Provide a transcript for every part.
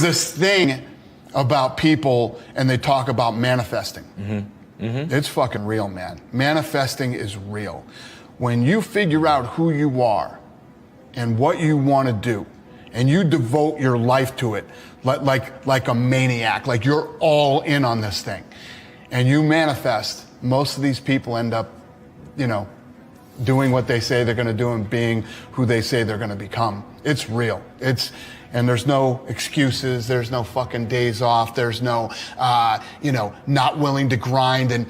this thing about people, and they talk about manifesting. It's fucking real, man. Manifesting is real. When you figure out who you are and what you want to do, and you devote your life to it like a maniac, like you're all in on this thing, and you manifest, most of these people end up, you know, doing what they say they're going to do and being who they say they're going to become. It's real. And there's no excuses. There's no fucking days off. There's no, you know, not willing to grind and,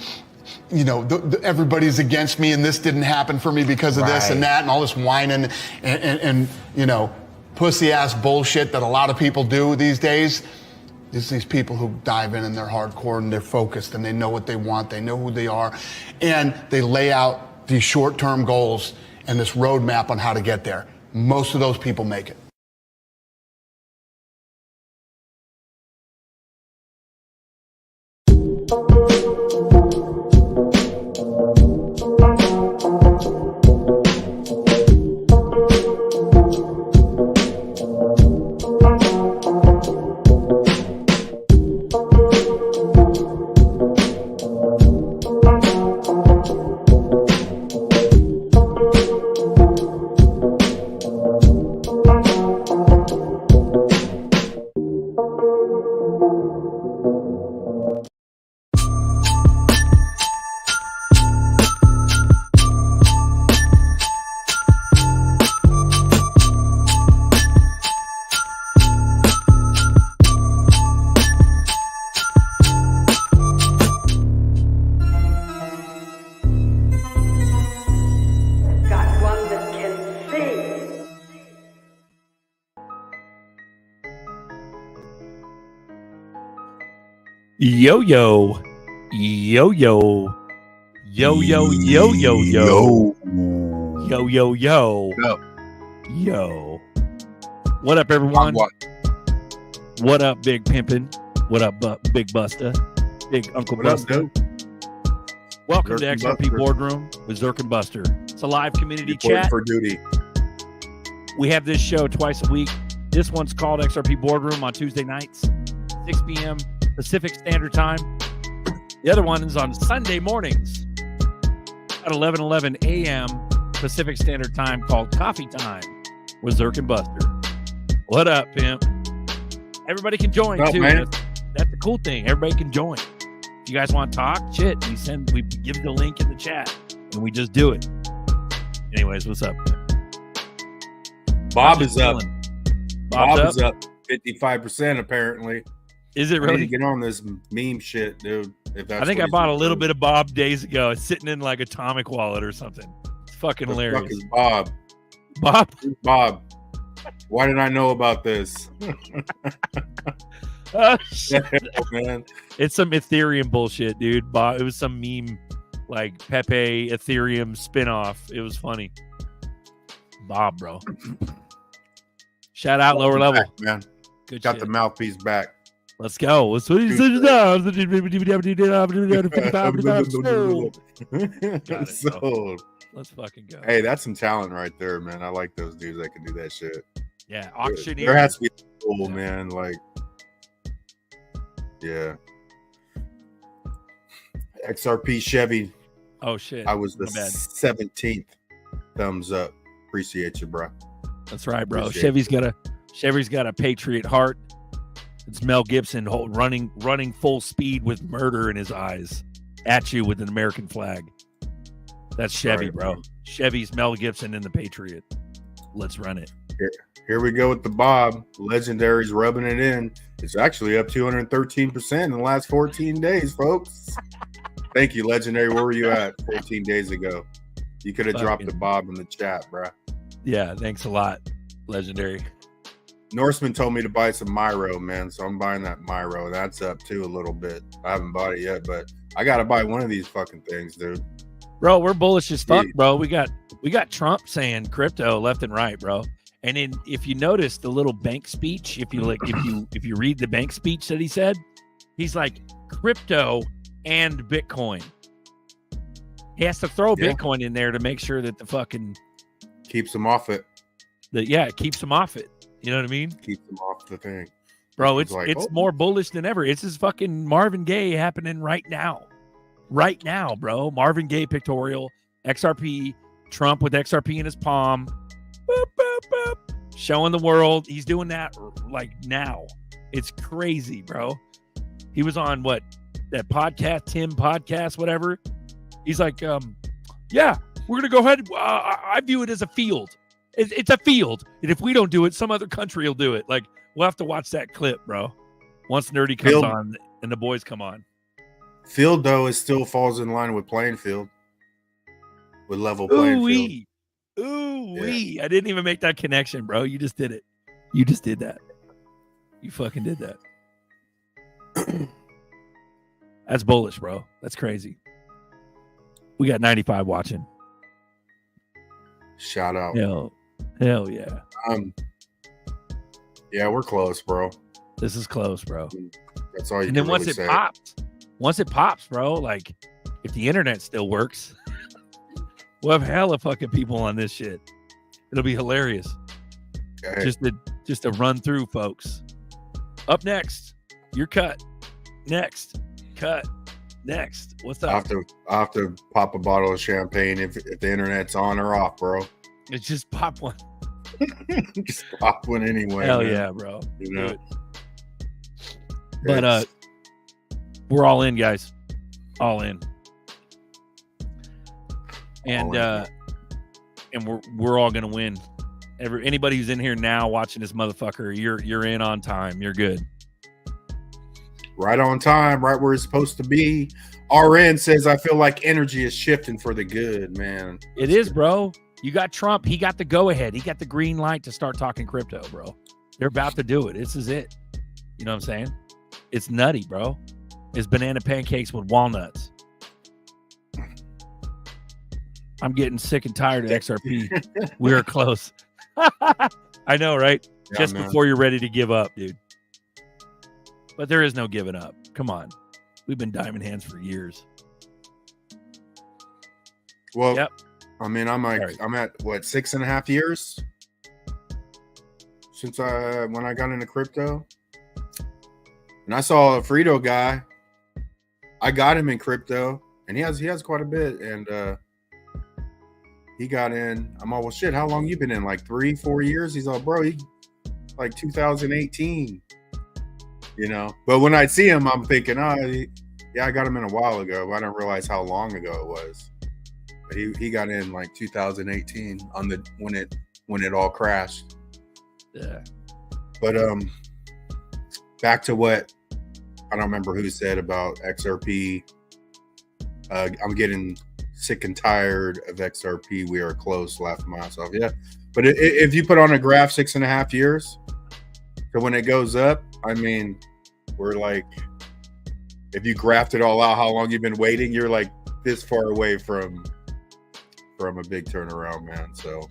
you know, everybody's against me and this didn't happen for me because of this and that and all this whining and you know, pussy ass bullshit that a lot of people do these days. It's these people who dive in and they're hardcore and they're focused and they know what they want. They know who they are. And they lay out these short-term goals and this roadmap on how to get there. Most of those people make it. Yo yo, yo yo, yo yo yo yo yo, yo yo yo, yo. What up, everyone? What up, Big Pimpin'? What up, Big Buster? Big Uncle Buster. Welcome to XRP Boardroom with ZRK Buster. It's a live community chat for duty. We have this show twice a week. This one's called XRP Boardroom on Tuesday nights, 6 p.m. Pacific Standard Time. The other one is on Sunday mornings at 11:11 a.m. Pacific Standard Time, called Coffee Time with ZRK Buster. What up, pimp? Everybody can join too. That's the cool thing. Everybody can join. If you guys want to talk, shit, we give the link in the chat and we just do it. Anyways, what's up? Bob is up. Bob is up 55% apparently. Is it I really? need to get on this meme shit, dude. If that's I think I bought a little bit of Bob days ago. It's sitting in like Atomic Wallet or something. It's fucking hilarious. Fuck is Bob? Bob? Bob. Why did I know about this? Oh, shit. Man. It's some Ethereum bullshit, dude. Bob, it was some meme like Pepe Ethereum spinoff. It was funny. Bob, bro. Shout out Lower Level. Back, man. Good Got shit. the mouthpiece back. Let's go. Let's what he said now. Sold. Let's fucking go. Hey, that's some talent right there, man. I like those dudes that can do that shit. Yeah, auctioneer. There has to be cool, man. Like, yeah. XRP Chevy. Oh shit. I was the 17th. Thumbs up. Appreciate you, bro. That's right, bro. Appreciate Chevy's got a patriot heart. It's Mel Gibson running full speed with murder in his eyes at you with an American flag. That's Chevy, bro. Man. Chevy's Mel Gibson in the Patriot. Let's run it. Here we go with the Bob. Legendary's rubbing it in. It's actually up 213% in the last 14 days, folks. Thank you, Legendary. Where were you at 14 days ago? You could have dropped the Bob in the chat, bro. Yeah, thanks a lot, Legendary. Norseman told me to buy some Myro, man, so I'm buying that Myro. That's up too a little bit. I haven't bought it yet, but I gotta buy one of these fucking things, dude. Bro, we're bullish as fuck, bro. We got Trump saying crypto left and right, bro. And then if you notice the little bank speech, if you read the bank speech that he said, he's like crypto and Bitcoin. He has to throw Bitcoin in there to make sure that the fucking keeps him off it. It keeps him off it. You know what I mean? Keeps him off the thing. Bro, It's it's like, it's oh. more bullish than ever. It's this fucking Marvin Gaye happening right now. Right now, bro. Marvin Gaye pictorial, XRP, Trump with XRP in his palm. Boop, boop, boop. Showing the world. He's doing that like now. It's crazy, bro. He was on what? That podcast, Tim podcast, whatever. He's like, yeah, we're going to go ahead. I view it as a field. It's a field. And if we don't do it, some other country will do it. Like, we'll have to watch that clip, bro. Once Nerdy comes on and the boys come on. Field, though, it still falls in line with playing field. With level playing field. Ooh-wee. I didn't even make that connection, bro. You just did it. You just did that. You fucking did that. That's bullish, bro. That's crazy. We got 95 watching. Shout out. Hell yeah. Yeah, we're close, bro. This is close, bro. That's all you And can then once really it say. once it pops, bro, like if the internet still works, we'll have hella fucking people on this shit. It'll be hilarious. Okay. Just to run through, folks. Up next, your cut. Next, cut. Next, what's up? I have to pop a bottle of champagne if the internet's on or off, bro. It's just pop one. Just pop one anyway. Hell man. yeah, bro. You know. Do it. But we're all in, guys. All in. And we're all gonna win. Anybody who's in here now watching this motherfucker, you're in on time. You're good. Right on time, right where it's supposed to be. RN says, I feel like energy is shifting for the good, man. It is, bro. You got Trump. He got the go-ahead. He got the green light to start talking crypto, bro. They're about to do it. This is it. You know what I'm saying? It's nutty, bro. It's banana pancakes with walnuts. I'm getting sick and tired of XRP. We are close. I know, right? Yeah, Just man. before you're ready to give up, dude. But there is no giving up. Come on. We've been diamond hands for years. Well, Yep. I mean, I'm at what, 6.5 years since when I got into crypto, and I saw a Frito guy. I got him in crypto, and he has quite a bit, and he got in. I'm all, well, shit. How long you been in? Like 3-4 years? He's all, bro, he like 2018. You know, but when I see him, I'm thinking, yeah, I got him in a while ago. I didn't realize how long ago it was. But he got in like 2018 on the when it all crashed. Yeah. But back to what I don't remember who said about XRP. I'm getting sick and tired of XRP. We are close. Laughing myself. Yeah, but if you put on a graph 6.5 years, so when it goes up, I mean, we're like, if you graphed it all out, how long you've been waiting, you're like this far away from a big turnaround, man. So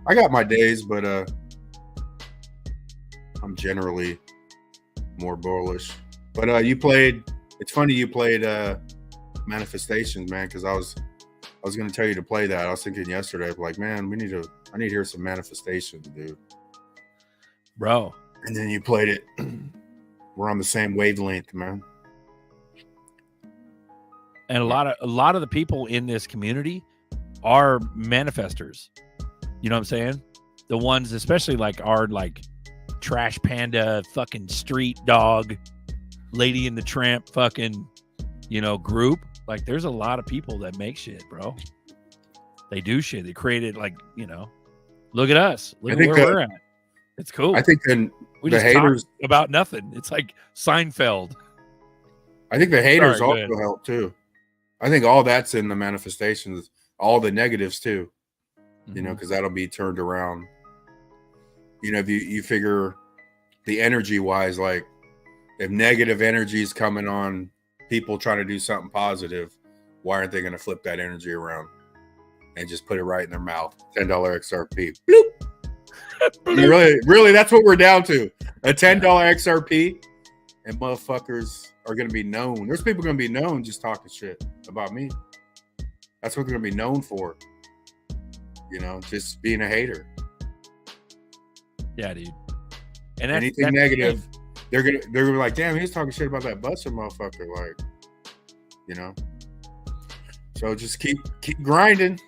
I got my days, but I'm generally more bullish. But it's funny you played Manifestations, man, because I was gonna tell you to play that. I was thinking yesterday, like, man, I need to hear some Manifestations, dude. Bro. And then you played it. We're on the same wavelength, man. And a lot of the people in this community are manifestors. You know what I'm saying? The ones, especially like our like Trash Panda, fucking Street Dog, Lady in the Tramp, fucking, you know, group. Like, there's a lot of people that make shit, bro. They do shit. They created, like, you know, look at us. Look at where we're at. It's cool. I think then we the just haters talk about nothing. It's like Seinfeld. I think the haters Sorry, also help too. I think all that's in the manifestations, all the negatives too. You know, because that'll be turned around. You know, if you figure the energy wise, like if negative energy is coming on people trying to do something positive, why aren't they going to flip that energy around and just put it right in their mouth? $10 XRP. Bloop. I mean, really, that's what we're down to. A $10 XRP, and motherfuckers are going to be known. There's people going to be known just talking shit about me. That's what they're going to be known for. You know, just being a hater. Yeah, dude. And anything negative, they're gonna be like, damn, he's talking shit about that Buster motherfucker, like, you know. So just keep grinding.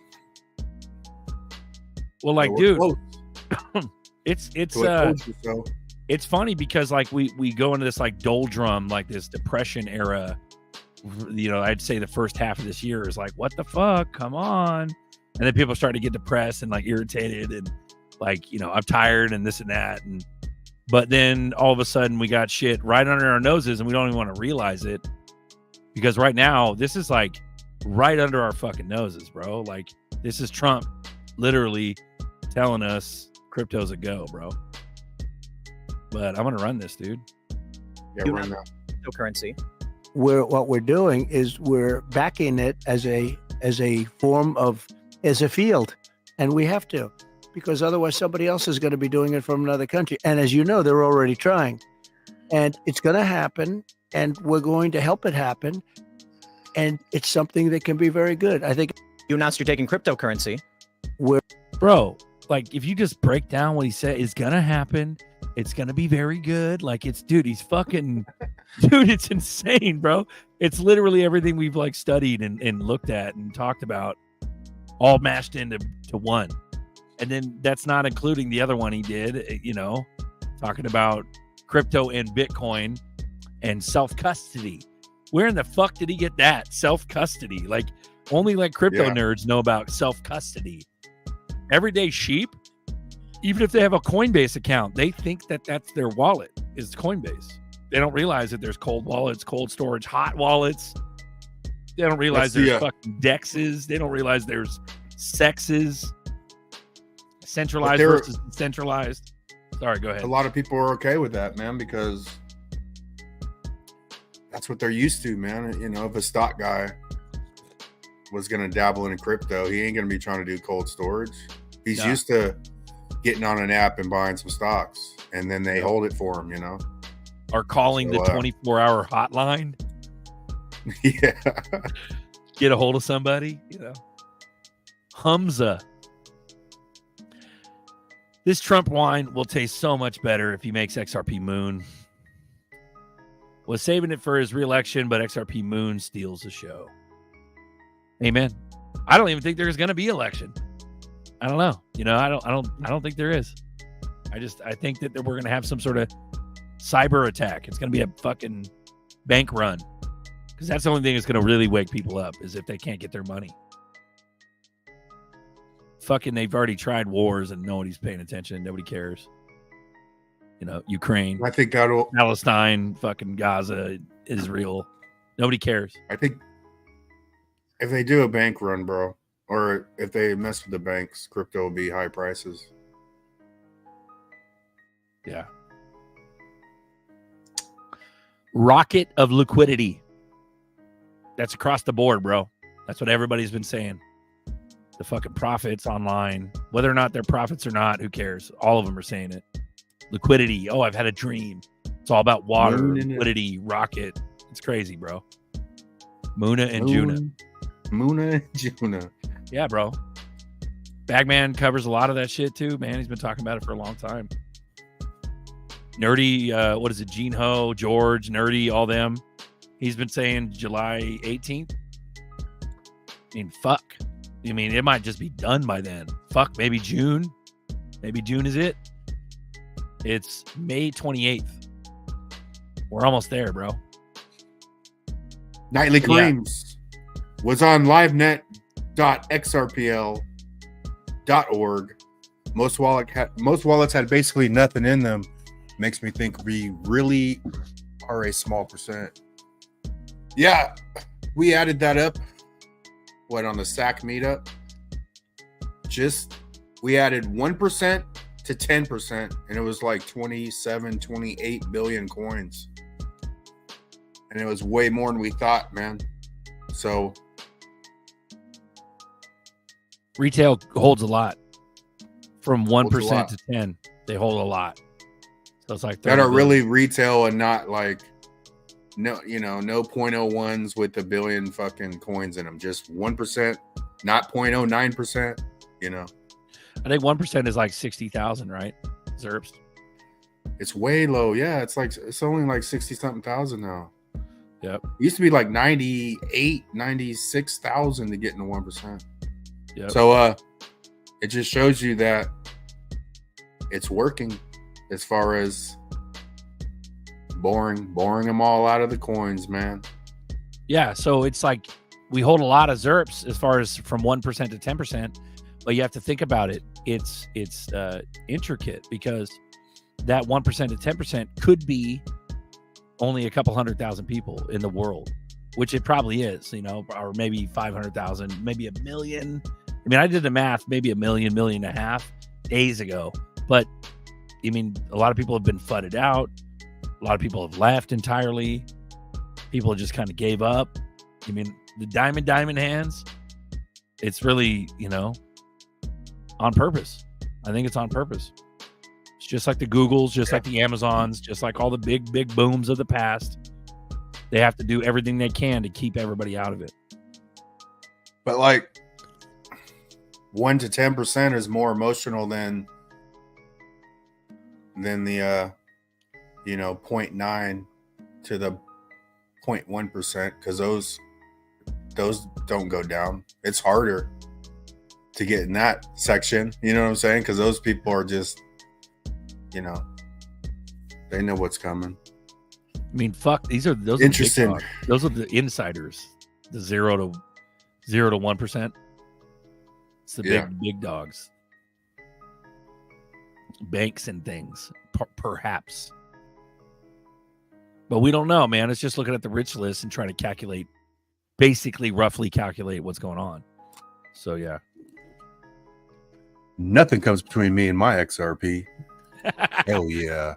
Well, like, dude, it's funny because like we go into this like doldrum, like this depression era. You know, I'd say the first half of this year is like, what the fuck? Come on. And then people start to get depressed and like irritated and like, you know, I'm tired and this and that. But then all of a sudden we got shit right under our noses and we don't even want to realize it, because right now this is like right under our fucking noses, bro. Like, this is Trump literally telling us crypto's a go, bro. But I'm going to run this, dude. Yeah, run that. Cryptocurrency. What we're doing is we're backing it as a form of, as a field, and we have to, because otherwise somebody else is going to be doing it from another country. And as you know, they're already trying, and it's going to happen, and we're going to help it happen, and it's something that can be very good. I think You announced you're taking cryptocurrency. Bro, like, if you just break down what he said is going to happen, it's going to be very good. Like, it's, dude, he's fucking, dude, it's insane, bro. It's literally everything we've like studied and looked at and talked about, all mashed into one. And then that's not including the other one he did, you know, talking about crypto and Bitcoin and self-custody. Where in the fuck did he get that? Self-custody. Like, only like crypto nerds know about self-custody. Everyday sheep, even if they have a Coinbase account, they think that that's their wallet is Coinbase. They don't realize that there's cold wallets, cold storage, hot wallets. They don't realize there's fucking dexes. They don't realize there's sexes, centralized versus decentralized. Sorry, go ahead. A lot of people are okay with that, man, because that's what they're used to, man. You know, if a stock guy was going to dabble in crypto, he ain't going to be trying to do cold storage. He's used to getting on an app and buying some stocks, and then they hold it for him, you know. Or calling the 24-hour hotline. Yeah. Get a hold of somebody, you know. Humza. This Trump wine will taste so much better if he makes XRP Moon. Was saving it for his reelection, but XRP Moon steals the show. Amen. I don't even think there's going to be election. I don't know. You know, I don't think there is. I think that we're going to have some sort of cyber attack. It's going to be a fucking bank run, because that's the only thing that's going to really wake people up, is if they can't get their money. Fucking, they've already tried wars and nobody's paying attention. Nobody cares. You know, Ukraine, I think that'll Palestine, fucking Gaza, Israel. Nobody cares. I think if they do a bank run, bro, or if they mess with the banks, crypto will be high prices. Yeah. Rocket of liquidity. That's across the board, bro. That's what everybody's been saying. The fucking profits online, whether or not they're profits or not, who cares? All of them are saying it. Liquidity. Oh, I've had a dream. It's all about water, liquidity, rocket. It's crazy, bro. Muna and Juna. Muna and Juna. Yeah, bro. Bagman covers a lot of that shit too, man. He's been talking about it for a long time. Nerdy, what is it? Gene Ho, George, Nerdy, all them. He's been saying July 18th. I mean, fuck. I mean, it might just be done by then. Fuck, maybe June. Maybe June is it. It's May 28th. We're almost there, bro. Nightly claims was on livenet.xrpl.org. Most wallets had basically nothing in them. Makes me think we really are a small percent. Yeah, we added that up. What, on the SAC meetup? We added 1% to 10%, and it was like 27, 28 billion coins. And it was way more than we thought, man. So retail holds a lot. From 1% to 10, they hold a lot. So it's like that are really retail and not like no 0.01s with a billion fucking coins in them. Just 1%, not 0.09%, you know. I think 1% is like 60,000, right? ZERPs. It's way low. Yeah, it's only like 60 something thousand now. Yep. It used to be like 98, 96,000 to get into 1%. Yep. So it just shows you that it's working as far as boring them all out of the coins, man. Yeah, so it's like we hold a lot of ZRPs as far as from 1% to 10%, but you have to think about it. It's intricate because that 1% to 10% could be only a couple 100,000 people in the world, which it probably is, you know, or maybe 500,000, maybe a million. I mean, I did the math, maybe a million and a half days ago, but I mean, a lot of people have been fudded out. A lot of people have left entirely. People just kind of gave up. I mean, the diamond hands, it's really, you know, on purpose. I think it's on purpose. It's just like the Googles, just like the Amazons, just like all the big booms of the past. They have to do everything they can to keep everybody out of it. But like 1 to 10% is more emotional than the 0.9 to the 0.1%, because those don't go down. It's harder to get in that section, you know what I'm saying? Because those people are just, you know, they know what's coming. I mean, fuck, those are interesting. Those are the insiders, the 0 to 1%. It's the big dogs, banks and things, perhaps. But we don't know, man. It's just looking at the rich list and trying to calculate, basically roughly calculate what's going on. So, yeah. Nothing comes between me and my XRP. Hell yeah.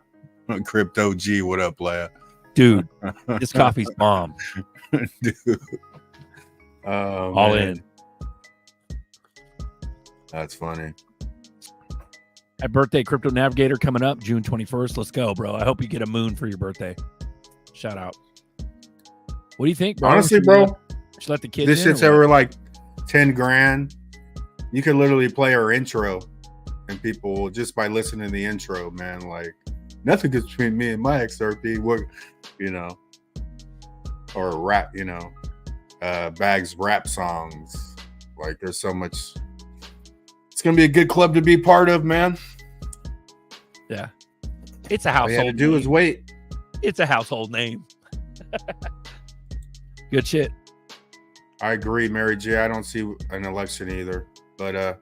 Crypto G, what up, lad? Dude, this coffee's bomb. Dude. All man. in. That's funny. Happy birthday, Crypto Navigator, coming up June 21st. Let's go, bro. I hope you get a moon for your birthday. Shout out. What do you think, bro? Honestly, bro, should let the kids this shit's ever like 10 grand. You could literally play our intro and people just by listening to the intro, man, like nothing gets between me and my XRP. What, you know, or rap, you know, Bags rap songs. Like there's so much. It's gonna be a good club to be part of, man. Yeah, it's a household. All you had to do is wait. It's a household name. Good shit. I agree, Mary J. I don't see an election either, but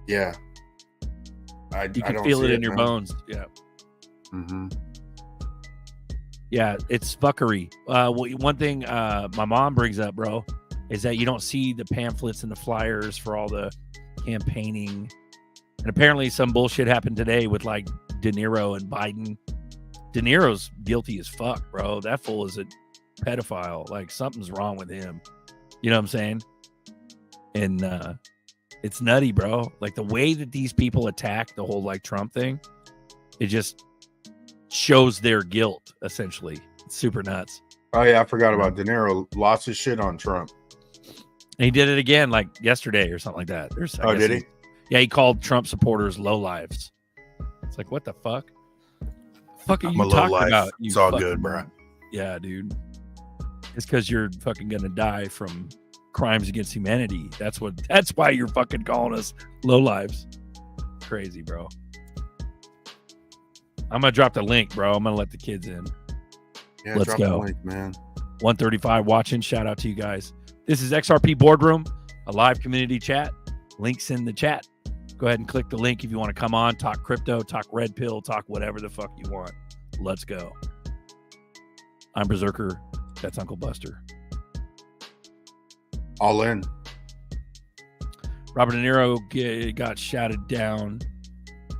yeah, you can don't feel see it in your man. bones. Yeah. Mm-hmm. Yeah, it's fuckery. One thing my mom brings up, bro, is that you don't see the pamphlets and the flyers for all the campaigning. And apparently some bullshit happened today with like De Niro and Biden. De Niro's guilty as fuck, bro. That fool is a pedophile. Like something's wrong with him. You know what I'm saying? And it's nutty, bro. Like the way that these people attack the whole like Trump thing, it just shows their guilt, essentially. It's super nuts. Oh yeah, I forgot about De Niro. Lost his shit on Trump. And he did it again like yesterday or something like that. Did he? Yeah, he called Trump supporters lowlives. It's like, what the fuck? Fuck are you talking about? It's all good, bro. Yeah, dude. It's because you're fucking gonna die from crimes against humanity. That's why you're fucking calling us lowlives. Crazy, bro. I'm gonna drop the link, bro. I'm gonna let the kids in. Yeah, let's drop go. the link, man. 135 watching. Shout out to you guys. This is XRP Boardroom, a live community chat. Links in the chat. Go ahead and click the link if you want to come on, talk crypto, talk red pill, talk whatever the fuck you want. Let's go. I'm Berserker. That's Uncle Buster. All in. Robert De Niro got shouted down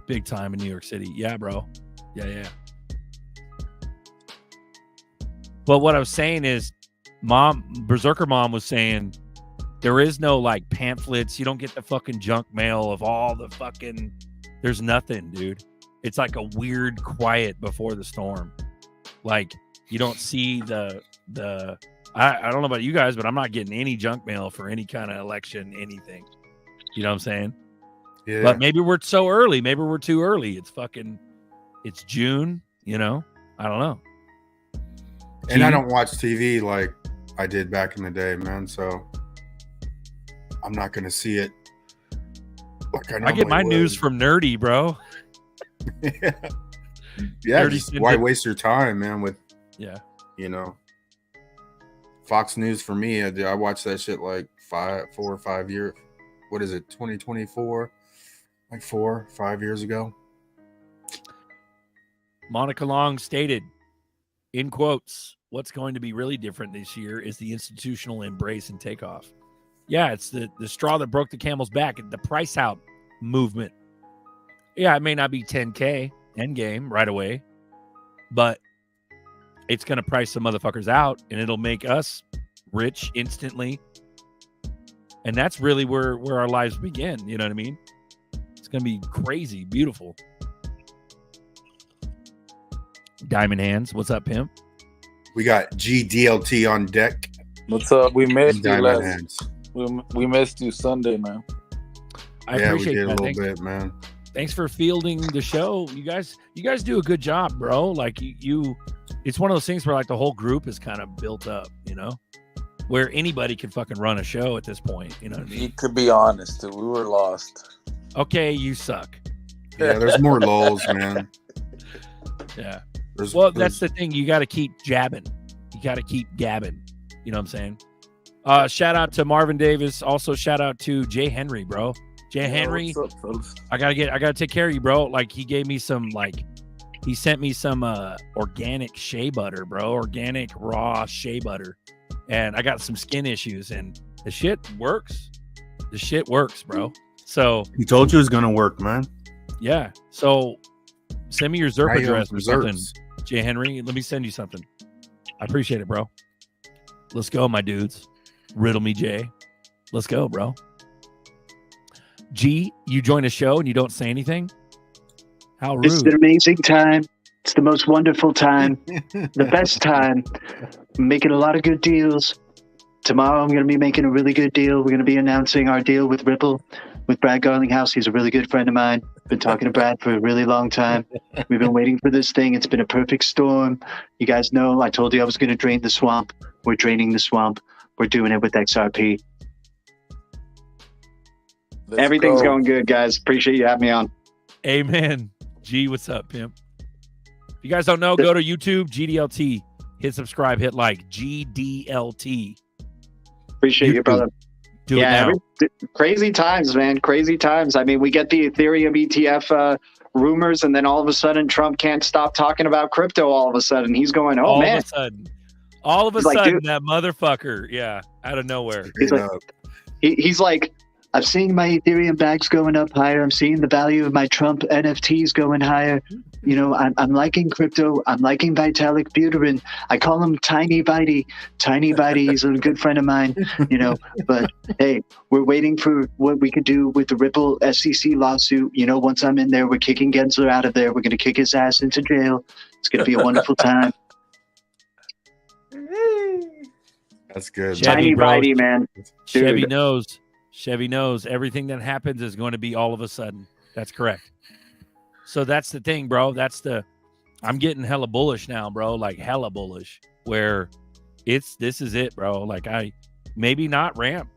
big time in New York City. Yeah, bro. Yeah. But what I was saying is, Berserker Mom was saying there is no like pamphlets. You don't get the fucking junk mail of all the fucking. There's nothing, dude. It's like a weird quiet before the storm. Like you don't see the. I don't know about you guys, but I'm not getting any junk mail for any kind of election, anything. You know what I'm saying? Yeah. But maybe we're so early. Maybe we're too early. It's June, I don't know. And I don't watch TV like I did back in the day, man. So I'm not going to see it like I I get my normally news would. from Nerdy, bro. Yeah, Nerdy just sends why it. waste your time, man, with, Yeah. Fox News for me. I watched that shit like 4 or 5 years. What is it, 2024? Like 5 years ago. Monica Long stated, in quotes, what's going to be really different this year is the institutional embrace and takeoff. Yeah, it's the straw that broke the camel's back, the price out movement. Yeah, it may not be 10K endgame right away, but it's going to price some motherfuckers out, and it'll make us rich instantly. And that's really where our lives begin. You know what I mean? It's going to be crazy, beautiful. Diamond Hands, what's up, pimp? We got GDLT on deck. What's up? We missed you Diamond last. Hands. We missed you Sunday, man. I Yeah, we appreciate did that. a little bit, man. Thanks for fielding the show. You guys do a good job, bro. Like you it's one of those things where like the whole group is kind of built up, where anybody can fucking run a show at this point. You know what I You mean? could be honest, too. We were lost. Okay, you suck. Yeah, there's more lulls, man. Yeah. There's- That's the thing. You got to keep jabbing. You got to keep gabbing. You know what I'm saying? Shout out to Marvin Davis. Also, shout out to Jay Henry, bro. Jay Henry. What's up, fellas? I gotta take care of you, bro. Like he gave me some, he sent me some organic shea butter, bro. Organic raw shea butter. And I got some skin issues, and the shit works. The shit works, bro. So He told you it was gonna work, man. yeah. So send me your ZRK Now you address have or something, reserves. Jay Henry. Let me send you something. I appreciate it, bro. Let's go, my dudes. Riddle me, Jay. Let's go, bro. G, you join a show and you don't say anything? How It's an rude. amazing time. It's the most wonderful time, the best time. I'm making a lot of good deals. Tomorrow I'm going to be making a really good deal. We're going to be announcing our deal with Ripple, with Brad Garlinghouse. He's a really good friend of mine. Been talking to Brad for a really long time. We've been waiting for this thing. It's been a perfect storm. You guys know I told you I was going to drain the swamp. We're draining the swamp. We're doing it with XRP. Let's Everything's go. going good, guys. Appreciate you having me on. Amen. G, what's up, pimp? If you guys don't know, go to YouTube, GDLT. Hit subscribe, hit like, GDLT. Appreciate you, YouTube. brother. Do it now. Crazy times, man. Crazy times. I mean, we get the Ethereum ETF rumors, and then all of a sudden, Trump can't stop talking about crypto. All of a sudden, he's going, "Oh all man!" All of a He's like, sudden, dude. that motherfucker, yeah, out of nowhere. He's Straight like- up. He's like, "I'm seeing my Ethereum bags going up higher. I'm seeing the value of my Trump NFTs going higher. You know, I'm liking crypto. I'm liking Vitalik Buterin. I call him Tiny Bitey. Tiny Bitey. He's a good friend of mine. You know, but hey, we're waiting for what we could do with the Ripple SEC lawsuit. You know, once I'm in there, we're kicking Gensler out of there. We're going to kick his ass into jail. It's going to be a wonderful time. That's good. Chevy, Tiny bro. Bitey, man. Chevy Dude. knows. Chevy knows everything that happens is going to be all of a sudden. That's correct. So that's the thing, bro. I'm getting hella bullish now, bro. Like hella bullish. Where this is it, bro. Like maybe not ramp,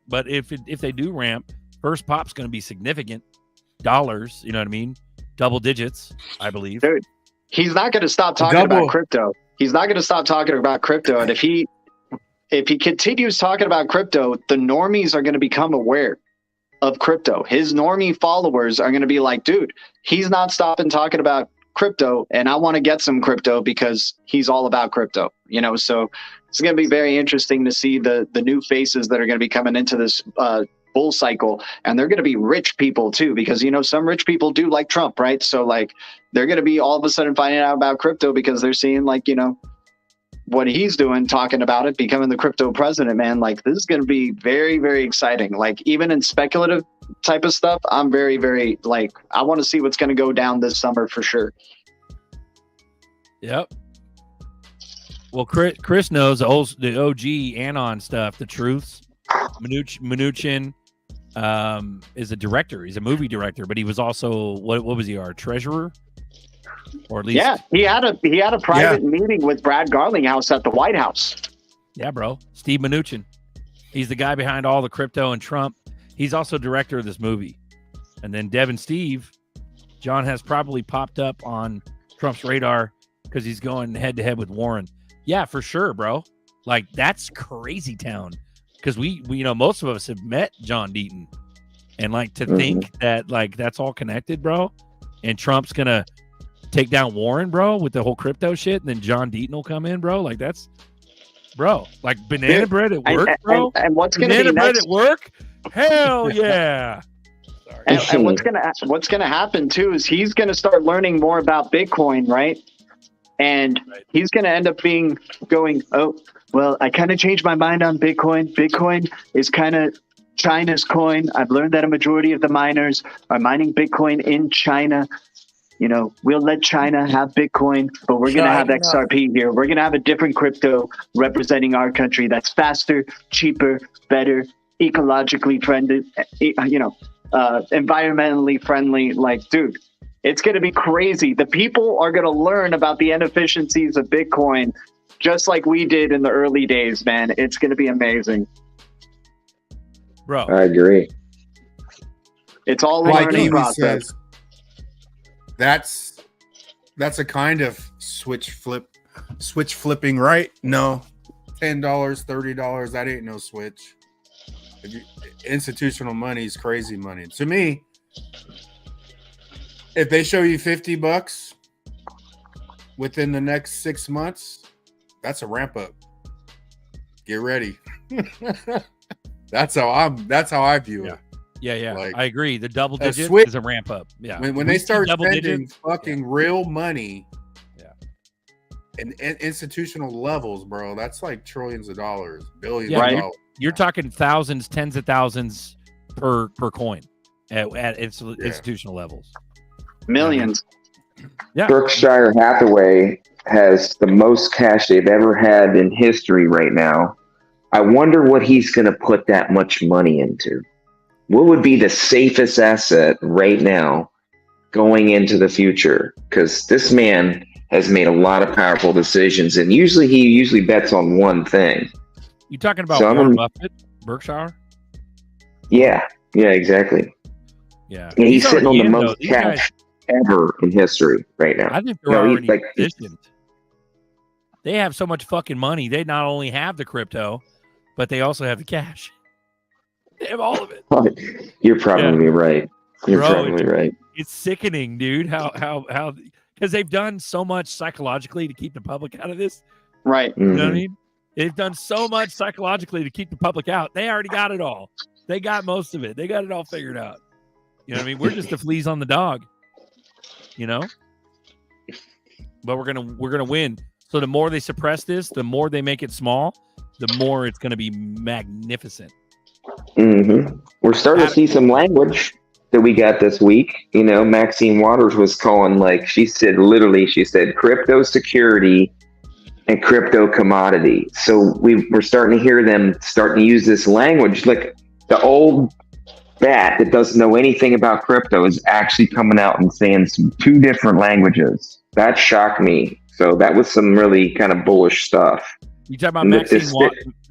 but if they do ramp, first pop's going to be significant dollars. You know what I mean? Double digits, I believe. Dude, he's not going to stop talking Double. about crypto. He's not going to stop talking about crypto. And if he continues talking about crypto, the normies are going to become aware of crypto. His normie followers are going to be like, dude, he's not stopping talking about crypto, and I want to get some crypto because he's all about crypto. You know, so it's going to be very interesting to see the new faces that are going to be coming into this bull cycle, and they're going to be rich people too, because you know some rich people do like Trump, right? So like they're going to be all of a sudden finding out about crypto because they're seeing like, you know, what he's doing, talking about it, becoming the crypto president, man. Like this is going to be very, very exciting. Like even in speculative type of stuff, I'm very, very like, I want to see what's going to go down this summer for sure. Yep. Well, Chris knows the OG Anon stuff, the truths, Mnuchin, is a director. He's a movie director, but he was also what was he? Our treasurer, or at least he had a private meeting with Brad Garlinghouse at the White House. Yeah, bro. Steve Mnuchin. He's the guy behind all the crypto and Trump. He's also director of this movie. And then Devin Steve, John has probably popped up on Trump's radar because he's going head to head with Warren. Yeah, for sure, bro. Like, that's crazy town. Because we most of us have met John Deaton. And like to think that like that's all connected, bro. And Trump's gonna take down Warren, bro, with the whole crypto shit, and then John Deaton will come in, bro. Like that's like banana bread at work, bro. And what's gonna banana be bread next? at work? Hell yeah. And what's gonna happen too is he's gonna start learning more about Bitcoin, right? And he's gonna end up going, oh, well, I kind of changed my mind on Bitcoin. Bitcoin is kind of China's coin. I've learned that a majority of the miners are mining Bitcoin in China. We'll let China have Bitcoin, but we're going to have XRP here. We're going to have a different crypto representing our country that's faster, cheaper, better, ecologically friendly, environmentally friendly. Like, dude, it's going to be crazy. The people are going to learn about the inefficiencies of Bitcoin just like we did in the early days, man. It's going to be amazing. Bro, I agree. It's all a Like learning Kiwi process. says, that's a kind of switch flipping, right? No, $10, $30, that ain't no switch. Institutional money is crazy money. To me, if they show you $50 within the next 6 months, that's a ramp up. Get ready. That's how I view it. Yeah. Like, I agree. The double digit switch- is a ramp up. Yeah. When they start double spending digits, fucking real money, Yeah. and institutional levels, bro, that's like trillions of dollars, billions Yeah, of dollars. you're talking thousands, tens of thousands per coin at institutional levels. Millions. Yeah. Berkshire Hathaway has the most cash they've ever had in history right now. I wonder what he's going to put that much money into. What would be the safest asset right now going into the future? Because this man has made a lot of powerful decisions, and he usually bets on one thing. You talking about Warren Buffett, Berkshire? Yeah, exactly. Yeah. Yeah, he's sitting on already the in, most though. These cash guys- ever in history right now. I think they're No, he's already like- positioned. They have so much fucking money. They not only have the crypto, but they also have the cash. They have all of it. You're probably right. You're Bro, probably right. It's sickening, dude. How because they've done so much psychologically to keep the public out of this. Right. You know what I Mhm. mean? They've done so much psychologically to keep the public out. They already got it all. They got most of it. They got it all figured out. You know what I mean? We're just the fleas on the dog. But we're gonna win. So the more they suppress this, the more they make it small, the more it's gonna be magnificent. We're starting to see some language that we got this week. Maxine Waters was calling, she said crypto security and crypto commodity. So we're starting to hear them starting to use this language. Like the old bat that doesn't know anything about crypto is actually coming out and saying some two different languages. That shocked me. So that was some really kind of bullish stuff. You talking about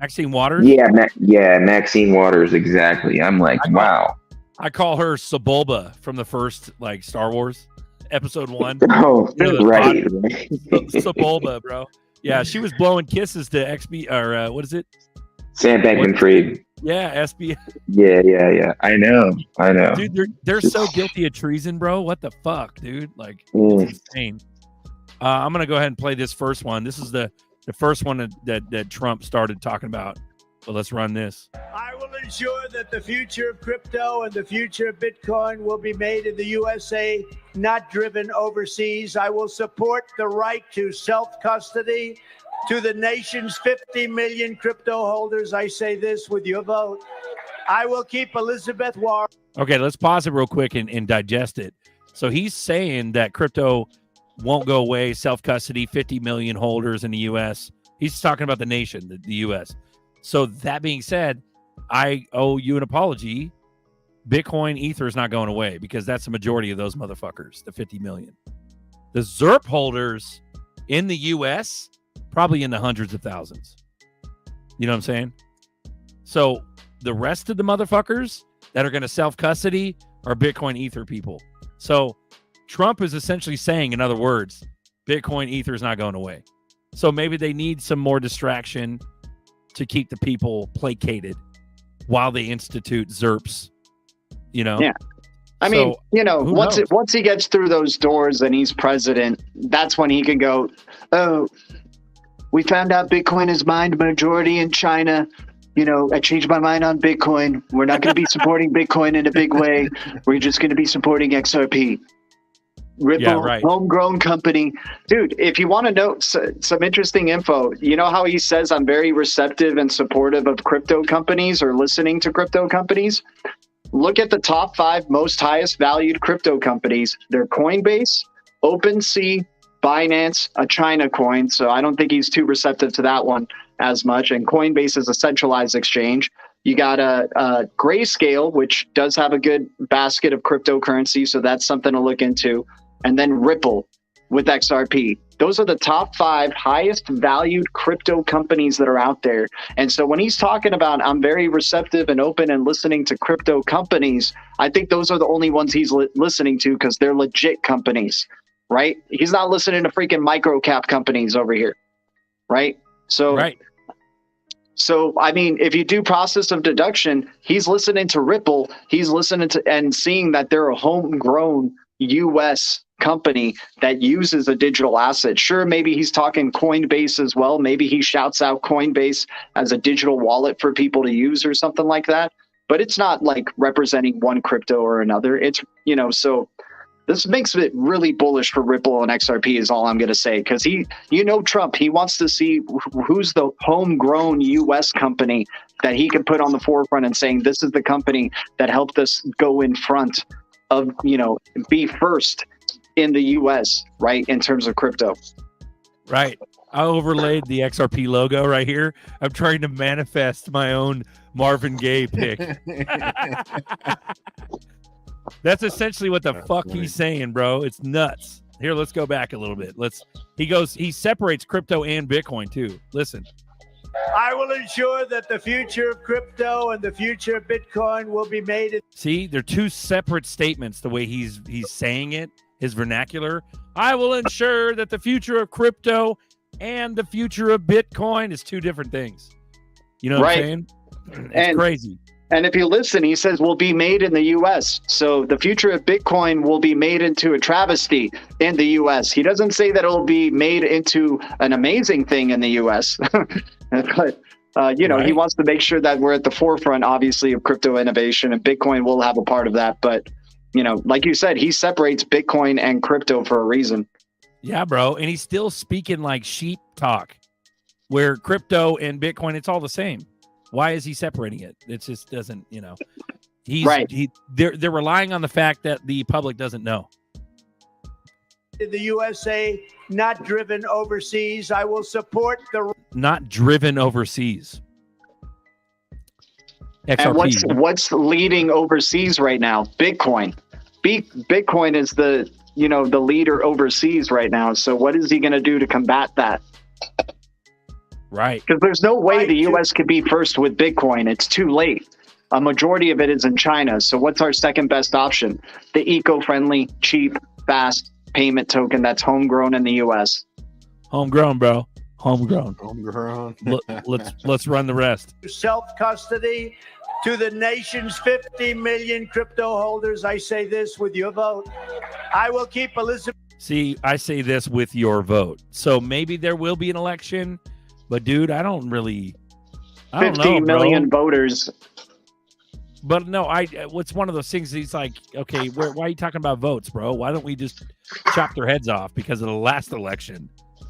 Maxine Waters? Yeah, Maxine Waters, exactly. I'm like, wow. I call her Sebulba from the first Star Wars episode 1. Oh, right. Sebulba, bro. Yeah, she was blowing kisses to XB or what is it? Sam Bankman-Fried. Yeah, SB. Yeah. I know. Dude, they're so guilty of treason, bro. What the fuck, dude? It's insane. I'm gonna go ahead and play this first one. This is the first one that Trump started talking about. So let's run this. I will ensure that the future of crypto and the future of Bitcoin will be made in the USA, not driven overseas. I will support the right to self-custody to the nation's 50 million crypto holders. I say this with your vote. I will keep Elizabeth Warren. Okay, let's pause it real quick and digest it. So he's saying that crypto won't go away, self-custody, 50 million holders in the U.S. He's talking about the nation, the U.S. So that being said, I owe you an apology Bitcoin, Ether is not going away because that's the majority of those motherfuckers, the 50 million. The ZRP holders in the U.S., probably in the hundreds of thousands. You know what I'm saying? So the rest of the motherfuckers that are going to self-custody are Bitcoin, Ether people. So Trump is essentially saying, in other words, Bitcoin, Ether is not going away. So maybe they need some more distraction to keep the people placated while they institute ZRPs, you know? Yeah. I mean, So, once he gets through those doors and he's president, that's when he can go, oh, we found out Bitcoin is mined majority in China. You know, I changed my mind on Bitcoin. We're not going to be supporting Bitcoin in a big way. We're just going to be supporting XRP. Ripple, homegrown company. Dude, if you want to know some interesting info, you know how he says I'm very receptive and supportive of crypto companies or listening to crypto companies? Look at the top 5 most highest valued crypto companies. They're Coinbase, OpenSea, Binance, a China coin. So I don't think he's too receptive to that one as much. And Coinbase is a centralized exchange. You got a Grayscale, which does have a good basket of cryptocurrency. So that's something to look into. And then Ripple with XRP. Those are the top 5 highest valued crypto companies that are out there. And so when he's talking about I'm very receptive and open and listening to crypto companies, I think those are the only ones he's listening to because they're legit companies, right? He's not listening to freaking micro cap companies over here, right? So, So, I mean, if you do process of deduction, he's listening to Ripple. He's listening to and seeing that they're a homegrown U.S. company that uses a digital asset. Sure, maybe he's talking Coinbase as well. Maybe he shouts out Coinbase as a digital wallet for people to use or something like that. But it's not like representing one crypto or another. It's, you know, so this makes it really bullish for Ripple and XRP is all I'm going to say. Because Trump, he wants to see who's the homegrown U.S. company that he can put on the forefront and saying, this is the company that helped us go in front of, be first in the U.S., right, in terms of crypto. Right. I overlaid the XRP logo right here. I'm trying to manifest my own Marvin Gaye pick. That's essentially what the fuck he's saying, bro. It's nuts. Here, let's go back a little bit. He separates crypto and Bitcoin too. Listen. I will ensure that the future of crypto and the future of Bitcoin will be made. See, they're two separate statements, the way he's saying it, his vernacular. I will ensure that the future of crypto and the future of Bitcoin is two different things. You know what I'm saying? It's crazy. And if you listen, he says will be made in the U.S. So the future of Bitcoin will be made into a travesty in the U.S. He doesn't say that it'll be made into an amazing thing in the U.S. But, he wants to make sure that we're at the forefront, obviously, of crypto innovation, and Bitcoin will have a part of that. But, like you said, he separates Bitcoin and crypto for a reason. Yeah, bro. And he's still speaking like sheep talk, where crypto and Bitcoin, it's all the same. Why is he separating it? It just doesn't, he's right. They're relying on the fact that the public doesn't know. In the USA, not driven overseas. I will support the not driven overseas. XRP. And what's leading overseas right now? Bitcoin. Bitcoin is the leader overseas right now. So what is he going to do to combat that? Right. Because there's no way the U.S. could be first with Bitcoin. It's too late. A majority of it is in China. So what's our second best option? The eco-friendly, cheap, fast payment token that's homegrown in the U.S. Homegrown, bro. Homegrown. Let's run the rest. Self-custody to the nation's 50 million crypto holders. I say this with your vote. I will keep Elizabeth. See, I say this with your vote. So maybe there will be an election. But dude, I don't know, 50 million voters. But no, what's one of those things? He's like, okay, why are you talking about votes, bro? Why don't we just chop their heads off because of the last election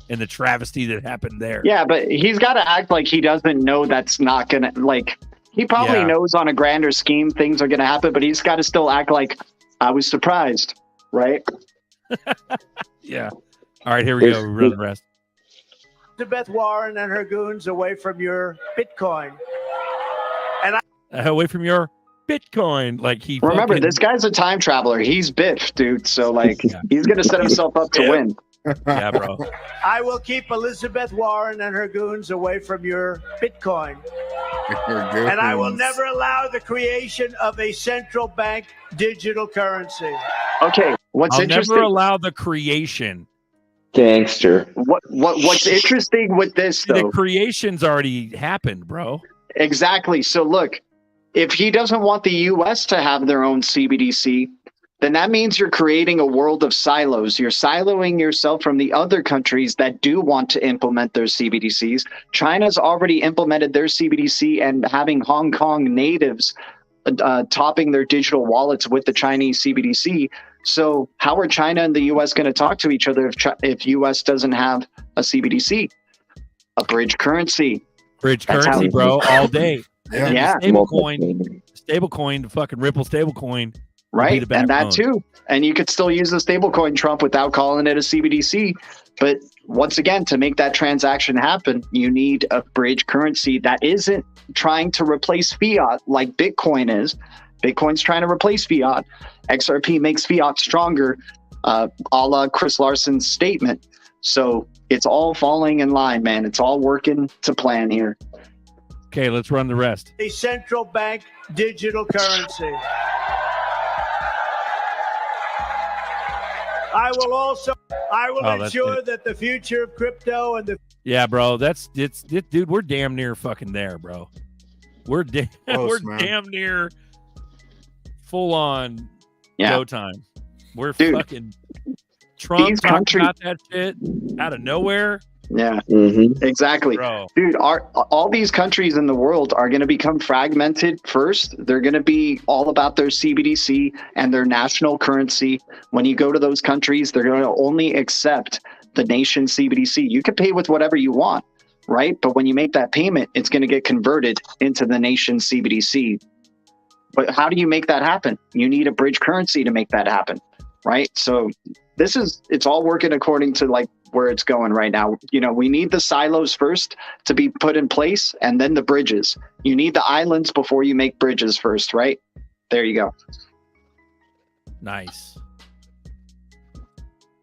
and the travesty that happened there? Yeah, but he's got to act like he doesn't know that's not gonna he probably knows on a grander scheme things are gonna happen, but he's got to still act like I was surprised, right? Yeah. All right, here we go. We run the rest. Elizabeth Warren and her goons away from your Bitcoin. And away from your Bitcoin. Like he Remember, fucking, this guy's a time traveler. He's Biff, dude. So like, he's gonna set himself up to win. yeah, bro. I will keep Elizabeth Warren and her goons away from your Bitcoin. And I will never allow the creation of a central bank digital currency. Okay, what's I'll interesting? never allow the creation. Gangster. What's interesting with this The though? creation's already happened, bro. Exactly. So look, if he doesn't want the U.S. to have their own CBDC, then that means you're creating a world of silos. You're siloing yourself from the other countries that do want to implement their CBDCs. China's already implemented their CBDC and having Hong Kong natives topping their digital wallets with the Chinese CBDC. So how are China and the U.S. going to talk to each other if U.S. doesn't have a CBDC? A bridge currency. Bridge That's currency, how- bro, all day. Yeah. Stablecoin, fucking Ripple stablecoin. Right, the and that backbone. too. And you could still use the stablecoin Trump without calling it a CBDC. But once again, to make that transaction happen, you need a bridge currency that isn't trying to replace fiat like Bitcoin is. Bitcoin's trying to replace fiat. XRP makes fiat stronger, a la Chris Larson's statement. So it's all falling in line, man. It's all working to plan here. Okay, let's run the rest. A central bank digital currency. I will Oh, that's ensure it. that the future of crypto and the Yeah, bro. Dude, we're damn near fucking there, bro. We're Close, man. damn near full on Yeah. go time. We're Dude, fucking Trump these talking countries- about that shit out of nowhere, Yeah, Mm-hmm. exactly. bro. Dude, all these countries in the world are going to become fragmented first. They're going to be all about their CBDC and their national currency. When you go to those countries, they're going to only accept the nation CBDC. You can pay with whatever you want, right? But when you make that payment, it's going to get converted into the nation CBDC. But how do you make that happen? You need a bridge currency to make that happen, right? So it's all working according to like where it's going right now. You know, we need the silos first to be put in place and then the bridges. You need the islands before you make bridges first, right? There you go. Nice.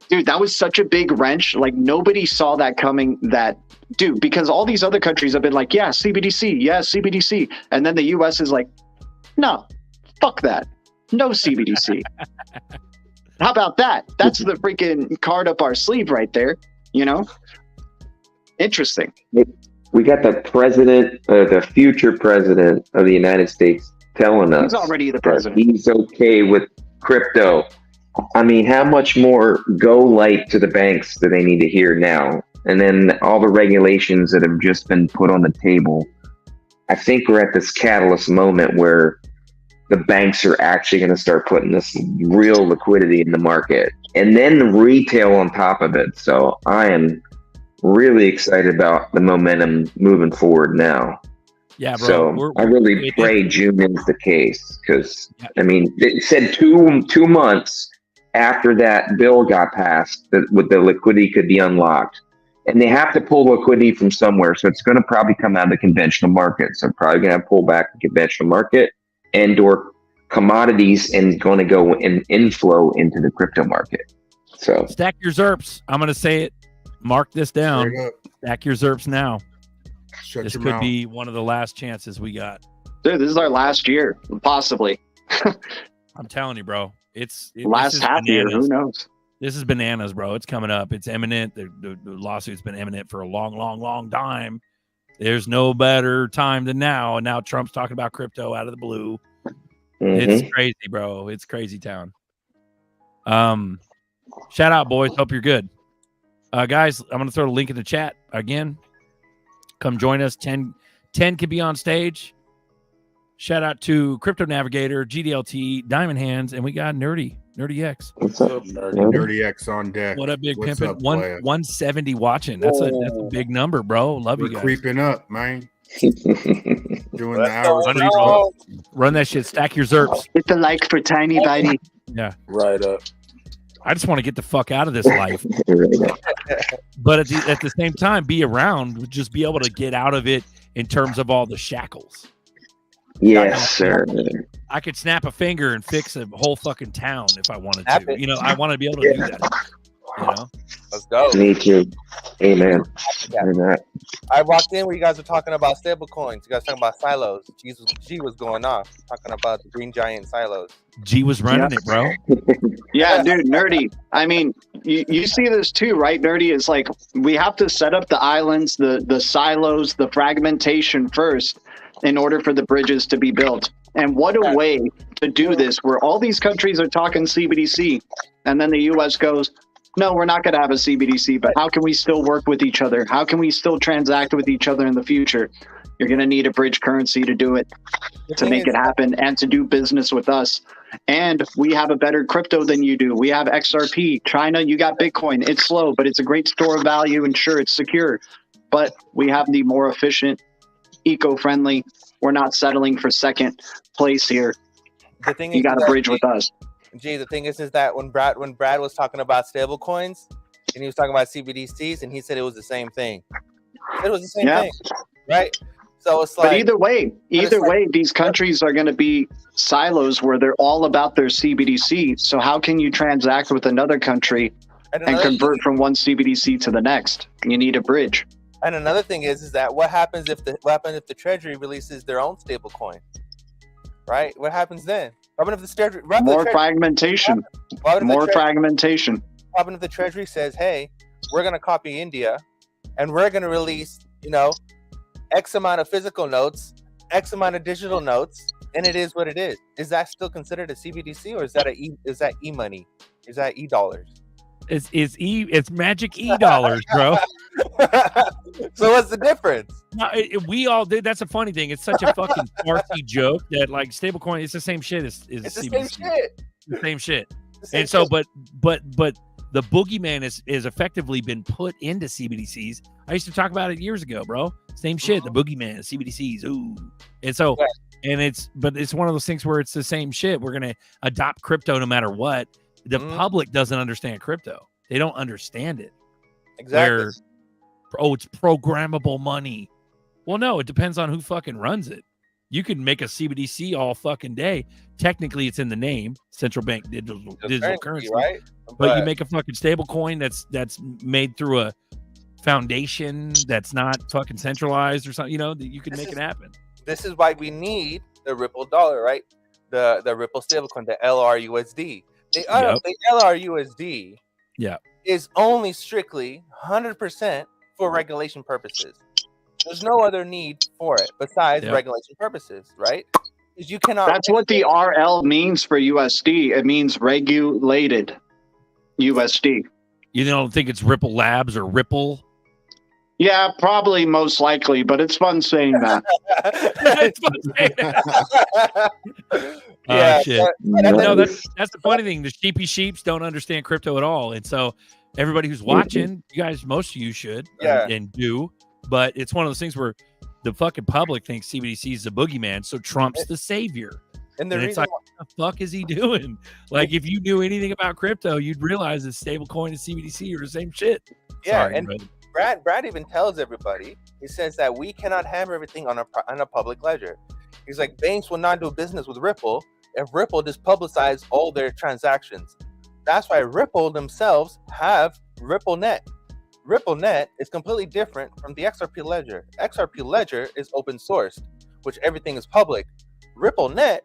Dude, that was such a big wrench. Like nobody saw that coming, dude, because all these other countries have been like, yeah, CBDC, yeah, CBDC. And then the US is like, no, fuck that. No CBDC. How about that? That's the freaking card up our sleeve right there, you know? Interesting. We got the president, the future president of the United States telling us He's already the that president. he's okay with crypto. I mean, how much more go light to the banks do they need to hear now? And then all the regulations that have just been put on the table. I think we're at this catalyst moment where the banks are actually going to start putting this real liquidity in the market and then retail on top of it. So I am really excited about the momentum moving forward now. Yeah, bro. So I really pray June is the case because, I mean, it said two months after that bill got passed that with the liquidity could be unlocked. And they have to pull liquidity from somewhere. So it's going to probably come out of the conventional market. So probably going to pull back the conventional market and or commodities and going to go in inflow into the crypto market. So stack your ZERPs. I'm going to say it. Mark this down. Straight up. Stack your ZERPs now. Shut This your could mouth. be one of the last chances we got. Dude, this is our last year, possibly. I'm telling you, bro. This Last is half year, bananas. who knows? This is bananas, bro. It's coming up. It's imminent. The lawsuit's been imminent for a long, long, long time. There's no better time than now. And now Trump's talking about crypto out of the blue. It's crazy, bro. It's crazy town. Shout out, boys. Hope you're good. Guys, I'm going to throw a link in the chat again. Come join us. 10 can be on stage. Shout out to Crypto Navigator, GDLT, Diamond Hands, and we got Nerdy X. what's up? Nerdy X on deck. What up, big What's pimpin'? up, player? 170 watching. That's a big number, bro. Love We're you guys. creeping up, man. Doing the hours. Run, creep up. Run that shit. Stack your ZERPs. Hit the like for Tiny Bitey. Yeah. Right up. I just want to get the fuck out of this life. But at the same time, be around, just be able to get out of it in terms of all the shackles. Yes, sir. I could snap a finger and fix a whole fucking town if I wanted Snap to. it. You know, I want to be able to do that. You know, Let's go. Me too. Amen. Yeah. Amen. I walked in where you guys were talking about stablecoins. You guys talking about silos. G was going off talking about the green giant silos. G was running it, bro. Yeah, dude, Nerdy. I mean, you see this too, right? Nerdy is like, we have to set up the islands, the silos, the fragmentation first in order for the bridges to be built. And what a way to do this, where all these countries are talking CBDC, and then the U.S. goes, no, we're not going to have a CBDC, but how can we still work with each other? How can we still transact with each other in the future? You're going to need a bridge currency to do it, to make it happen, and to do business with us. And we have a better crypto than you do. We have XRP. China, you got Bitcoin. It's slow, but it's a great store of value, and sure, it's secure. But we have the more efficient, eco-friendly. We're not settling for second place here. The thing You is, got to bridge with us. Gee, the thing is that when Brad was talking about stablecoins and he was talking about CBDCs and he said it was the same thing. It was the same thing, right? So it's like. But either way, these countries are going to be silos where they're all about their CBDC. So how can you transact with another country and convert from one CBDC to the next? You need a bridge. And another thing is that what happens if the Treasury releases their own stablecoin? Right? What happens then? What happens if the Treasury? More fragmentation. More fragmentation. What happens if the Treasury says, "Hey, we're going to copy India, and we're going to release, X amount of physical notes, X amount of digital notes, and it is what it is." Is that still considered a CBDC, or is that e-money? Is that e-dollars? It's magic e-dollars, bro. So what's the difference? No, we all did. That's a funny thing. It's such a fucking farcy joke that like stablecoin, it's the same shit as It's the CBDC. same shit. The same shit. The same And so, shit. but the boogeyman is effectively been put into CBDCs. I used to talk about it years ago, bro. Same shit. The boogeyman, CBDCs. Ooh. And so, and it's one of those things where it's the same shit. We're gonna adopt crypto no matter what. The public doesn't understand crypto. They don't understand it. Exactly. It's programmable money. Well, no, it depends on who fucking runs it. You can make a CBDC all fucking day. Technically, it's in the name, central bank digital currency, right? But you make a fucking stable coin that's made through a foundation that's not fucking centralized or something. You can make it happen. This is why we need the Ripple dollar, right? The Ripple stablecoin, the LRUSD. The LRUSD is only strictly 100% for regulation purposes. There's no other need for it besides regulation purposes, right? Because you cannot. That's what the RL means for USD. It means regulated USD. You don't think it's Ripple Labs or Ripple? Yeah, probably most likely, but it's fun saying that. It's fun saying that. Yeah, shit. No, that's the funny thing. The sheepy sheeps don't understand crypto at all, and so everybody who's watching, you guys, most of you should and do, but it's one of those things where the fucking public thinks CBDC is the boogeyman, so Trump's the savior. And it's like, what the fuck is he doing? Like, if you knew anything about crypto, you'd realize that stablecoin and CBDC are the same shit. Yeah, Sorry, and brother. Brad even tells everybody, he says that we cannot have everything on a public ledger. He's like, banks will not do business with Ripple if Ripple just publicizes all their transactions. That's why Ripple themselves have RippleNet. RippleNet is completely different from the XRP ledger. XRP ledger is open sourced, which everything is public. RippleNet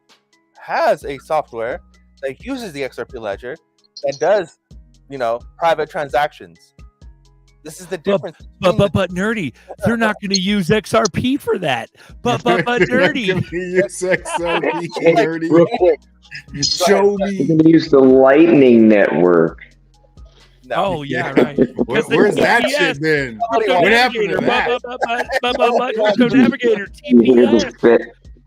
has a software that uses the XRP ledger that does, private transactions. This is the difference. But nerdy, they're not going to use XRP for that. But nerdy, use XRP, nerdy. Real quick, show me. You can use the Lightning Network. No. Oh yeah, right. Where's that shit then? What happened to that? Crypto Navigator, TPS.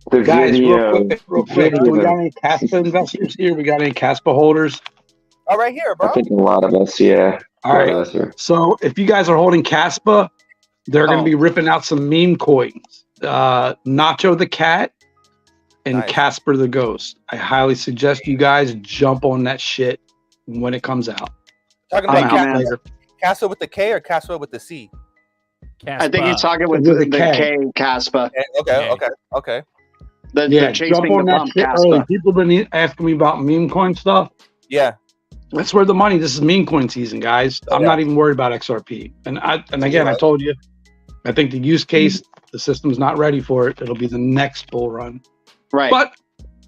The Guys, video. real quick. Do we got any Caspa investors here? We got any Caspa holders? Oh, right here, bro. I think a lot of us, yeah. All right. So if you guys are holding Caspa, they're going to be ripping out some meme coins. Nacho the Cat and Casper the Ghost. I highly suggest you guys jump on that shit when it comes out. Talking about Caspa with the K or Caspa with the C? I think he's talking with the K, Caspa. Okay. They're jump chasing on the that bump shit early. Caspa. People have been asking me about meme coin stuff. Yeah. That's where the money. This is meme coin season, guys. I'm not even worried about XRP. And again, I told you, I think the use case, the system's not ready for it. It'll be the next bull run. Right.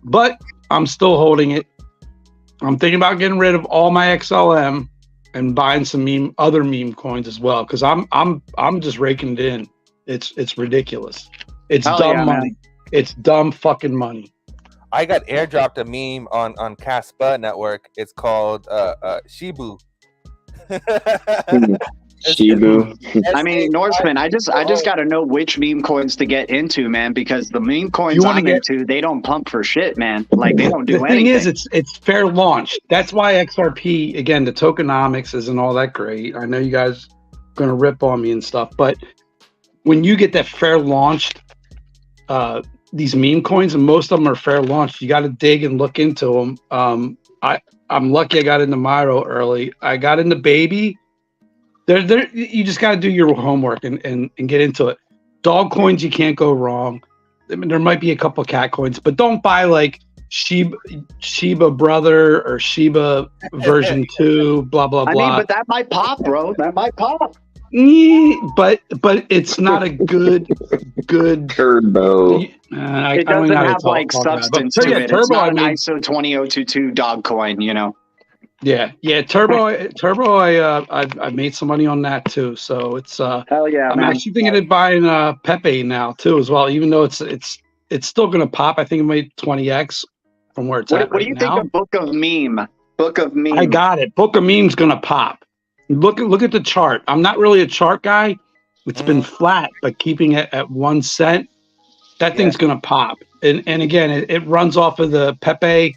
But I'm still holding it. I'm thinking about getting rid of all my XLM and buying some other meme coins as well, because I'm just raking it in. It's ridiculous. It's dumb money. Man. It's dumb fucking money. I got airdropped a meme on Caspa Network. It's called Shibu. Shibu. I mean, Norseman, I just got to know which meme coins to get into, man, because the meme coins I'm into, they don't pump for shit, man. Like, they don't do anything. The thing is, it's fair launch. That's why XRP, again, the tokenomics isn't all that great. I know you guys are going to rip on me and stuff, but when you get that fair launched, these meme coins, and most of them are fair launched, you got to dig and look into them. I'm lucky I got into Myro early. I got into Baby. You just got to do your homework and get into it. Dog coins, you can't go wrong. I mean, there might be a couple of cat coins, but don't buy like Shiba Brother or Shiba version 2, blah, blah, blah. I mean, but that might pop, bro. That might pop. But it's not a good turbo. It doesn't have like substance to it. It's not an ISO 20022 dog coin, you know. Yeah, turbo. I made some money on that too. So it's hell yeah. I'm actually thinking of buying Pepe now too as well. Even though it's still gonna pop. I think it made 20x from where it's at. What do you think of Book of Meme? Book of Meme. I got it. Book of Meme's gonna pop. Look at the chart. I'm not really a chart guy. It's been flat, but keeping it at 1 cent, that thing's gonna pop. And again, it runs off of the Pepe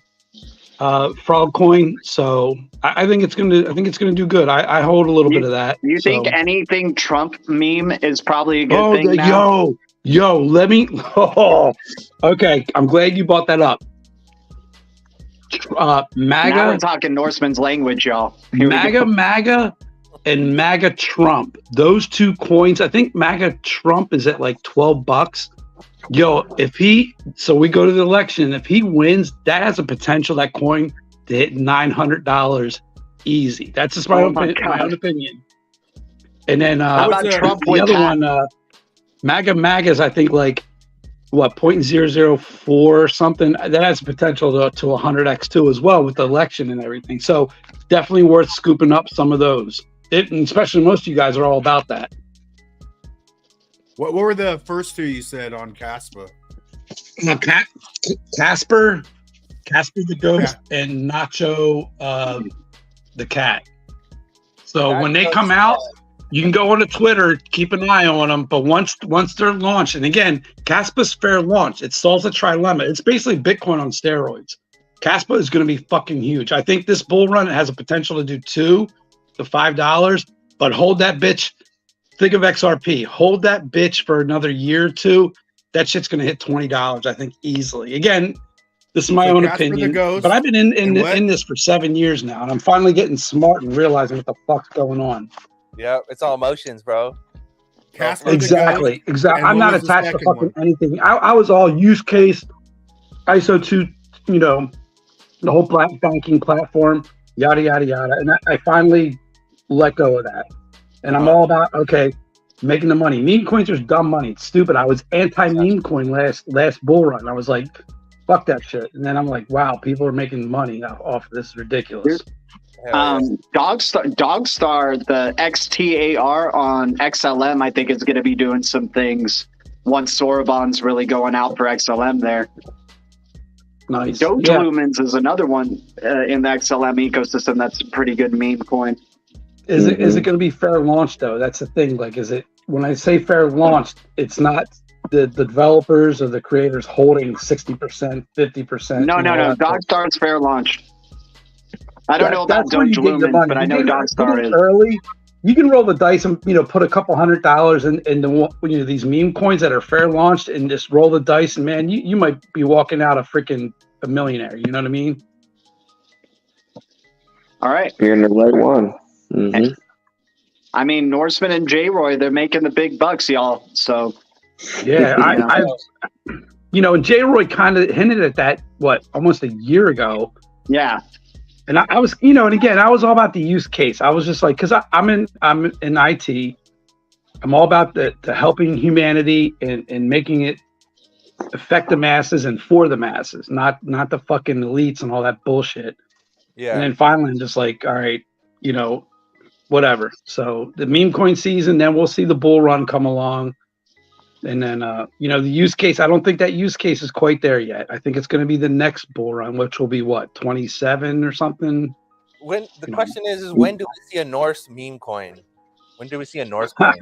frog coin. So I think it's gonna do good. I hold a little bit of that. You think anything Trump meme is probably a good thing now? Yo, let me. Oh, okay. I'm glad you brought that up. MAGA. Now we're talking Norseman's language, y'all. MAGA, and MAGA Trump. Those two coins. I think MAGA Trump is at like $12. Yo, so we go to the election. If he wins, that has a potential, that coin, to hit $900 easy. That's just my own opinion. And then the other one, MAGA is, I think, like what, 0.004 or something. That has potential to 100x too as well with the election and everything. So definitely worth scooping up some of those. And especially most of you guys are all about that. What were the first two you said on Caspa? Casper the ghost, and Nacho the cat. So when they come out, you can go on to Twitter, keep an eye on them. But once they're launched, and again, Caspa's fair launch. It solves a trilemma. It's basically Bitcoin on steroids. Caspa is going to be fucking huge. I think this bull run has a potential to do $2 to $5, but hold that bitch. Think of XRP. Hold that bitch for another year or two. That shit's going to hit $20, I think, easily. Again, this is my own opinion, but I've been in this for 7 years now, and I'm finally getting smart and realizing what the fuck's going on. Yeah, it's all emotions, bro. Exactly. I'm not attached to fucking anything. I was all use case, ISO 2, the whole banking platform, yada, yada, yada. And I finally let go of that. And I'm all about, making the money. Meme coins are dumb money. It's stupid. I was anti-meme coin last bull run. I was like, fuck that shit. And then I'm like, wow, people are making money off of this. Is ridiculous. Dogstar, the XTAR on XLM, I think is going to be doing some things once Sorobon's really going out for XLM there. Nice. Doge Lumens is another one in the XLM ecosystem that's a pretty good meme coin. Is it going to be fair launch though? That's the thing. Like, is it, when I say fair launch, it's not the developers or the creators holding 60%, 50%. No. Dogstar is fair launch. I don't know about Doge Lumens, but I know Dogstar is. Early, you can roll the dice and put a couple $100 in these meme coins that are fair launched and just roll the dice, and man, you might be walking out a millionaire. You know what I mean? All right, you're in the right one. Mm-hmm. I mean, Norseman and J-Roy, they're making the big bucks, y'all. So yeah, and J. Roy kind of hinted at that, almost a year ago. Yeah. And I was, and again, I was all about the use case. I was just like, because I'm in IT. I'm all about the helping humanity and making it affect the masses and for the masses, not the fucking elites and all that bullshit. Yeah. And then finally, I'm just like, all right, whatever. So the meme coin season, then we'll see the bull run come along. And then, the use case, I don't think that use case is quite there yet. I think it's going to be the next bull run, which will be 27 or something. When the question is when do we see a Norse meme coin? When do we see a Norse coin?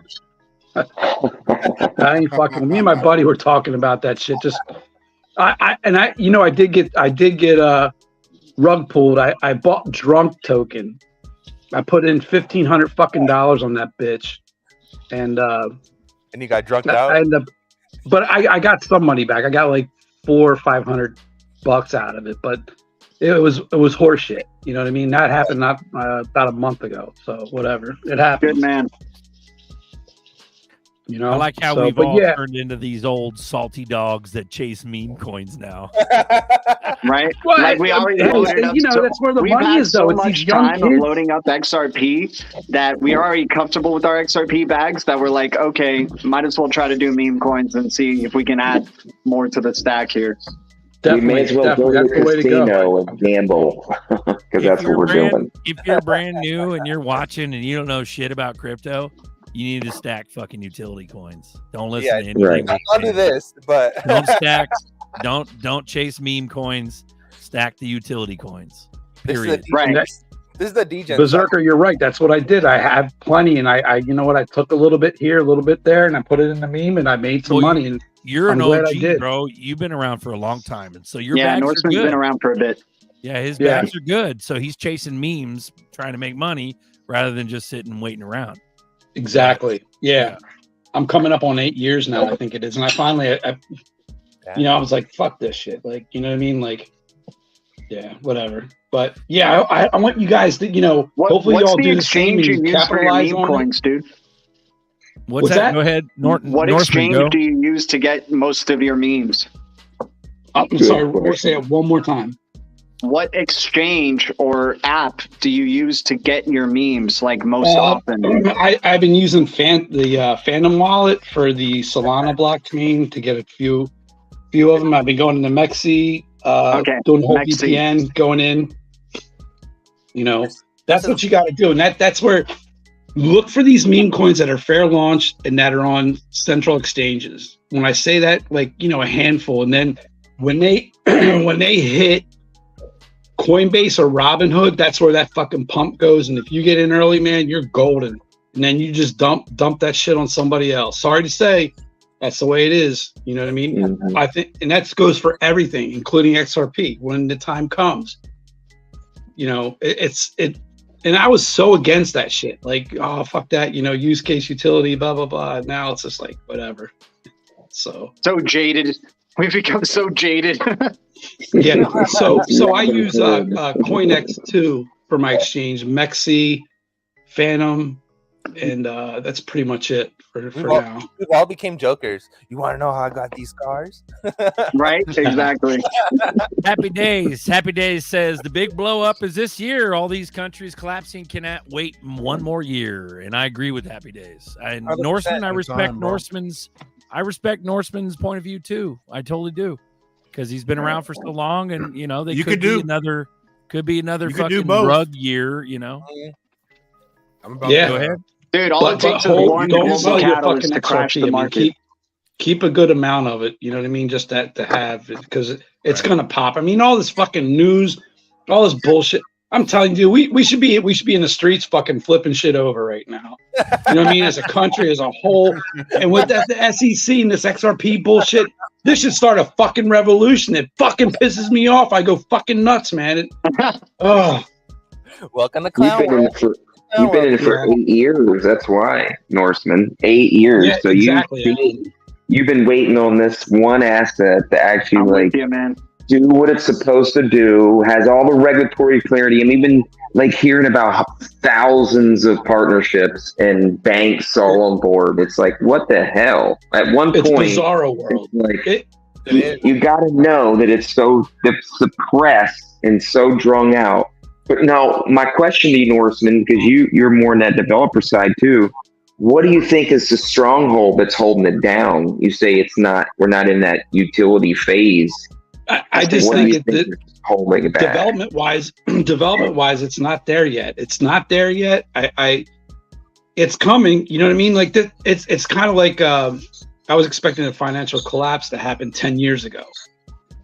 I ain't fucking. Me and my buddy were talking about that shit. Just, I did get rug pulled. I bought drunk token. I put in $1,500 fucking dollars on that bitch, and you got drugged out. But I got some money back. I got like $400 or $500 out of it, but it was horseshit. You know what I mean? That happened about a month ago. So whatever, it happened. Good man. I like how we've all turned into these old salty dogs that chase meme coins now. Right? Well, like we already loaded up. That's where the money is, though. We've It's had these so young much time kids. of loading up XRP that we are already comfortable with our XRP bags that we're like, okay, might as well try to do meme coins and see if we can add more to the stack here. We may as well go to the casino and gamble because that's what we're doing. If you're brand new and you're watching and you don't know shit about crypto, you need to stack fucking utility coins. Don't listen to anything. Right. I'll do this, but don't stack. Don't chase meme coins. Stack the utility coins. Period. This is the DJ. Berserker, you're right. That's what I did. I have plenty, and I took a little bit here, a little bit there, and I put it in the meme, and I made some money. And you're I'm an glad I OG, did. bro. You've been around for a long time, and so your Yeah, bags are Norseman's good. been around for a bit. Yeah, his bags are good. So he's chasing memes, trying to make money rather than just sitting and waiting around. Exactly. Yeah. I'm coming up on 8 years now, I think it is. And I finally, I was like, fuck this shit. Like, you know what I mean? Like, yeah, whatever. But yeah, I want you guys to, hopefully you all do the same and you capitalize on coins, dude. What's that? Go ahead. What exchange do you use to get most of your memes? I'm sorry, we'll say it one more time. What exchange or app do you use to get your memes most often? I've been using the Phantom wallet for the Solana blockchain to get a few of them. I've been going to Mexi, doing the whole VPN, going in. That's what you got to do, and that's where look for these meme coins that are fair launched and that are on central exchanges. When I say that, a handful, and then when they hit Coinbase or Robinhood, that's where that fucking pump goes. And if you get in early, man, you're golden. And then you just dump that shit on somebody else. Sorry to say, that's the way it is. You know what I mean? Mm-hmm. I think, and that goes for everything, including XRP. When the time comes, and I was so against that shit. Like, oh fuck that, use case utility, blah blah blah. Now it's just like whatever. So jaded. We've become so jaded. Yeah, so I use CoinX2 for my exchange, Mexi, Phantom, and that's pretty much it for now. We all became jokers. You want to know how I got these scars? Right, exactly. Happy Days. Happy Days says the big blow up is this year. All these countries collapsing cannot wait one more year, and I agree with Happy Days. And Norseman, I respect Norseman's. I respect Norseman's point of view too. I totally do. Because he's been around for so long, and they could be another fucking rug year. I'm about to go ahead, dude. All it takes is one global catalyst to crash the market. Keep a good amount of it. You know what I mean? Just that to have it, because it's gonna pop. I mean, all this fucking news, all this bullshit. I'm telling you, we should be in the streets fucking flipping shit over right now. You know what I mean? As a country, as a whole, and with that the SEC and this XRP bullshit. This should start a fucking revolution. It fucking pisses me off. I go fucking nuts, man. Welcome to Clown You've been in it for 8 years. That's why, Norseman. 8 years. Yeah, so exactly. you've been waiting on this one asset to actually do what it's supposed to do, has all the regulatory clarity, and we've been hearing about thousands of partnerships and banks all on board. It's like, what the hell? At one point, it's bizarro world. You got to know that it's so suppressed and so drung out. But now, my question to you, Norseman, because you're more on that developer side too. What do you think is the stronghold that's holding it down? You say we're not in that utility phase. I just think it's holding it back. Development wise, it's not there yet. It's not there yet. It's coming. You know what I mean? Like it's kind of like I was expecting a financial collapse to happen 10 years ago.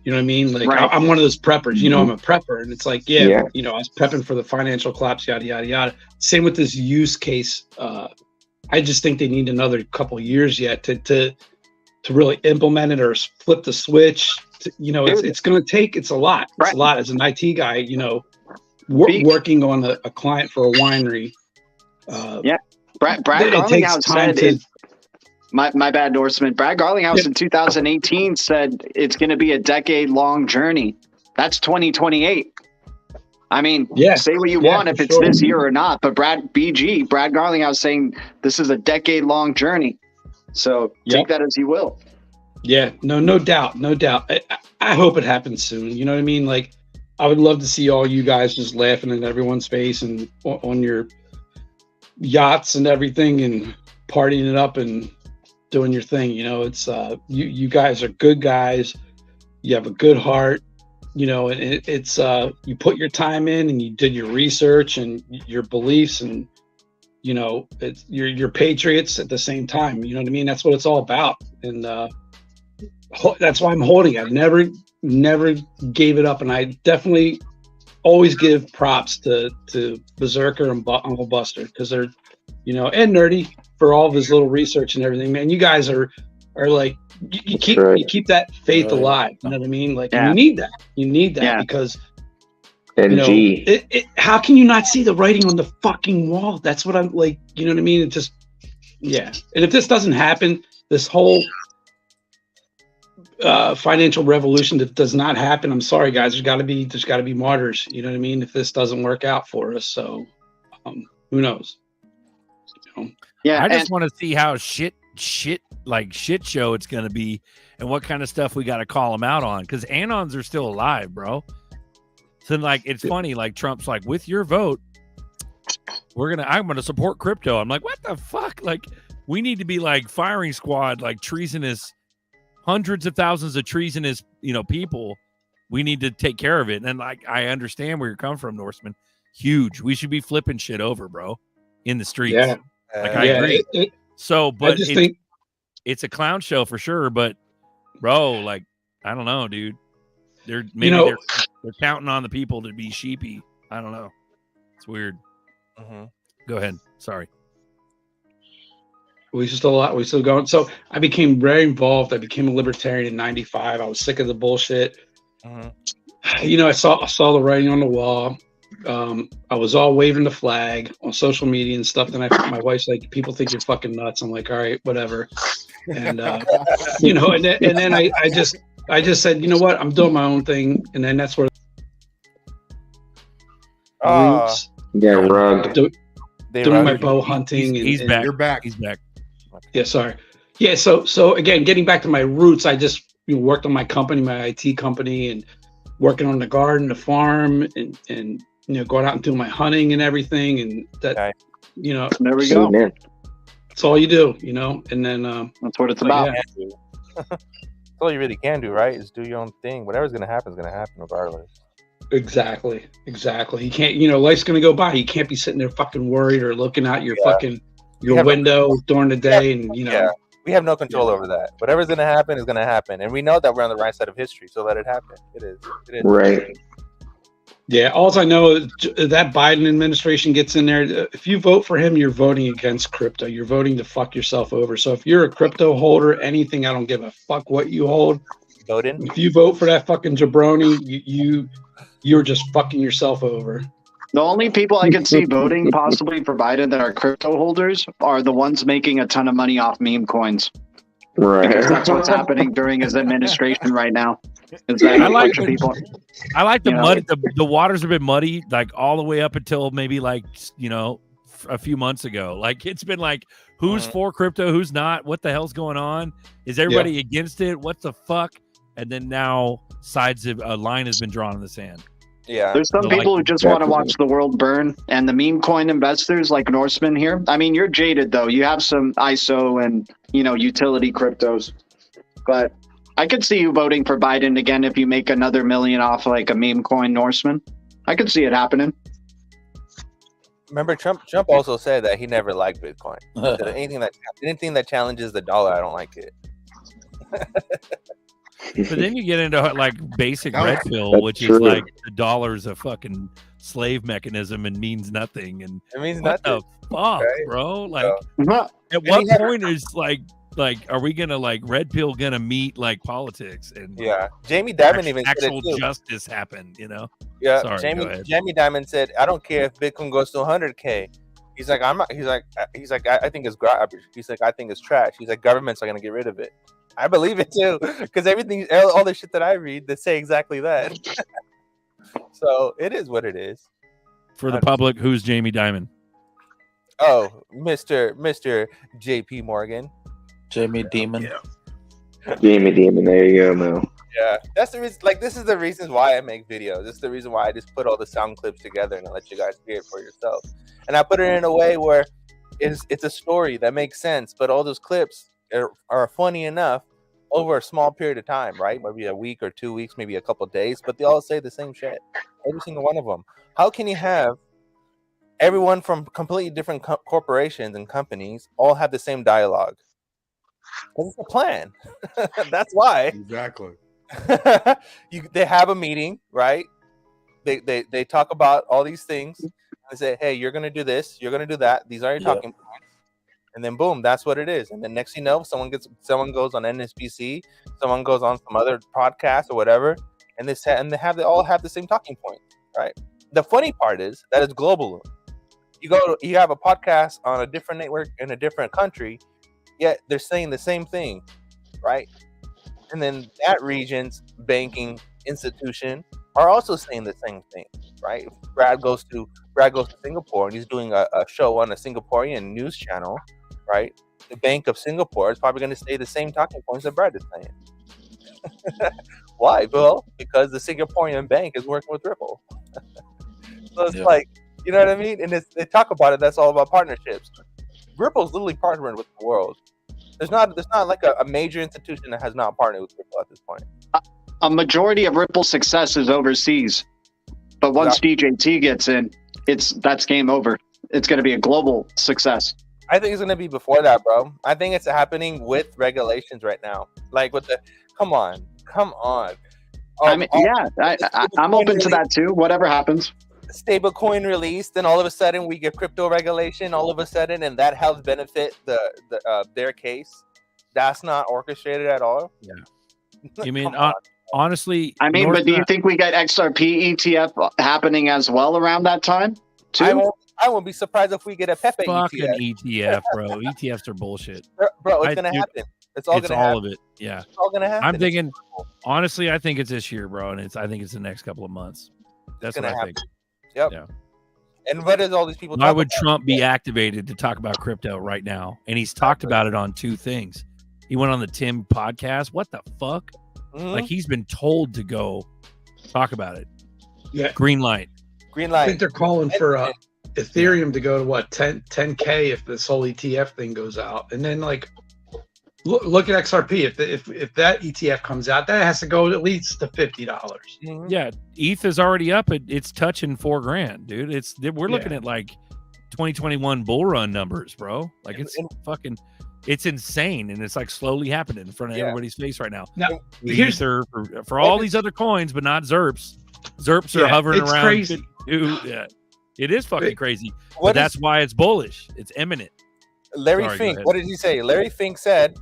You know what I mean? Like Right. I'm one of those preppers. You know, I'm a prepper, and it's like, yeah, Yeah. you know, I was prepping for the financial collapse, yada yada yada. Same with this use case. I just think they need another couple years yet to really implement it or flip the switch. You know, it's going to take. It's a lot. It's a lot as an IT guy. You know, working on a client for a winery. Brad it takes Garlinghouse time said my bad, Norseman. Brad Garlinghouse in 2018 said it's going to be a decade-long journey. That's 2028. I mean, say what you want if it's this year or not, but Brad Garlinghouse saying this is a decade-long journey. So take that as you will. Yeah, no doubt. I hope it happens soon. You know what I mean? Like, I would love to see all you guys just laughing in everyone's face and on your yachts and everything and partying it up and doing your thing. You know, it's you guys are good guys. You have a good heart. You know, and it's you put your time in and you did your research and your beliefs, and you know, it's you're patriots at the same time. You know what I mean? That's what it's all about, and that's why I'm holding it. I never gave it up, and I definitely always give props to Berserker and Uncle Buster, because they're, you know, and Nerdy for all of his little research and everything. Man, you guys are like you keep that faith alive. You know what I mean? Like you need that. You need that because and you know, how can you not see the writing on the fucking wall? That's what I'm like. You know what I mean? It just And if this doesn't happen, this whole financial revolution that does not happen, I'm sorry guys, there's got to be martyrs. You know what I mean? If this doesn't work out for us, so who knows? You know? I just want to see how shit show it's going to be and what kind of stuff we got to call them out on, because anons are still alive, bro. So like, it's funny, like Trump's like, with your vote I'm gonna support crypto. I'm like, what the fuck? Like, we need to be like firing squad, like treasonous, hundreds of thousands of treasonous, you know, people. We need to take care of it. And like, I understand where you're coming from, Norseman. Huge. We should be flipping shit over, bro, in the streets. Yeah. Like, I agree. But I think it's a clown show for sure. But bro, like, I don't know, dude. They're counting on the people to be sheepy. I don't know. It's weird. Go ahead. Sorry. We still going. So I became very involved. I became a libertarian in '95. I was sick of the bullshit. You know, I saw the writing on the wall. I was all waving the flag on social media and stuff. Then my wife's like, "People think you're fucking nuts." I'm like, "All right, whatever." And you know, and then I just said, you know what, I'm doing my own thing. And then that's where roots. Yeah, rugged. Doing my bow hunting. He's back. You're back. He's back. Yeah, sorry. Yeah, so again, getting back to my roots, I just worked on my company, my IT company, and working on the garden, the farm, and you know, going out and doing my hunting and everything, and that you know, there we go. That's all you do, you know, and then that's what it's about. That's all you really can do, right? Is do your own thing. Whatever's gonna happen is gonna happen regardless. Exactly. You can't, you know, life's gonna go by. You can't be sitting there fucking worried or looking out your fucking window during the day, and you know. We have no control over that. Whatever's gonna happen is gonna happen, and we know that we're on the right side of history, so let it happen. It is. Right. Yeah, all I know is that Biden administration gets in there. If you vote for him, you're voting against crypto. You're voting to fuck yourself over. So if you're a crypto holder, anything, I don't give a fuck what you hold. Voting. If you vote for that fucking jabroni, you're just fucking yourself over. The only people I could see voting possibly for Biden that are crypto holders are the ones making a ton of money off meme coins. Right. Because that's what's happening during his administration right now. Is that I like the, people, I like the mud. The waters have been muddy, like all the way up until maybe like, you know, a few months ago. Like, it's been like, who's for crypto, who's not? What the hell's going on? Is everybody against it? What the fuck? and then now a line has been drawn in the sand. Yeah. There's some So, people like, who just want to watch the world burn, and the meme coin investors like Norseman here. I mean, you're jaded though. You have some ISO and utility cryptos, but I could see you voting for Biden again if you make another million off like a meme coin Norseman. I could see it happening. Remember, Trump also said that he never liked Bitcoin. He said anything that challenges the dollar, I don't like it. But then you get into like basic red pill, That's which true. is like the dollar's a fucking slave mechanism and means nothing. And It means what nothing. the fuck, right? bro? Like, Well, at what point is like, are we gonna red pill gonna meet like politics and Yeah. Jamie Dimon even said actual it too. justice happen? Yeah. Sorry, go ahead. Jamie Dimon said, "I don't care if Bitcoin goes to 100K." He's like, "I'm not." He's like, "I think it's garbage." He's like, "I think it's trash." He's like, "Governments are gonna get rid of it." I believe it too, because all the shit that I read, they say exactly that. So it is what it is. For the public, who's Jamie Dimon? Oh, Mr. J.P. Morgan. Jamie Demon. Jamie Demon. There you go, Mo. Yeah, that's the reason. Like, this is the reasons why I make videos. This is the reason why I just put all the sound clips together and I let you guys hear it for yourself. And I put it in a way where it's a story that makes sense, but all those clips are funny enough over a small period of time, right? Maybe a week or 2 weeks, maybe a couple of days, but they all say the same shit. Every single one of them. How can you have everyone from completely different corporations and companies all have the same dialogue? Because it's a plan. That's why. Exactly. They have a meeting, right? They talk about all these things. They say, "Hey, you're gonna do this. You're gonna do that. These are your talking points." And then boom, that's what it is. And then next you know, someone goes on NSBC, someone goes on some other podcast or whatever, and they all have the same talking point, right? The funny part is that it's global. You have a podcast on a different network in a different country, yet they're saying the same thing, right? And then that region's banking institution are also saying the same thing, right? Brad goes to Singapore and he's doing a show on a Singaporean news channel, right? The Bank of Singapore is probably going to say the same talking points that Brad is saying. Why? Well, because the Singaporean bank is working with Ripple. So it's like, you know what I mean? And they talk about it. That's all about partnerships. Ripple's literally partnering with the world. There's not like a major institution that has not partnered with Ripple at this point. a majority of Ripple's success is overseas, but once DJT gets in, that's game over. It's going to be a global success. I think it's going to be before that, bro. I think it's happening with regulations right now. Like with the, come on. I mean, I'm open to that too. Whatever happens. Stablecoin released, and all of a sudden we get crypto regulation. All of a sudden, and that helps benefit their case. That's not orchestrated at all. Yeah, you mean honestly? I mean, but do you think we got XRP ETF happening as well around that time too? I won't be surprised if we get a Pepe fucking ETF. ETF, bro. ETFs are bullshit. Bro, it's gonna happen. It's all of it. Yeah, it's all gonna happen. I'm thinking, honestly, I think it's this year, bro, and I think it's the next couple of months. That's what I think. Yep. Yeah. And what is all these people? Why would Trump be activated to talk about crypto right now? And he's talked about it on two things. He went on the Tim podcast. What the fuck? Mm-hmm. Like he's been told to go talk about it. Yeah. Green light. I think they're calling for Ethereum to go to what 10K if this whole ETF thing goes out, and then like look at XRP. If that ETF comes out, that has to go at least to $50. Mm-hmm. Yeah, ETH is already up. It's touching $4,000, dude. We're looking at like 2021 bull run numbers, bro. Like it's insane, and it's like slowly happening in front of everybody's face right now. Now, here's for all these other coins, but not ZERPs. ZERPs are hovering around. Crazy. Yeah, it is fucking crazy. But that's why it's bullish. It's imminent. Larry Fink, what did he say? Larry Fink said,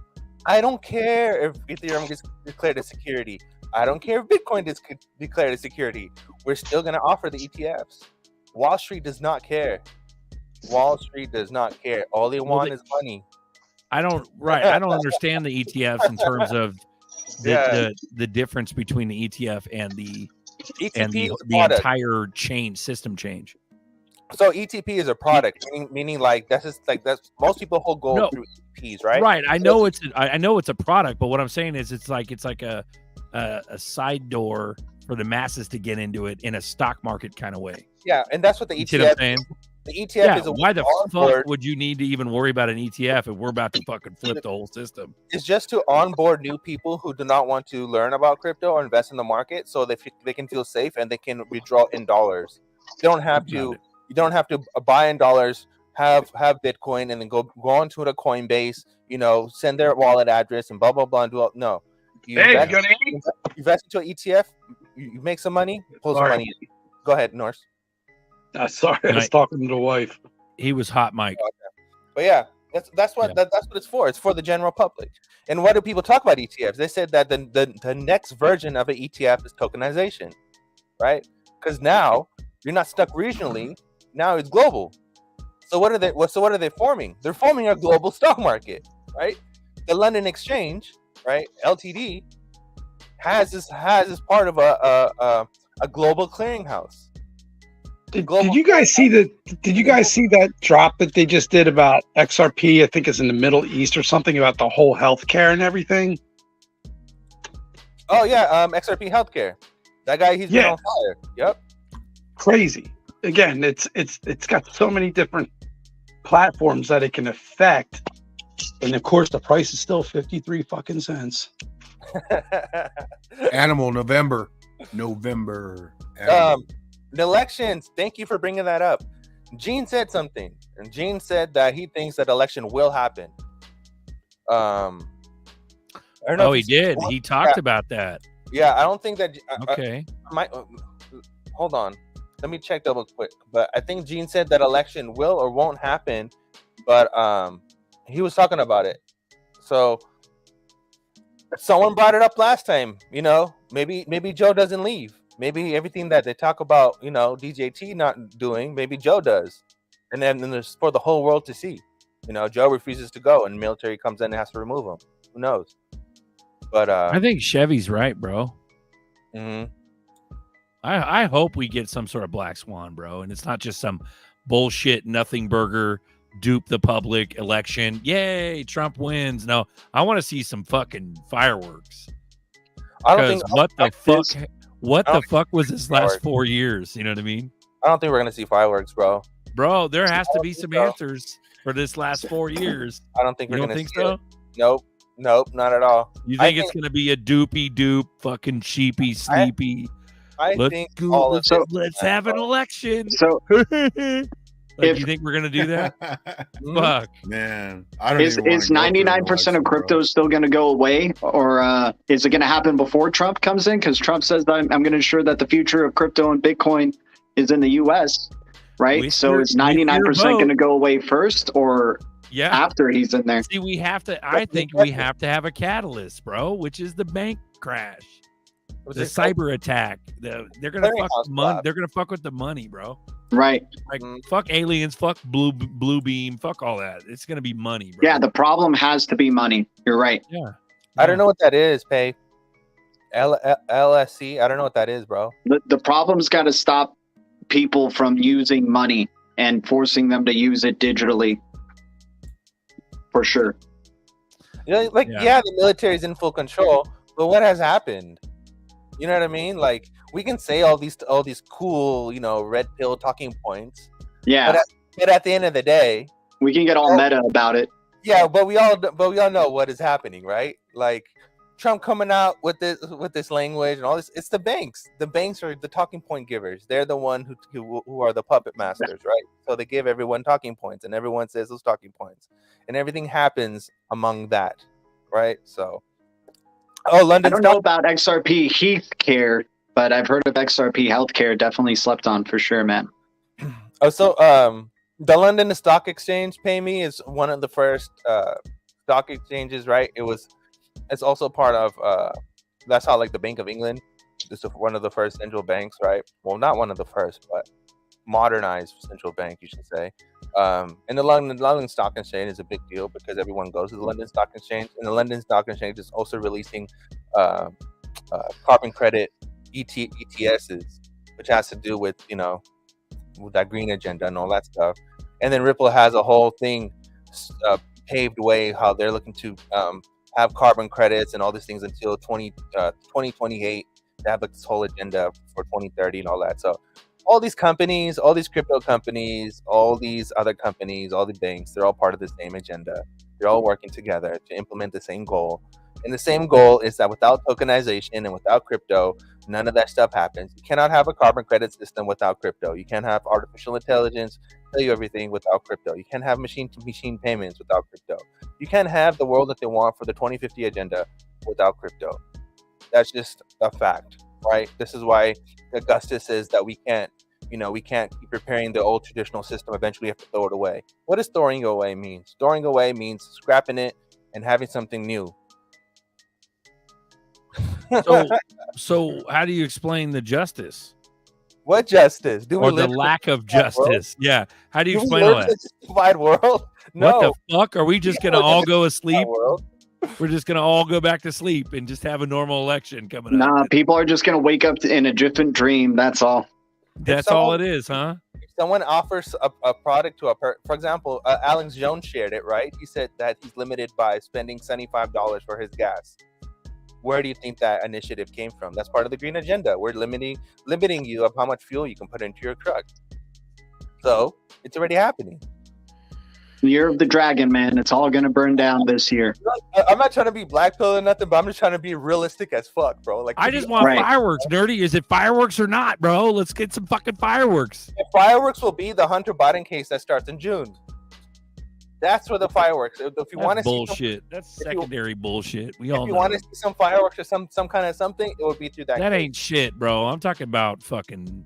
I don't care if Ethereum gets declared a security. I don't care if Bitcoin is declared a security. We're still going to offer the ETFs. Wall Street does not care. Wall Street does not care. All they want is money. I don't understand the ETFs in terms of the difference between the ETF and the entire system change. So ETP is a product, meaning like that's most people hold gold through ETPs, right? Right. I know it's a product, but what I'm saying is it's like a side door for the masses to get into it in a stock market kind of way. Yeah, and that's what the You see what I'm ETF. saying? The ETF Yeah, is a why the onboard. fuck would you need to even worry about an ETF if we're about to fucking flip the whole system? It's just to onboard new people who do not want to learn about crypto or invest in the market, so they can feel safe and they can withdraw in dollars. You don't have to. You don't have to buy in dollars, have Bitcoin, and then go onto the Coinbase. Send their wallet address and blah blah blah. And do all, no. You invest into an ETF. You make some money. Pull some money in. Go ahead, Norse. Sorry, I was talking to the wife. He was hot, Mike. But yeah, that's what it's for. It's for the general public. And what do people talk about ETFs? They said that the next version of an ETF is tokenization, right? Because now you're not stuck regionally. Now it's global. So what are they forming? They're forming a global stock market, right? The London Exchange, right? LTD has this part of a global clearinghouse. Did you guys see that drop that they just did about XRP? I think it's in the Middle East or something about the whole healthcare and everything. Oh yeah, XRP healthcare. That guy, he's been on fire. Yep. Crazy. Again, it's got so many different platforms that it can affect, and of course the price is still 53 fucking cents. Animal November. Animal. The elections, thank you for bringing that up. Gene said something, and Gene said that he thinks that election will happen. I don't know he did. He talked about that. Yeah, I don't think that. Okay. Hold on. Let me check double quick. But I think Gene said that election will or won't happen. But he was talking about it. So someone brought it up last time. Maybe Joe doesn't leave. Maybe everything that they talk about, DJT not doing, maybe Joe does. And then there's for the whole world to see. Joe refuses to go and the military comes in and has to remove him. Who knows? But I think Chevy's right, bro. Mm-hmm. I hope we get some sort of black swan, bro. And it's not just some bullshit, nothing burger, dupe the public election. Yay, Trump wins. No, I want to see some fucking fireworks. Because what the fuck was this last 4 years? You know what I mean? I don't think we're gonna see fireworks, bro. Bro, there has to be some answers for this last 4 years. I don't think we're gonna think see so. It. Nope, not at all. You think it's gonna be a doopy fucking sheepy sleepy? Let's have an election. So you think we're gonna do that? Fuck, man. I don't. Is 99% of crypto still going to go away, or is it going to happen before Trump comes in? Because Trump says that I'm going to ensure that the future of crypto and Bitcoin is in the U.S. Right? Is 99% going to go away first, or after he's in there? See, we have to. I think we have to have a catalyst, bro, which is the bank crash. The cyber attack. They're gonna fuck money. They're gonna fuck with the money, bro. Right. Like fuck aliens, fuck blue beam, fuck all that. It's gonna be money, bro. Yeah, the problem has to be money. You're right. Yeah. I don't know what that is, Pay. LSC. I don't know what that is, bro. The problem's got to stop people from using money and forcing them to use it digitally. For sure. The military's in full control, but what has happened? You know what I mean? Like, we can say all these cool, red pill talking points. Yeah. But at the end of the day, we can get all meta about it. Yeah, but we all know what is happening, right? Like Trump coming out with this language and all this. It's the banks. The banks are the talking point givers. They're the one who are the puppet masters, right? So they give everyone talking points, and everyone says those talking points, and everything happens among that, right? So. Oh, London. I don't know about XRP Healthcare, but I've heard of XRP Healthcare. Definitely slept on for sure, man. The London Stock Exchange, PayMe, is one of the first stock exchanges, right? It's also part of that's how like the Bank of England is one of the first central banks, right? Well, not one of the first, but modernized central bank, you should say. And the London Stock Exchange is a big deal because everyone goes to the London Stock Exchange, and the London Stock Exchange is also releasing carbon credit ETSs, which has to do with with that green agenda and all that stuff. And then Ripple has a whole thing paved way how they're looking to have carbon credits and all these things until 2028. They have this whole agenda for 2030 and all that. So all these companies, all these crypto companies, all these other companies, all the banks, they're all part of the same agenda. They're all working together to implement the same goal. And the same goal is that without tokenization and without crypto, none of that stuff happens. You cannot have a carbon credit system without crypto. You can't have artificial intelligence tell you everything without crypto. You can't have machine-to-machine payments without crypto. You can't have the world that they want for the 2050 agenda without crypto. That's just a fact, right? This is why Augustus says that we can't keep repairing the old traditional system. Eventually, we have to throw it away. What does throwing away mean? Throwing away means scrapping it and having something new. So how do you explain the justice? What justice? Or the lack of justice? Yeah. How do you explain all that? Justified world? No. What the fuck? Are we just gonna all go asleep? We're just gonna all go back to sleep and just have a normal election coming up. Nah, people are just gonna wake up in a different dream. That's all. That's all it is, huh? If someone offers a product to for example, Alex Jones shared it, right? He said that he's limited by spending $75 for his gas. Where do you think that initiative came from? That's part of the green agenda. We're limiting you of how much fuel you can put into your truck. So it's already happening. Year of the Dragon, man. It's all gonna burn down this year. I'm not trying to be black pill or nothing, but I'm just trying to be realistic as fuck, bro. Like I just want fireworks, nerdy. Is it fireworks or not, bro? Let's get some fucking fireworks. The fireworks will be the Hunter Biden case that starts in June. That's where the fireworks. If you want to bullshit, that's secondary bullshit. We all. If you want to see some fireworks or some kind of something, it would be through that. That ain't shit, bro. I'm talking about fucking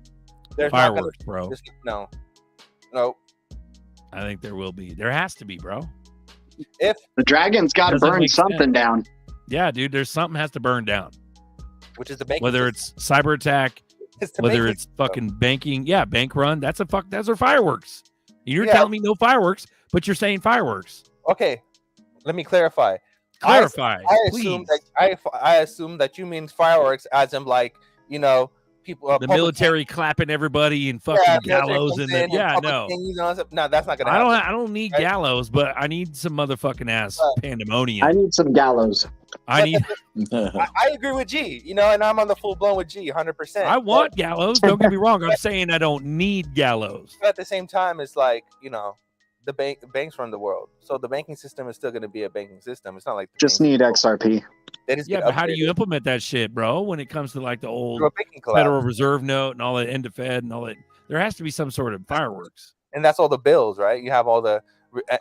There's fireworks, bro. No. I think there will be. There has to be, bro. If the Dragon's got to burn something down. Yeah, dude. There's something has to burn down. Which is the banking. Whether it's cyber attack, whether it's fucking banking, bank run. Those are fireworks. You're telling me no fireworks, but you're saying fireworks. Okay, let me clarify. Clarify. I assume that you mean fireworks as in people. The military clapping everybody and fucking gallows and no, that's not gonna happen. I don't need gallows, but I need some motherfucking ass pandemonium. I need some gallows. I agree with G, and I'm on the full blown with G, 100%. I want gallows. Don't get me wrong. I'm saying I don't need gallows. But at the same time, it's the banks run the world, so the banking system is still going to be a banking system. It's not like just need XRP. But how do you implement that shit, bro? When it comes to like the old Federal Reserve note and all that end of Fed and all that, there has to be some sort of fireworks. And that's all the bills, right? You have all the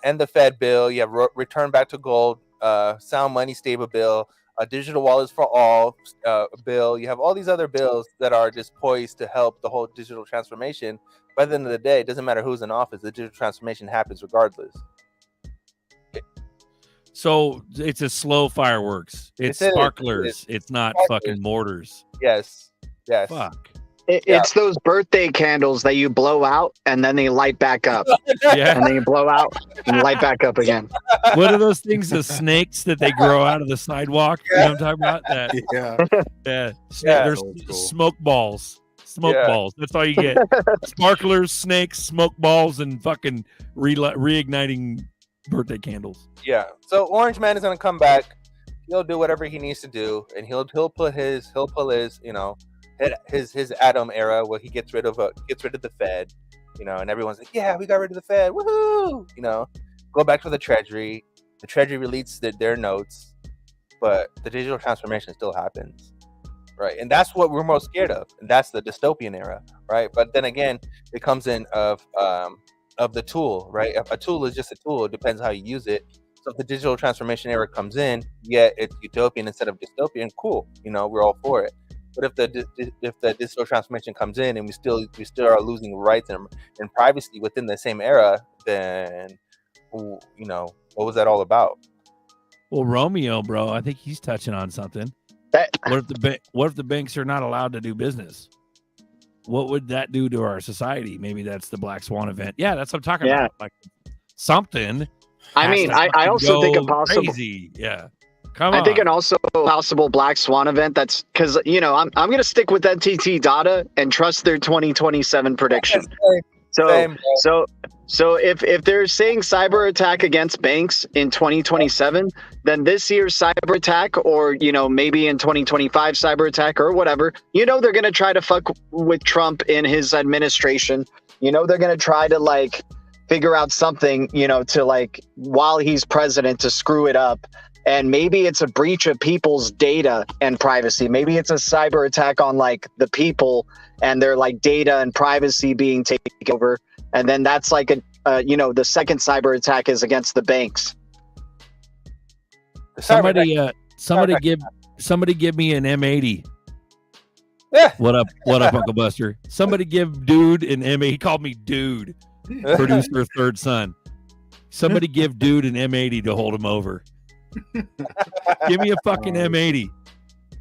end of Fed bill. You have return back to gold, sound money stable bill, digital wallets for all bill. You have all these other bills that are just poised to help the whole digital transformation. By the end of the day, it doesn't matter who's in office. The digital transformation happens regardless. So it's a slow fireworks. It's sparklers. It's not fucking mortars. Yes. Fuck. It's those birthday candles that you blow out and then they light back up. Yeah. And then you blow out and light back up again. What are those things? The snakes that they grow out of the sidewalk? You know what I'm talking about? There's smoke balls. Balls. That's all you get. Sparklers, snakes, smoke balls, and fucking reigniting birthday candles. Yeah. So Orange Man is gonna come back. He'll do whatever he needs to do, and he'll pull his his Atom era where he gets rid of the Fed, and everyone's like, yeah, we got rid of the Fed, woohoo! Go back to the Treasury. The Treasury releases their notes, but the digital transformation still happens. Right, and that's what we're most scared of, and that's the dystopian era, right? But then again, it comes in of the tool, right? A tool is just a tool; it depends how you use it. So if the digital transformation era comes in, it's utopian instead of dystopian. Cool, we're all for it. But if the digital transformation comes in and we still are losing rights and privacy within the same era, then what was that all about? Well, Romeo, bro, I think he's touching on something. What if the banks are not allowed to do business? What would that do to our society? Maybe that's the Black Swan event. Yeah, that's what I'm talking about. Like something. I mean, I also think a possible. Crazy. Yeah. I think an also possible Black Swan event. That's because I'm going to stick with NTT data and trust their 2027 prediction. So So if they're saying cyber attack against banks in 2027, then this year's cyber attack, or maybe in 2025 cyber attack or whatever, they're gonna try to fuck with Trump in his administration. They're gonna try to like figure out something, to like while he's president to screw it up. And maybe it's a breach of people's data and privacy. Maybe it's a cyber attack on like the people and their like data and privacy being taken over. And then that's like the second cyber attack is against the banks. Somebody give me an M80. Yeah. What up, Uncle Buster? Somebody give dude an M80. He called me dude. Producer third son. Somebody give dude an M80 to hold him over. Give me a fucking M80.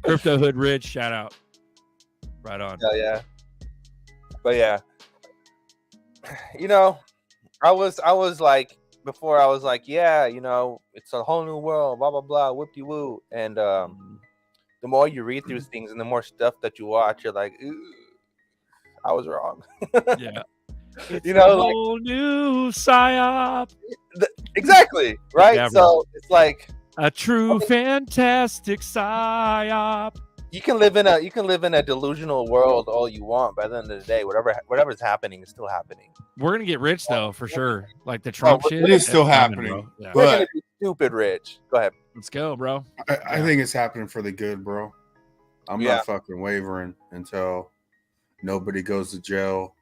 Crypto Hood Rich, shout out. Right on. Yeah. But yeah. I was like, before I was like, yeah, it's a whole new world, blah, blah, blah, whoop-de-woo. And the more you read through things and the more stuff that you watch, you're like, I was wrong. Yeah. It's a whole new psyop. Exactly, right? Yeah, so it's like a true fantastic psyop. You can live in a delusional world all you want, but at the end of the day, whatever's happening is still happening. We're gonna get rich though, for sure. Like the Trump shit. It is still happening. Bro. Yeah. We're But gonna be stupid rich. Go ahead. Let's go, bro. I think it's happening for the good, bro. I'm not fucking wavering until nobody goes to jail.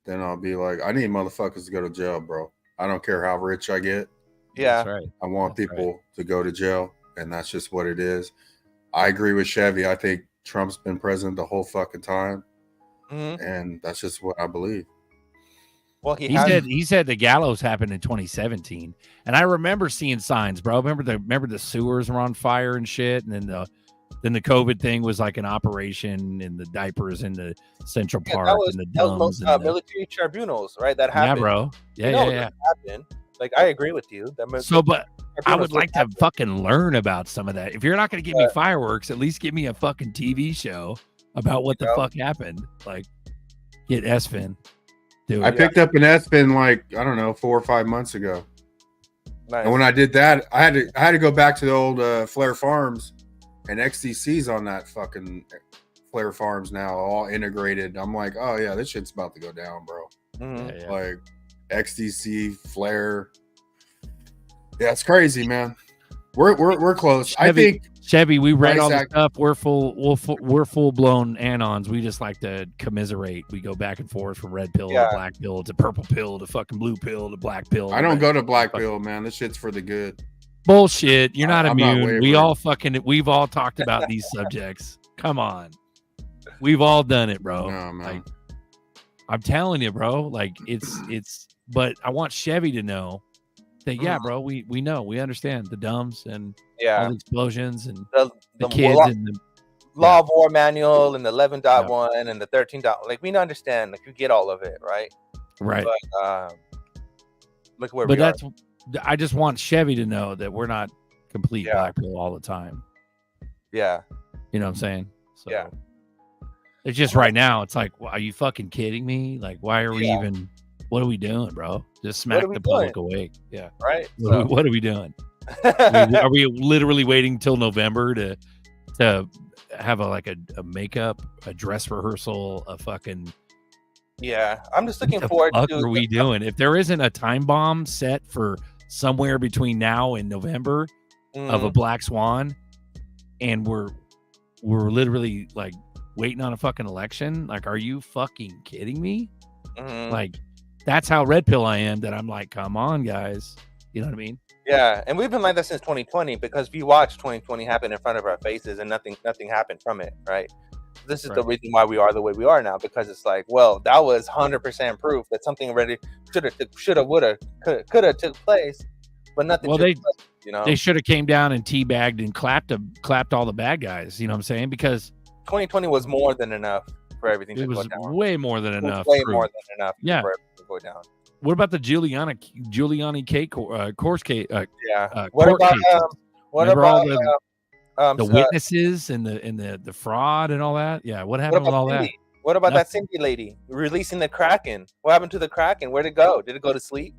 Then I'll be like, I need motherfuckers to go to jail, bro. I don't care how rich I get. Yeah. That's right. I want people to go to jail, and that's just what it is. I agree with Chevy. I think Trump's been president the whole fucking time, and that's just what I believe. Well, he said the gallows happened in 2017, and I remember seeing signs, bro. Remember the sewers were on fire and shit, and then the COVID thing was like an operation in the diapers in the Central Park and the dumbs. Military tribunals, right? That happened. Yeah, bro. Yeah. That happened. Like, I agree with you. But I would like to fucking learn about some of that. If you're not going to give me fireworks, at least give me a fucking TV show about what the fuck happened. Like, get SFIN. I picked up an SFIN like, I don't know, 4 or 5 months ago. Nice. And when I did that, I had to go back to the old Flare Farms, and XDC's on that fucking Flare Farms now, all integrated. I'm like, oh yeah, this shit's about to go down, bro. Mm-hmm. Like XDC, Flare. Yeah, it's crazy, man. We're close. I think Chevy, we read all the stuff. We're full blown anons. We just like to commiserate. We go back and forth from red pill to black pill to purple pill to fucking blue pill to black pill. I don't go to black pill, man. This shit's for the good. Bullshit. You're not immune. We've all talked about these subjects. Come on. We've all done it, bro. No, man. Like, I'm telling you, bro. Like it's but I want Chevy to know that bro, we know, we understand the dumbs and all the explosions and the kids and the Law of War manual and the 11.1 and the 13. Like, we understand, like, you get all of it, right? Right. But look where we are. I just want Chevy to know that we're not complete black pill all the time. Yeah. You know what I'm saying? So yeah. It's just right now, it's like, are you fucking kidding me? Like, why are we even, what are we doing, bro? Just smack the public awake. Yeah. Right. What are we doing? Are we literally waiting till November to have a makeup, a dress rehearsal, a fucking... Yeah, I'm just looking forward to... What are we doing? If there isn't a time bomb set for somewhere between now and November of a Black Swan, and we're literally like waiting on a fucking election, like, are you fucking kidding me? Like, that's how red pill I am, that I'm like, come on, guys. You know what I mean? Yeah, and we've been like that since 2020, because we watched 2020 happen in front of our faces and nothing happened from it, right? This is the reason why we are the way we are now, because it's like, well, that was 100% proof that something already shoulda, woulda, coulda took place, but nothing. Well, they should have came down and teabagged and clapped all the bad guys. You know what I'm saying? Because 2020 was more than enough for everything to go down. It was way more than enough. Way more than enough. Yeah. For everything to go down. What about the Giuliani case, course case? What about the witnesses and the fraud and all that? Yeah, what happened with all that? What about Nothing. that Cindy lady releasing the Kraken? What happened to the Kraken? Where'd it go? Did it go to sleep?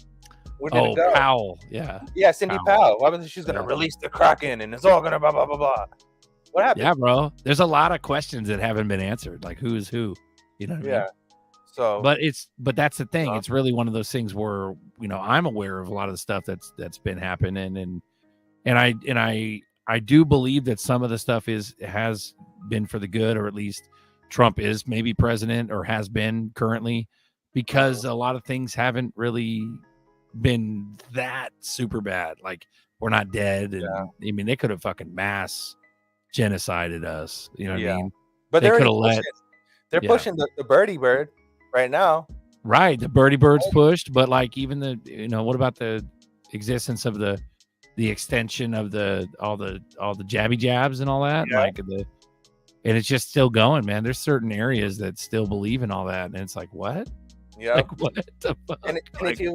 Where did it go? Powell. Yeah. Yeah, Cindy Powell. What happened? She's gonna release the Kraken, and it's all gonna blah blah blah blah. What happened? Yeah, bro. There's a lot of questions that haven't been answered. Like who is who? You know what I mean? Yeah. So, but that's the thing. It's really one of those things where I'm aware of a lot of the stuff that's been happening, and I do believe that some of the stuff has been for the good, or at least Trump is maybe president or has been currently, because a lot of things haven't really been that super bad. Like we're not dead, and I mean they could have fucking mass genocided us. You know what I mean? But they could have they're pushing the birdie bird right now. Right, the birdie bird's pushed, but like even the what about the existence of the extension of all the jabby jabs and all that, and it's just still going, man. There's certain areas that still believe in all that, and it's like what? Yeah, like what the fuck? And if you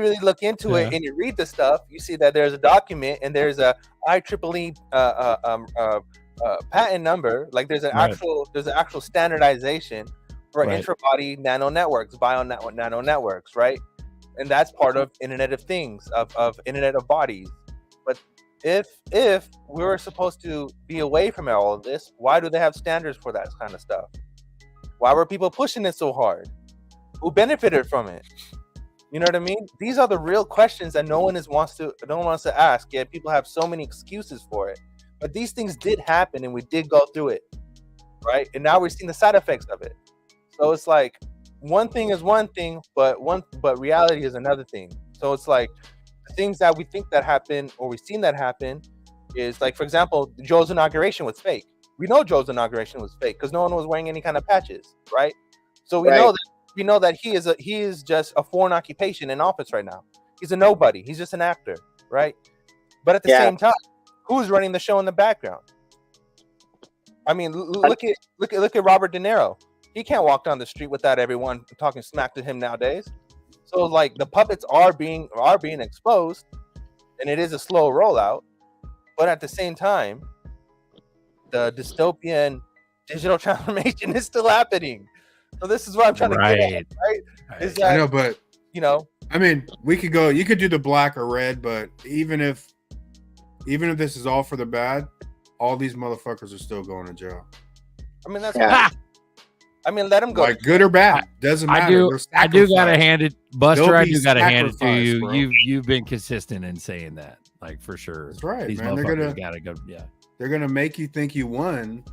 really look into it and you read the stuff, you see that there's a document and there's a IEEE patent number. Like there's an actual standardization for intra-body nano networks, nano networks, right? And that's part of Internet of Things, of Internet of Bodies. But if we were supposed to be away from all of this, why do they have standards for that kind of stuff? Why were people pushing it so hard? Who benefited from it? You know what I mean? These are the real questions that no one wants to ask. Yet people have so many excuses for it. But these things did happen, and we did go through it, right? And now we're seeing the side effects of it. So it's like one thing is one thing, but reality is another thing. So it's like the things that we think that happen or we've seen that happen is like, for example, Joe's inauguration was fake. We know Joe's inauguration was fake because no one was wearing any kind of patches, right? So we know that he is just a foreign occupation in office right now. He's a nobody. He's just an actor, right? But at the same time, who's running the show in the background? I mean, look at Robert De Niro. He can't walk down the street without everyone talking smack to him nowadays. So like the puppets are being exposed, and it is a slow rollout. But at the same time, the dystopian digital transformation is still happening. So this is what I'm trying to get at, right? Is that, I know, but I mean, you could do the black or red, but even if this is all for the bad, all these motherfuckers are still going to jail. I mean, that's I mean, let them go. Like good or bad, doesn't matter. I do gotta hand it, Buster. I do gotta hand it to you. Bro. You've been consistent in saying that, like for sure. That's right, These man. motherfuckers gotta go. Yeah, they're gonna make you think you won.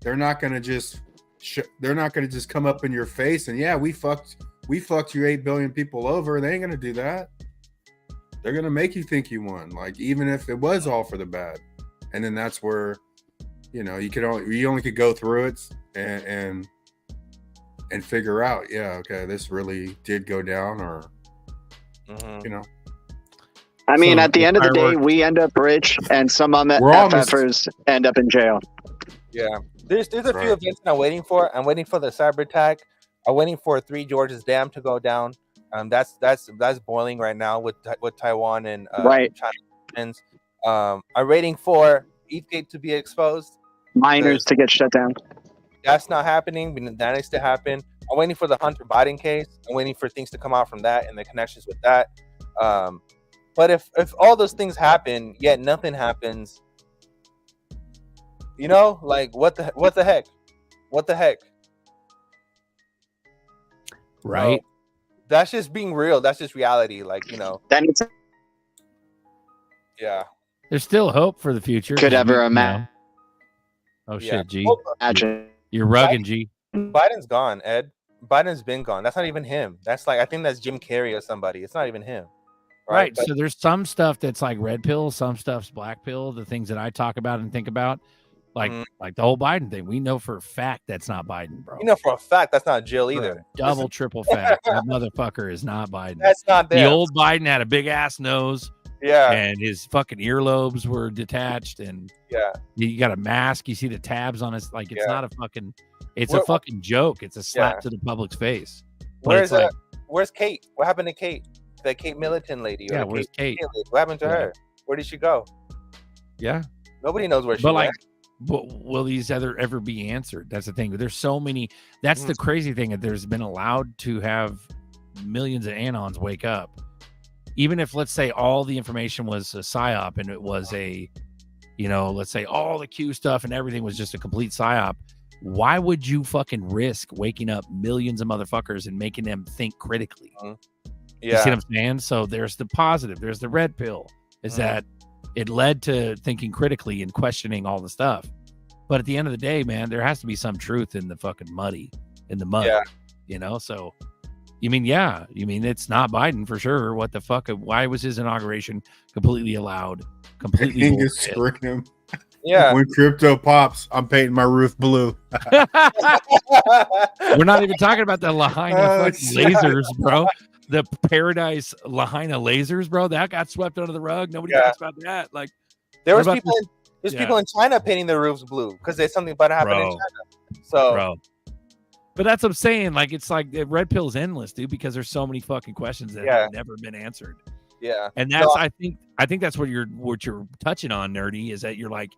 They're not gonna just. They're not gonna just come up in your face and we fucked you 8 billion people over. They ain't gonna do that. They're gonna make you think you won, like even if it was all for the bad. And then that's where you only could go through it and figure out, okay, this really did go down, or I mean, at the end of the day, we end up rich, and some MFers end up in jail. Yeah, there's a few events I'm waiting for. I'm waiting for the cyber attack. I'm waiting for 3 Georges Dam to go down. That's boiling right now with Taiwan and China. I'm waiting for Eastgate to be exposed. Miners to get shut down. That's not happening. That needs to happen. I'm waiting for the Hunter Biden case. I'm waiting for things to come out from that and the connections with that. But if all those things happen, yet nothing happens, like what the heck? What the heck? Right. That's just being real. That's just reality. Like, yeah. There's still hope for the future. Could ever imagine. Oh shit, G. Imagine. You're rugging, G. Biden's gone, Ed. Biden's been gone. That's not even him. That's like, I think that's Jim Carrey or somebody. It's not even him. Right. So there's some stuff that's like red pill, some stuff's black pill. The things that I talk about and think about, like the whole Biden thing. We know for a fact that's not Biden, bro. You know for a fact that's not Jill either. Double, triple fact. That motherfucker is not Biden. That's not there. The old Biden had a big ass nose. Yeah. And his fucking earlobes were detached, and you got a mask. You see the tabs on his, like, it's not a fucking, it's a fucking joke. It's a slap to the public's face. Where's Kate? What happened to Kate? That Kate Middleton lady. Yeah, where's Kate? What happened to her? Where did she go? Yeah. Nobody knows where she went. But will these ever be answered? That's the thing. There's so many. That's the crazy thing. That there's been allowed to have millions of anons wake up, even if, let's say, all the information was a psyop and it was a, let's say all the Q stuff and everything was just a complete psyop. Why would you fucking risk waking up millions of motherfuckers and making them think critically? You see what I'm saying? So there's the positive. There's the red pill. Is that it led to thinking critically and questioning all the stuff. But at the end of the day, man, there has to be some truth in the fucking mud. Yeah. So you mean it's not Biden for sure. What the fuck? Why was his inauguration completely allowed? Completely scream. Yeah. When crypto pops, I'm painting my roof blue. We're not even talking about the Lahaina fucking lasers, bro. The Paradise Lahaina lasers, bro. That got swept under the rug. Nobody talks about that. Like, there was people. There's people in China painting their roofs blue because there's something about to happen in China. So, but that's what I'm saying. Like, it's like the red pill's endless, dude, because there's so many fucking questions that have never been answered. Yeah, and that's I think that's what you're touching on, nerdy, is that you're like,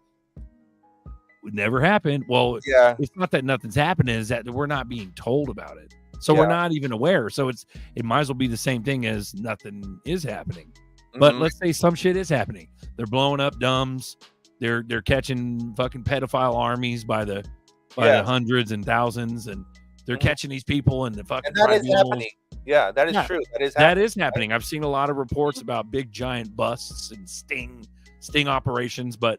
would never happen. Well, it's not that nothing's happening, is that we're not being told about it. So we're not even aware. So it might as well be the same thing as nothing is happening. But let's say some shit is happening. They're blowing up dumbs. They're catching fucking pedophile armies by the hundreds and thousands, and they're catching these people and the fucking. And that is happening. Yeah, that is true. That is happening. I've seen a lot of reports about big giant busts and sting operations, but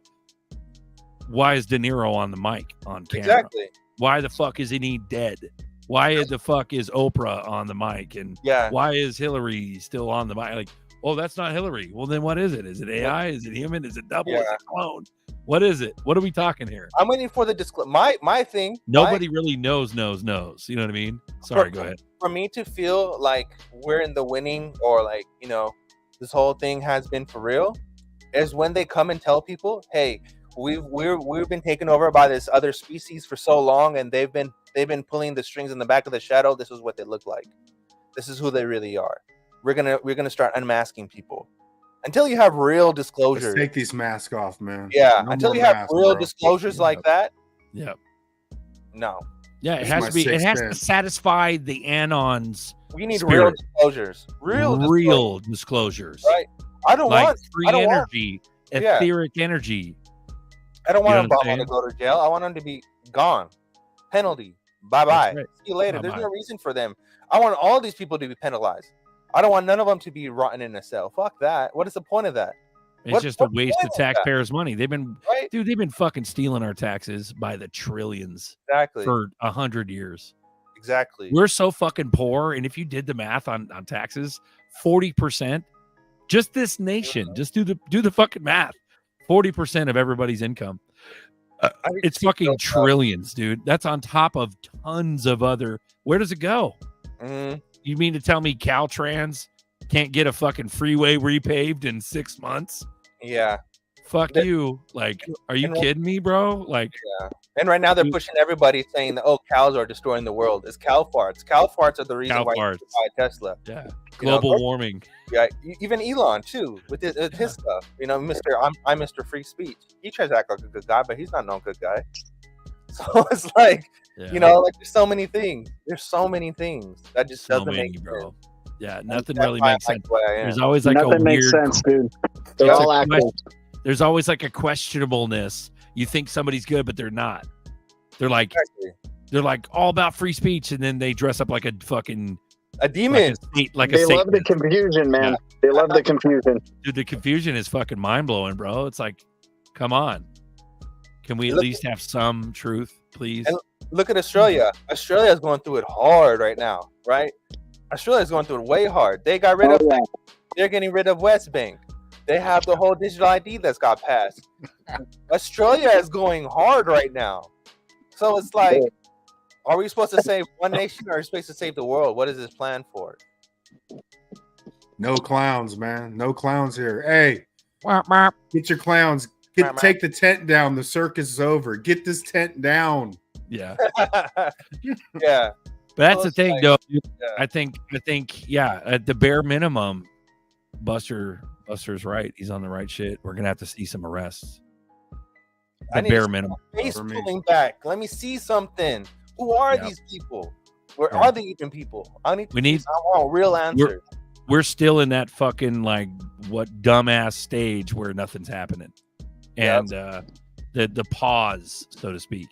why is De Niro on the mic on camera? Exactly. Why the fuck isn't he dead? Why the fuck is Oprah on the mic? And why is Hillary still on the mic? Like, oh, that's not Hillary. Well, then what is it? Is it AI? Is it human? Is it double? Is it clone? What is it? What are we talking here? I'm waiting for the disclosure. My thing. Nobody really knows. You know what I mean? Sorry, go ahead. For me to feel like we're in the winning, or like, this whole thing has been for real, is when they come and tell people, hey, we've been taken over by this other species for so long, and they've been pulling the strings in the back of the shadow. This is what they look like. This is who they really are. We're gonna start unmasking people. Until you have real disclosures. Let's take these masks off, man. Yeah, until you have real disclosures like that. Yeah. No. Yeah, it has to be. It has to satisfy the anons. We need real disclosures. Real disclosures. Right. I don't want free energy, etheric energy. I don't want Obama to go to jail. I want him to be gone. Penalty. Bye-bye. Right. See you later. Bye-bye. There's no reason for them. I want all these people to be penalized. I don't want none of them to be rotten in a cell. Fuck that. What is the point of that? It's just a waste of taxpayers' money. They've been fucking stealing our taxes by the trillions for 100 years. Exactly. We're so fucking poor, and if you did the math on taxes, 40%, just this nation, just do the fucking math. 40% of everybody's income. It's fucking trillions, dude. That's on top of tons of other. Where does it go? You mean to tell me Caltrans can't get a fucking freeway repaved in 6 months? Yeah. Fuck you. Like, are you kidding me, bro? Like, And right now they're pushing everybody saying that, cows are destroying the world. It's cow farts. Cow farts are the reason why you buy a Tesla. Yeah. Global warming. Yeah. Even Elon too, with his stuff. I'm Mr. Free Speech. He tries to act like a good guy, but he's not no good guy. So it's like, like there's so many things. There's so many things that just doesn't make sense. Yeah, nothing really makes sense. There's always like nothing makes sense, dude. They're all active. There's always like a questionableness. You think somebody's good, but they're not. They're like all about free speech, and then they dress up like a fucking demon. They love the confusion, man. Yeah. They love the confusion. Dude, the confusion is fucking mind blowing, bro. It's like, come on. Can we at least have some truth, please? And look at Australia. Australia is going through it hard right now, right? Australia is going through it way hard. They got rid of. They're getting rid of West Bank. They have the whole digital ID that's got passed. Australia is going hard right now. So it's like, are we supposed to save one nation, or are we supposed to save the world? What is this plan for? No clowns, man. No clowns here. Hey, get your clowns. Take the tent down. The circus is over. Get this tent down. Yeah. Yeah. But that's the thing, though. I think, at the bare minimum, Buster's right. He's on the right shit. We're gonna have to see some arrests. The bare minimum. Face For me. pulling back. Let me see something. Who are these people? Where are they even people? I want real answers. We're still in that fucking like what dumbass stage where nothing's happening, and the pause, so to speak.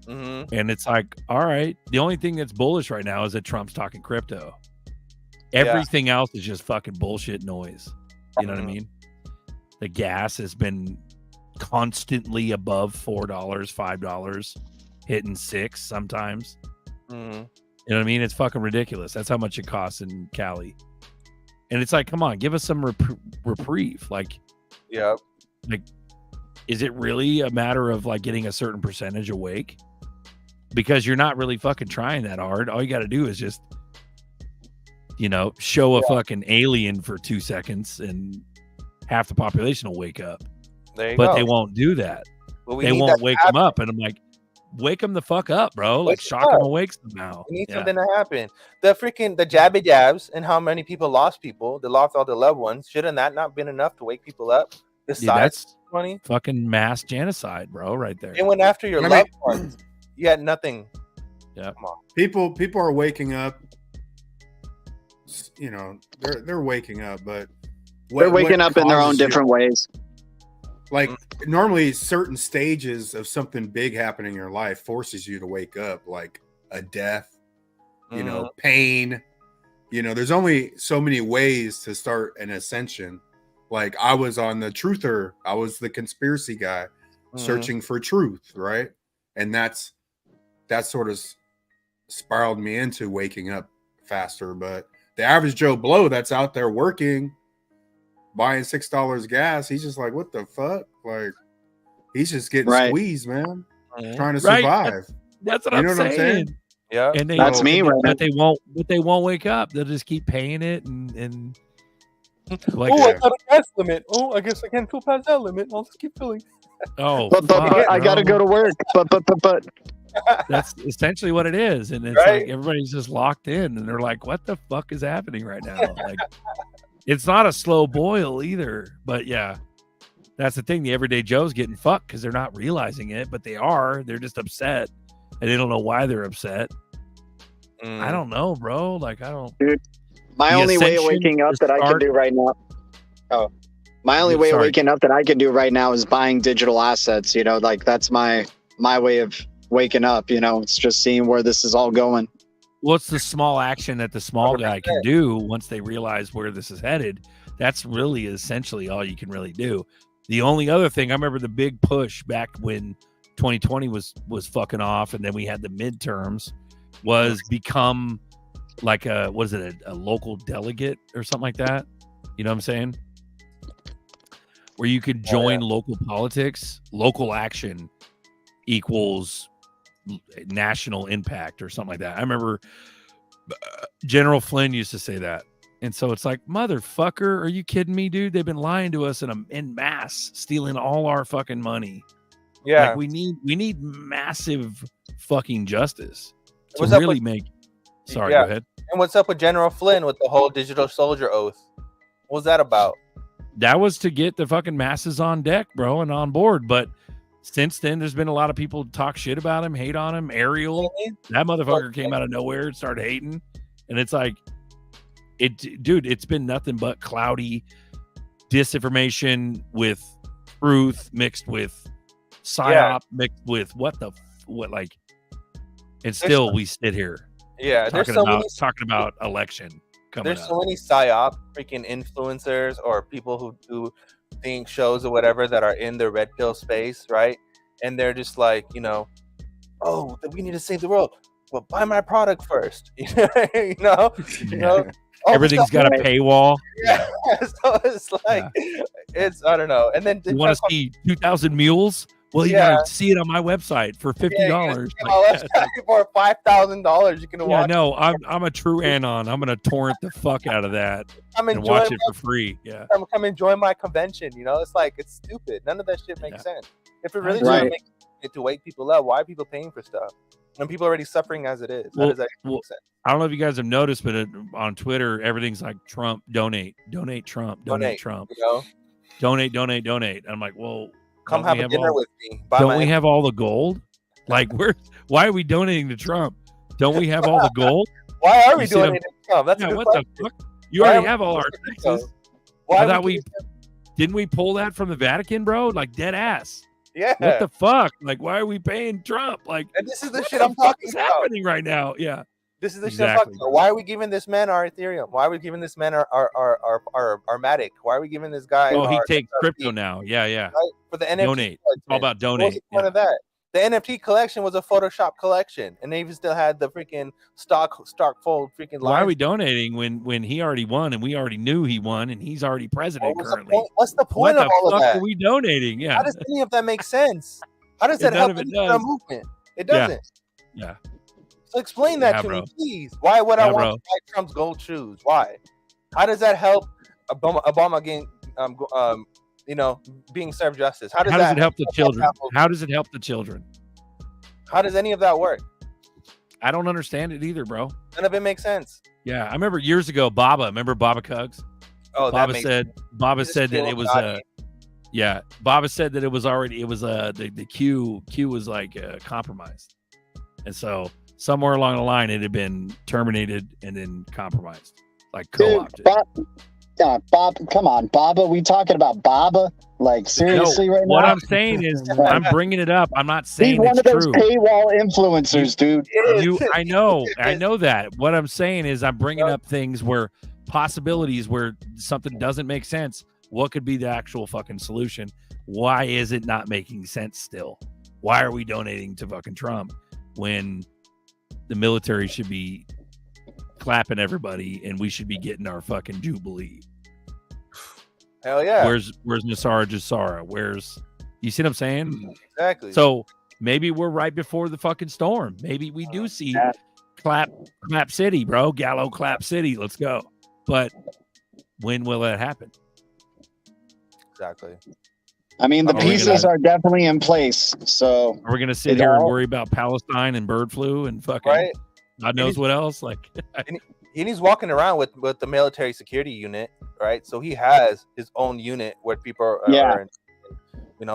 Mm-hmm. And it's like, all right, the only thing that's bullish right now is that Trump's talking crypto. Everything else is just fucking bullshit noise. You know what I mean? The gas has been constantly above $4, $5, hitting $6 sometimes. Mm-hmm. You know what I mean? It's fucking ridiculous. That's how much it costs in Cali. And it's like, come on, give us some reprieve. Like, like, is it really a matter of like getting a certain percentage awake? Because you're not really fucking trying that hard. All you got to do is just, you know, show a fucking alien for 2 seconds and half the population will wake up. There you but go. they won't do that. But They won't wake them up. And I'm like, wake them the fuck up, bro. Like, shock them awake somehow. We need something to happen. The jabby jabs and how many people lost people. They lost all their loved ones. Shouldn't that not been enough to wake people up? Besides money, fucking mass genocide, bro, right there. They went after your loved ones. You had nothing. Yeah. Come on. People are waking up. You know, they're waking up, but they're waking up in their own different ways. Like normally, certain stages of something big happening in your life forces you to wake up, like a death, you know, pain. You know, there's only so many ways to start an ascension. Like I was on the truther, I was the conspiracy guy, searching for truth, right? And that's sort of spiraled me into waking up faster. But the average Joe Blow that's out there working, buying $6 gas, he's just like, what the fuck? Like, he's just getting squeezed, man. Trying to survive. That's what I'm saying. Yeah, and that's me, right? But they won't wake up. They'll just keep paying it and like. I got a gas limit. Oh, I guess I can't go past that limit. I'll just keep filling. Oh, but I gotta go to work. But. That's essentially what it is, and it's like everybody's just locked in, and they're like, "What the fuck is happening right now?" Like, it's not a slow boil either, but yeah, that's the thing. The everyday Joe's getting fucked because they're not realizing it, but they are. They're just upset, and they don't know why they're upset. I don't know, bro. Like, I don't. Dude, my only way of waking up that I can do right now. My only way of waking up that I can do right now is buying digital assets. You know, like that's my way of waking up. You know, it's just seeing where this is all going. What's the small action that the small guy can do once they realize where this is headed? That's really essentially all you can really do. The only other thing, I remember the big push back when 2020 was fucking off, and then we had the midterms, was become like a local delegate or something like that. You know what I'm saying? Where you could join local politics, local action equals national impact or something like that. I remember General Flynn used to say that. And so it's like, motherfucker, are you kidding me, dude? They've been lying to us in mass, stealing all our fucking money. Yeah. Like we need massive fucking justice to What's up really with- make. Sorry, Yeah. go ahead. And what's up with General Flynn with the whole digital soldier oath? What was that about? That was to get the fucking masses on deck, bro, and on board. But since then, there's been a lot of people talk shit about him, hate on him. Ariel, that motherfucker came out of nowhere and started hating. And it's like, dude, it's been nothing but cloudy disinformation with truth mixed with psyop mixed with what like, and still we sit here. Yeah, talking about election coming There's up. so many psyop freaking influencers or people who do think shows or whatever that are in the red pill space, right? And they're just like, you know, oh, we need to save the world. Well, buy my product first. you know? Everything's got a paywall. Yeah. So it's like, I don't know. And then you want to see 2,000 mules? Well, you gotta see it on my website for $50. For $5,000, you can watch. No, I'm a true anon. I'm gonna torrent the fuck out of that and watch it for free. Yeah, come enjoy my convention. You know, it's like it's stupid. None of that shit makes sense. If it really doesn't make it to wake people up, why are people paying for stuff? And people are already suffering as it is. How does that make sense? I don't know if you guys have noticed, but on Twitter, everything's like Trump, donate Trump, donate Trump, you know? donate. And I'm like, well, Come have a dinner with me. Don't we have all the gold? Like, why are we donating to Trump? Don't we have all the gold? Why are we donating to Trump? That's a good what question. the fuck? You already have all our taxes. Why I thought didn't we pull that from the Vatican, bro? Like, dead ass. Yeah. What the fuck? Like, why are we paying Trump? Like, and this is the shit I'm talking about. Happening right now. Yeah. This is the shit I'm talking about. Why are we giving this man our Ethereum? Why are we giving this man our Matic? Why are we giving this guy? Oh, he takes crypto now. Yeah, yeah. Right? For the NFT. Donate. It's all about donate. What's the point of that? The NFT collection was a Photoshop collection, and they even still had the freaking stock fold freaking. Why are we donating when he already won and we already knew he won and he's already president currently? What's the point of all of that? What the fuck are we donating? Yeah. How does any of that make sense? How does that help the movement? It doesn't. Yeah. So explain that to me, please. Why would I want to buy Trump's gold shoes? Why? How does that help Obama getting being served justice? How does it help the children? How does it help the children? How does any of that work? I don't understand it either, bro. None of it makes sense. Yeah, I remember years ago, remember Baba Cugs? Oh, Baba said that it was Baba said that it was already the Q was like compromised, and so somewhere along the line it had been terminated and then compromised, like co-opted. Bob, come on, Baba. We talking about Baba? Like, seriously, right now? What I'm saying is, I'm bringing it up. I'm not saying he's one of those true. paywall influencers, dude. I know that. What I'm saying is, I'm bringing up things where possibilities where something doesn't make sense. What could be the actual fucking solution? Why is it not making sense still? Why are we donating to fucking Trump when the military should be clapping everybody and we should be getting our fucking jubilee? Hell yeah. Where's Nasara Jasara? You see what I'm saying? Exactly. So maybe we're right before the fucking storm. Maybe we do see clap city, bro. Gallo clap city. Let's go. But when will that happen? Exactly. I mean, the pieces are definitely in place. So are we gonna sit here and worry about Palestine and bird flu and fucking God knows what else? Like, and he's walking around with the military security unit, right? So he has his own unit where people are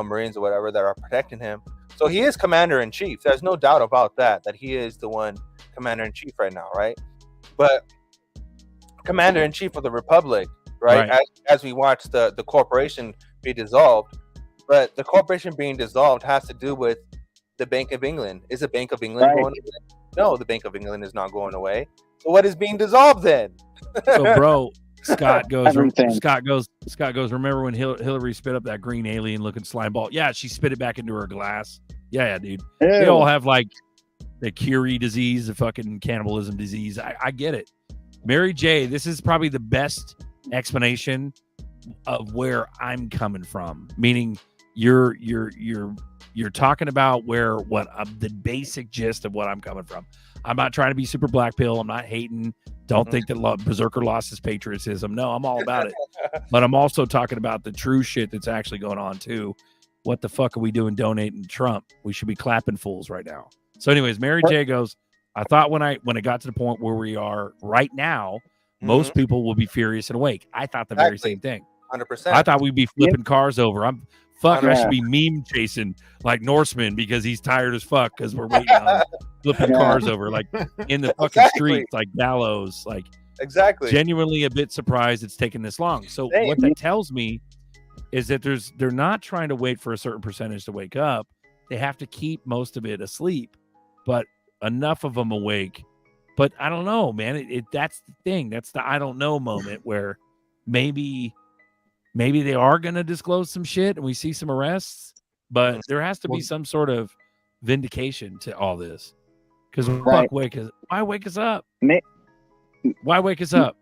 Marines or whatever that are protecting him. So he is commander in chief. There's no doubt about that he is the one commander in chief right now, right? But commander in chief of the Republic, right? As we watch the corporation be dissolved, but the corporation being dissolved has to do with the Bank of England. Is the Bank of England going away? No, the Bank of England is not going away. So what is being dissolved then? So, bro, Scott goes. Remember when Hillary spit up that green alien-looking slime ball? Yeah, she spit it back into her glass. Yeah, dude. Ew. They all have like the Curie disease, the fucking cannibalism disease. I get it. Mary J, this is probably the best explanation of where I'm coming from. Meaning, you're talking about the basic gist of what I'm coming from. I'm not trying to be super black pill. I'm not hating. Don't think that Berserker lost his patriotism. No, I'm all about it. But I'm also talking about the true shit that's actually going on too. What the fuck are we doing donating to Trump? We should be clapping fools right now. So anyways, Mary J goes, I thought when it got to the point where we are right now, most people will be furious and awake. I thought the very same thing. 100%. I thought we'd be flipping cars over. I should be meme chasing like Norseman because he's tired as fuck because we're waiting on flipping cars over like in the fucking streets like gallows. Like genuinely a bit surprised it's taken this long. So what that tells me is that they're not trying to wait for a certain percentage to wake up. They have to keep most of it asleep, but enough of them awake. But I don't know, man. That's the thing. That's the I don't know moment where maybe they are going to disclose some shit and we see some arrests, but there has to be some sort of vindication to all this. Because why wake us up? Why wake us up?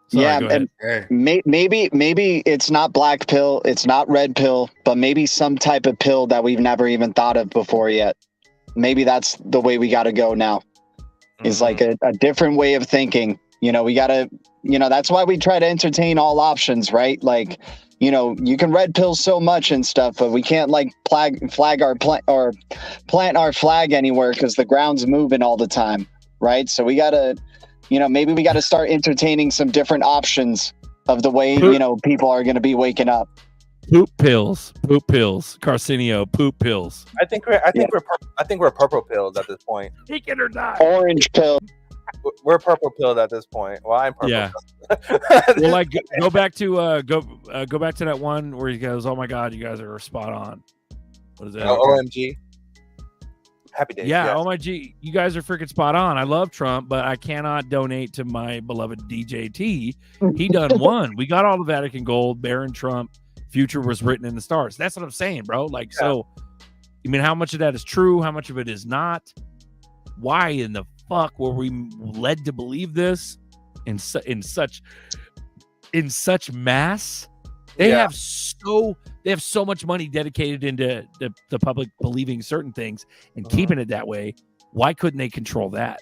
Sorry, and maybe it's not black pill, it's not red pill, but maybe some type of pill that we've never even thought of before yet. Maybe that's the way we got to go now. Is like a different way of thinking. We got to, that's why we try to entertain all options, right? Like, you can red pill so much and stuff, but we can't like plant our flag anywhere because the ground's moving all the time, right? So we got to, maybe we got to start entertaining some different options of the way, people are going to be waking up. Poop pills, Carcinio, poop pills. I think we're purple pilled at this point. Take it or not. Orange pill. We're purple pilled at this point. Well, I'm purple. Yeah. Well, like go back to go back to that one where he goes, "Oh my God, you guys are spot on." What is that? OMG. Happy days. Yeah, yes. oh my G, you guys are freaking spot on. I love Trump, but I cannot donate to my beloved DJT. He done won. We got all the Vatican gold. Baron Trump, future was written in the stars. That's what I'm saying, bro. Like, so, I mean, how much of that is true? How much of it is not? Why in the fuck were we led to believe this in such mass? They have so much money dedicated into the public believing certain things and keeping it that way. Why couldn't they control that?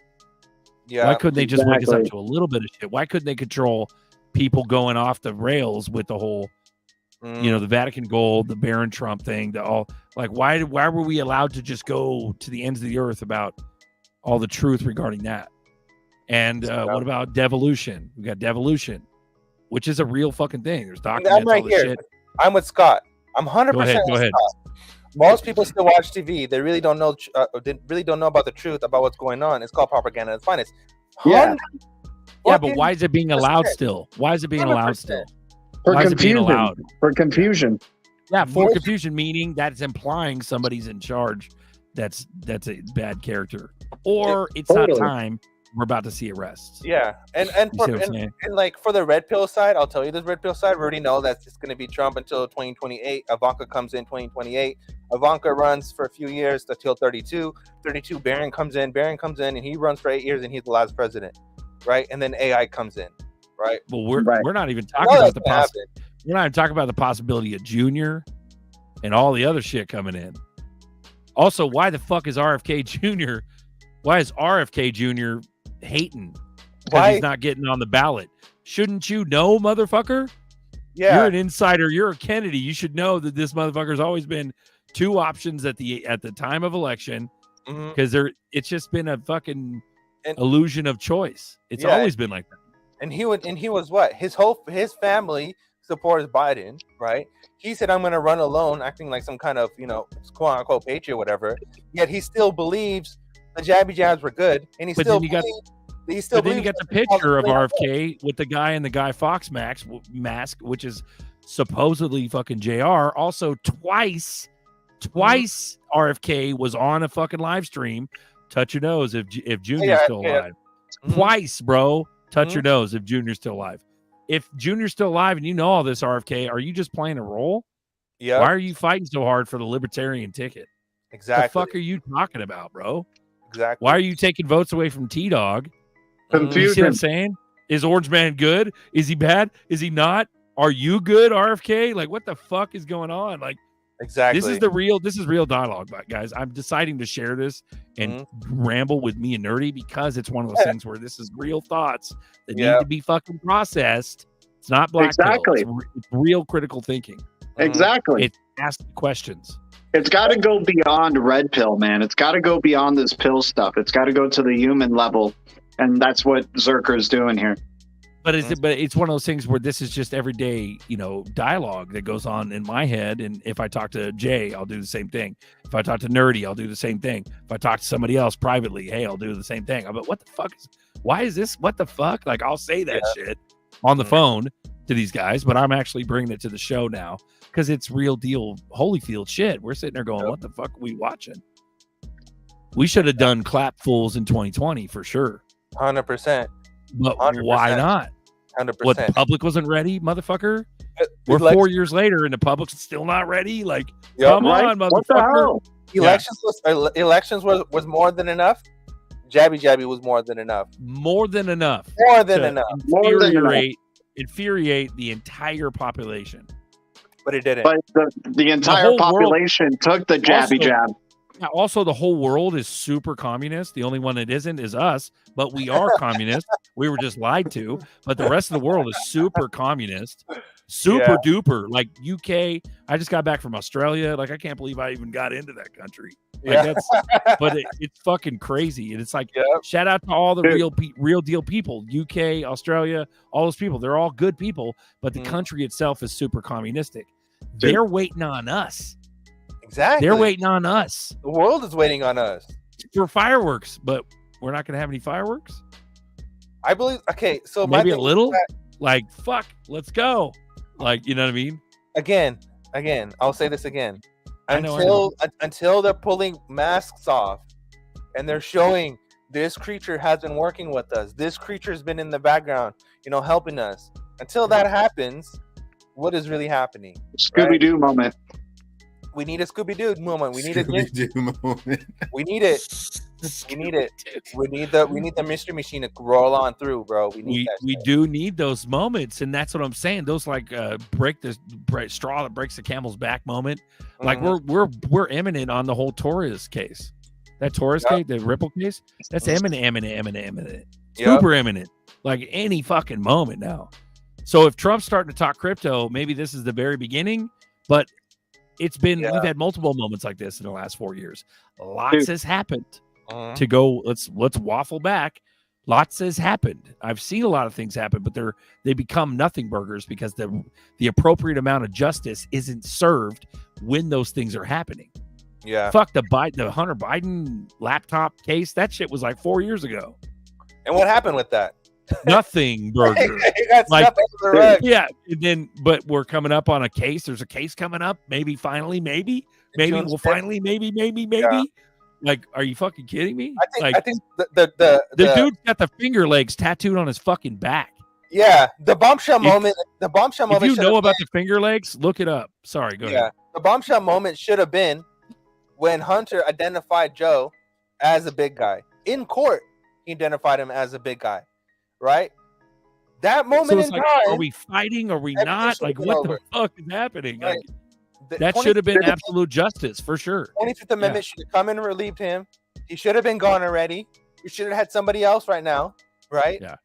Yeah. Why couldn't they just wake us up to a little bit of shit? Why couldn't they control people going off the rails with the whole, the Vatican gold, the Baron Trump thing, why were we allowed to just go to the ends of the earth about all the truth regarding that? And what about devolution? We got devolution, which is a real fucking thing. There's documents. I'm right here. Shit. I'm with Scott. I'm 100% Go ahead. Scott. Most people still watch TV. They really don't know. They really don't know about the truth about what's going on. It's called propaganda at its finest. Yeah, but why is it being allowed still? Why is it being allowed still? For Why is it being confusion. allowed? For confusion. Yeah, for confusion, meaning that's implying somebody's in charge. That's a bad character, or it's not time. We're about to see arrests. Yeah, and like for the red pill side, I'll tell you this red pill side. We already know that it's going to be Trump until 2028. Ivanka comes in 2028. Ivanka runs for a few years until 32. 32. Barron comes in, and he runs for 8 years, and he's the last president, right? And then AI comes in, right? Well, we're not even talking about the possibility. We're not even talking about the possibility of Junior and all the other shit coming in. Also, why the fuck is RFK Jr. Why is RFK Jr. hating because he's not getting on the ballot? Shouldn't you know, motherfucker? Yeah, you're an insider. You're a Kennedy. You should know that this motherfucker's always been two options at the time of election, because it's just been a fucking illusion of choice. It's always been like that. And he was what? His family supports Biden, right? He said, "I'm going to run alone," acting like some kind of quote unquote patriot, whatever. Yet he still believes the jabby jabs were good, and he still believes. But then you got the picture of RFK with the guy in the Guy Fawkes mask, which is supposedly fucking JR. Also, twice RFK was on a fucking live stream. Touch your nose if Junior's still alive. Twice, bro. Touch your nose if Junior's still alive. If Junior's still alive and you know all this, RFK, are you just playing a role? Yeah. Why are you fighting so hard for the libertarian ticket? Exactly. What the fuck are you talking about, bro? Exactly. Why are you taking votes away from T-Dog? Confusion. You see what I'm saying? Is Orange Man good? Is he bad? Is he not? Are you good, RFK? Like, what the fuck is going on? Like, exactly. This is real dialogue, guys. I'm deciding to share this and ramble with me and Nerdy because it's one of those things where this is real thoughts that need to be fucking processed. It's not black pill. It's real critical thinking. Exactly. It's asking questions. It's got to go beyond red pill, man. It's got to go beyond this pill stuff. It's got to go to the human level, and that's what ZRK is doing here. But it's one of those things where this is just everyday, dialogue that goes on in my head. And if I talk to Jay, I'll do the same thing. If I talk to Nerdy, I'll do the same thing. If I talk to somebody else privately, hey, I'll do the same thing. But what the fuck why is this? What the fuck? Like, I'll say that shit on the phone to these guys, but I'm actually bringing it to the show now because it's real deal Holyfield shit. We're sitting there going, what the fuck are we watching? We should have done clap fools in 2020 for sure. 100%. But 100%. Why not? 100%. What, the public wasn't ready, motherfucker? We're 4 years later and the public's still not ready? Like, come on, motherfucker. What the hell? Elections was more than enough. Jabby was more than enough. More than enough. Infuriate the entire population. But it didn't. But the entire population took the jabby jab. Also, the whole world is super communist. The only one that isn't is us, but we are communist. We were just lied to. But the rest of the world is super communist, super duper. Like UK, I just got back from Australia. Like, I can't believe I even got into that country. Like, but it's fucking crazy. And it's like, shout out to all the real deal people, UK, Australia, all those people. They're all good people, but the country itself is super communistic. they're waiting on us. Exactly. They're waiting on us. The world is waiting on us for fireworks, but we're not going to have any fireworks. I believe. Okay, so maybe a little. Like, fuck, let's go. Like, you know what I mean? Again, I'll say this again. Until they're pulling masks off and they're showing this creature has been working with us. This creature's been in the background, helping us. Until that happens, what is really happening? Scooby-Doo moment. We need a Scooby-Doo moment. We need a Scooby-Doo moment. We need it. We need it. We need the mystery machine to roll on through, bro. We do need those moments, and that's what I'm saying. Those break straw that breaks the camel's back moment. Like we're imminent on the whole Torres case. That Torres case, the Ripple case, that's imminent. Super imminent. Like any fucking moment now. So if Trump's starting to talk crypto, maybe this is the very beginning, but it's been we've had multiple moments like this in the last 4 years. Lots has happened. To go, let's waffle back. Lots has happened. I've seen a lot of things happen, but they become nothing burgers because the appropriate amount of justice isn't served when those things are happening. Yeah. Fuck the Hunter Biden laptop case. That shit was like 4 years ago. And what happened with that? Nothing burger. But we're coming up on a case. There's a case coming up. Maybe finally, maybe we'll finally, maybe. Yeah. Like, are you fucking kidding me? I think the dude's got the finger legs tattooed on his fucking back. Yeah, the bombshell moment. The bombshell moment. If you know about the finger legs, look it up. Sorry, go ahead. The bombshell moment should have been when Hunter identified Joe as a big guy in court. He identified him as a big guy, right? That moment in time. Are we fighting? Are we not? Like, what the fuck is happening? Right. That should have been absolute justice for sure. 25th Amendment should have come in and relieved him. He should have been gone already. We should have had somebody else right now, right? Yeah.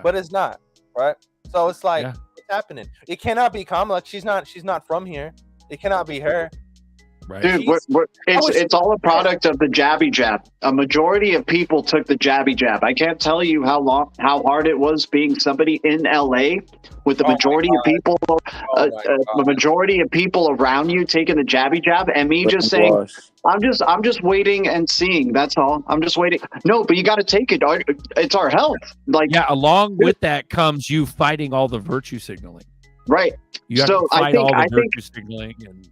But it's not, right? So it's like, what's happening? It cannot be Kamala. She's not from here. It cannot be her. Right. Dude, it's all a product of the jabby jab. A majority of people took the jabby jab. I can't tell you how hard it was being somebody in LA with the majority of people, the majority of people around you taking the jabby jab, and me just saying, I'm just waiting and seeing. That's all. I'm just waiting. No, but you got to take it. It's our health. Like, along with that comes you fighting all the virtue signaling. Right. You have to fight all the virtue signaling and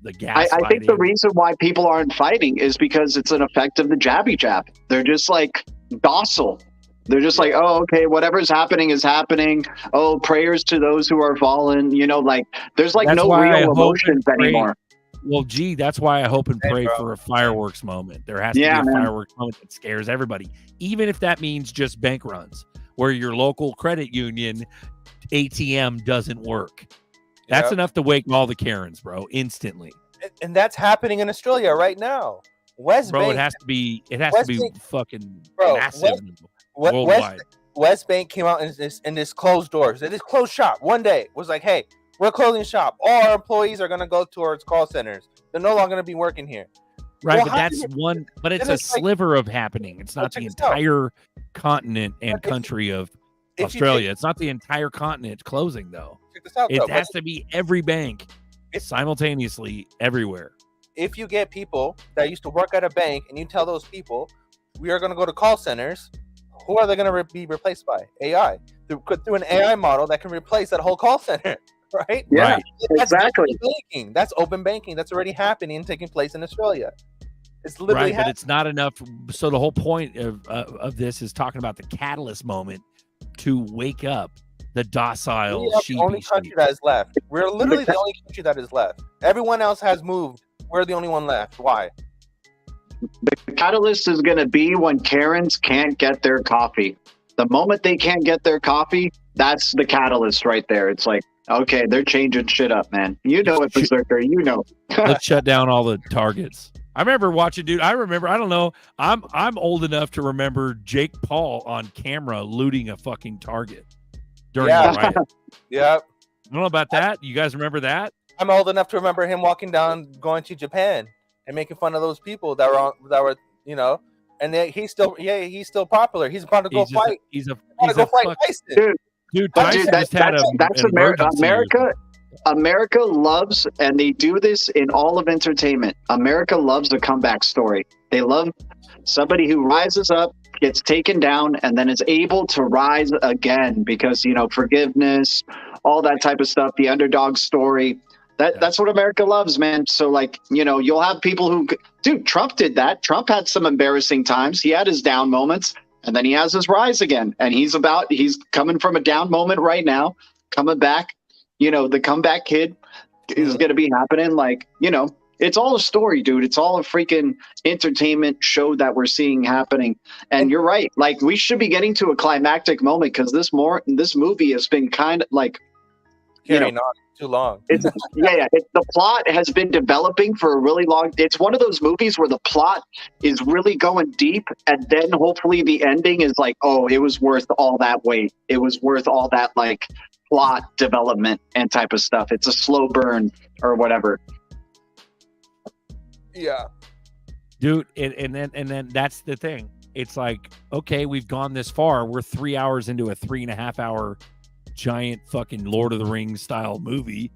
the gas. I think the reason why people aren't fighting is because it's an effect of the jabby jab. They're just like docile. They're just like, oh, okay, whatever's happening is happening. Oh, prayers to those who are fallen. Like there's like no real emotions anymore. Well, gee, that's why I hope and pray for a fireworks moment. There has to be a fireworks moment that scares everybody, even if that means just bank runs where your local credit union ATM doesn't work. That's enough to wake all the Karens, bro, instantly. And that's happening in Australia right now. West Bank, it has to be fucking massive worldwide. West Bank came out in this closed doors. It is closed shop. One day was like, hey, we're closing shop. All our employees are going to go towards call centers. They're no longer going to be working here. Right, but that's one. But it's a sliver of happening. It's not the entire continent and country of Australia. It's not the entire continent closing, though. It has to be every bank simultaneously everywhere. If you get people that used to work at a bank and you tell those people we are going to go to call centers, who are they going to be replaced by? AI. Through an AI model that can replace that whole call center, right? Yeah, That's exactly. open banking. That's open banking. That's already happening and taking place in Australia. It's literally but it's not enough. So the whole point of this is talking about the catalyst moment to wake up the docile. We are the only country that is left. We're literally the only country that is left. Everyone else has moved. We're the only one left. Why? The catalyst is going to be when Karens can't get their coffee. The moment they can't get their coffee, that's the catalyst right there. It's like, okay, they're changing shit up, man. You know it, Berserker. You know. Let's shut down all the targets. I remember watching, dude. I don't know. I'm old enough to remember Jake Paul on camera looting a fucking Target during the riot. Yeah. I don't know about that. You guys remember that? I'm old enough to remember him walking down, going to Japan and making fun of those people that were, and he's still popular. He's about to go fight. He's a fight Tyson. Dude, Tyson that's America. America loves, and they do this in all of entertainment. America loves a comeback story. They love somebody who rises up, gets taken down, and then is able to rise again because, you know, forgiveness, all that type of stuff, the underdog story. That's what America loves, man. So, like, you know, you'll have people who, dude, Trump did that. Trump had some embarrassing times. He had his down moments, and then he has his rise again. And he's coming from a down moment right now, coming back. You know, the comeback kid is going to be happening. Like, you know, it's all a story, dude. It's all a freaking entertainment show that we're seeing happening. And you're right. Like, we should be getting to a climactic moment because this movie has been kind of like, carrying on too long. It's the plot has been developing for a really long. It's one of those movies where the plot is really going deep, and then hopefully the ending is like, oh, it was worth all that wait. It was worth all that like plot development and type of stuff. It's a slow burn or whatever. Yeah, dude, and then that's the thing. It's like, okay, we've gone this far. We're 3 hours into a 3.5 hour giant fucking Lord of the Rings style movie.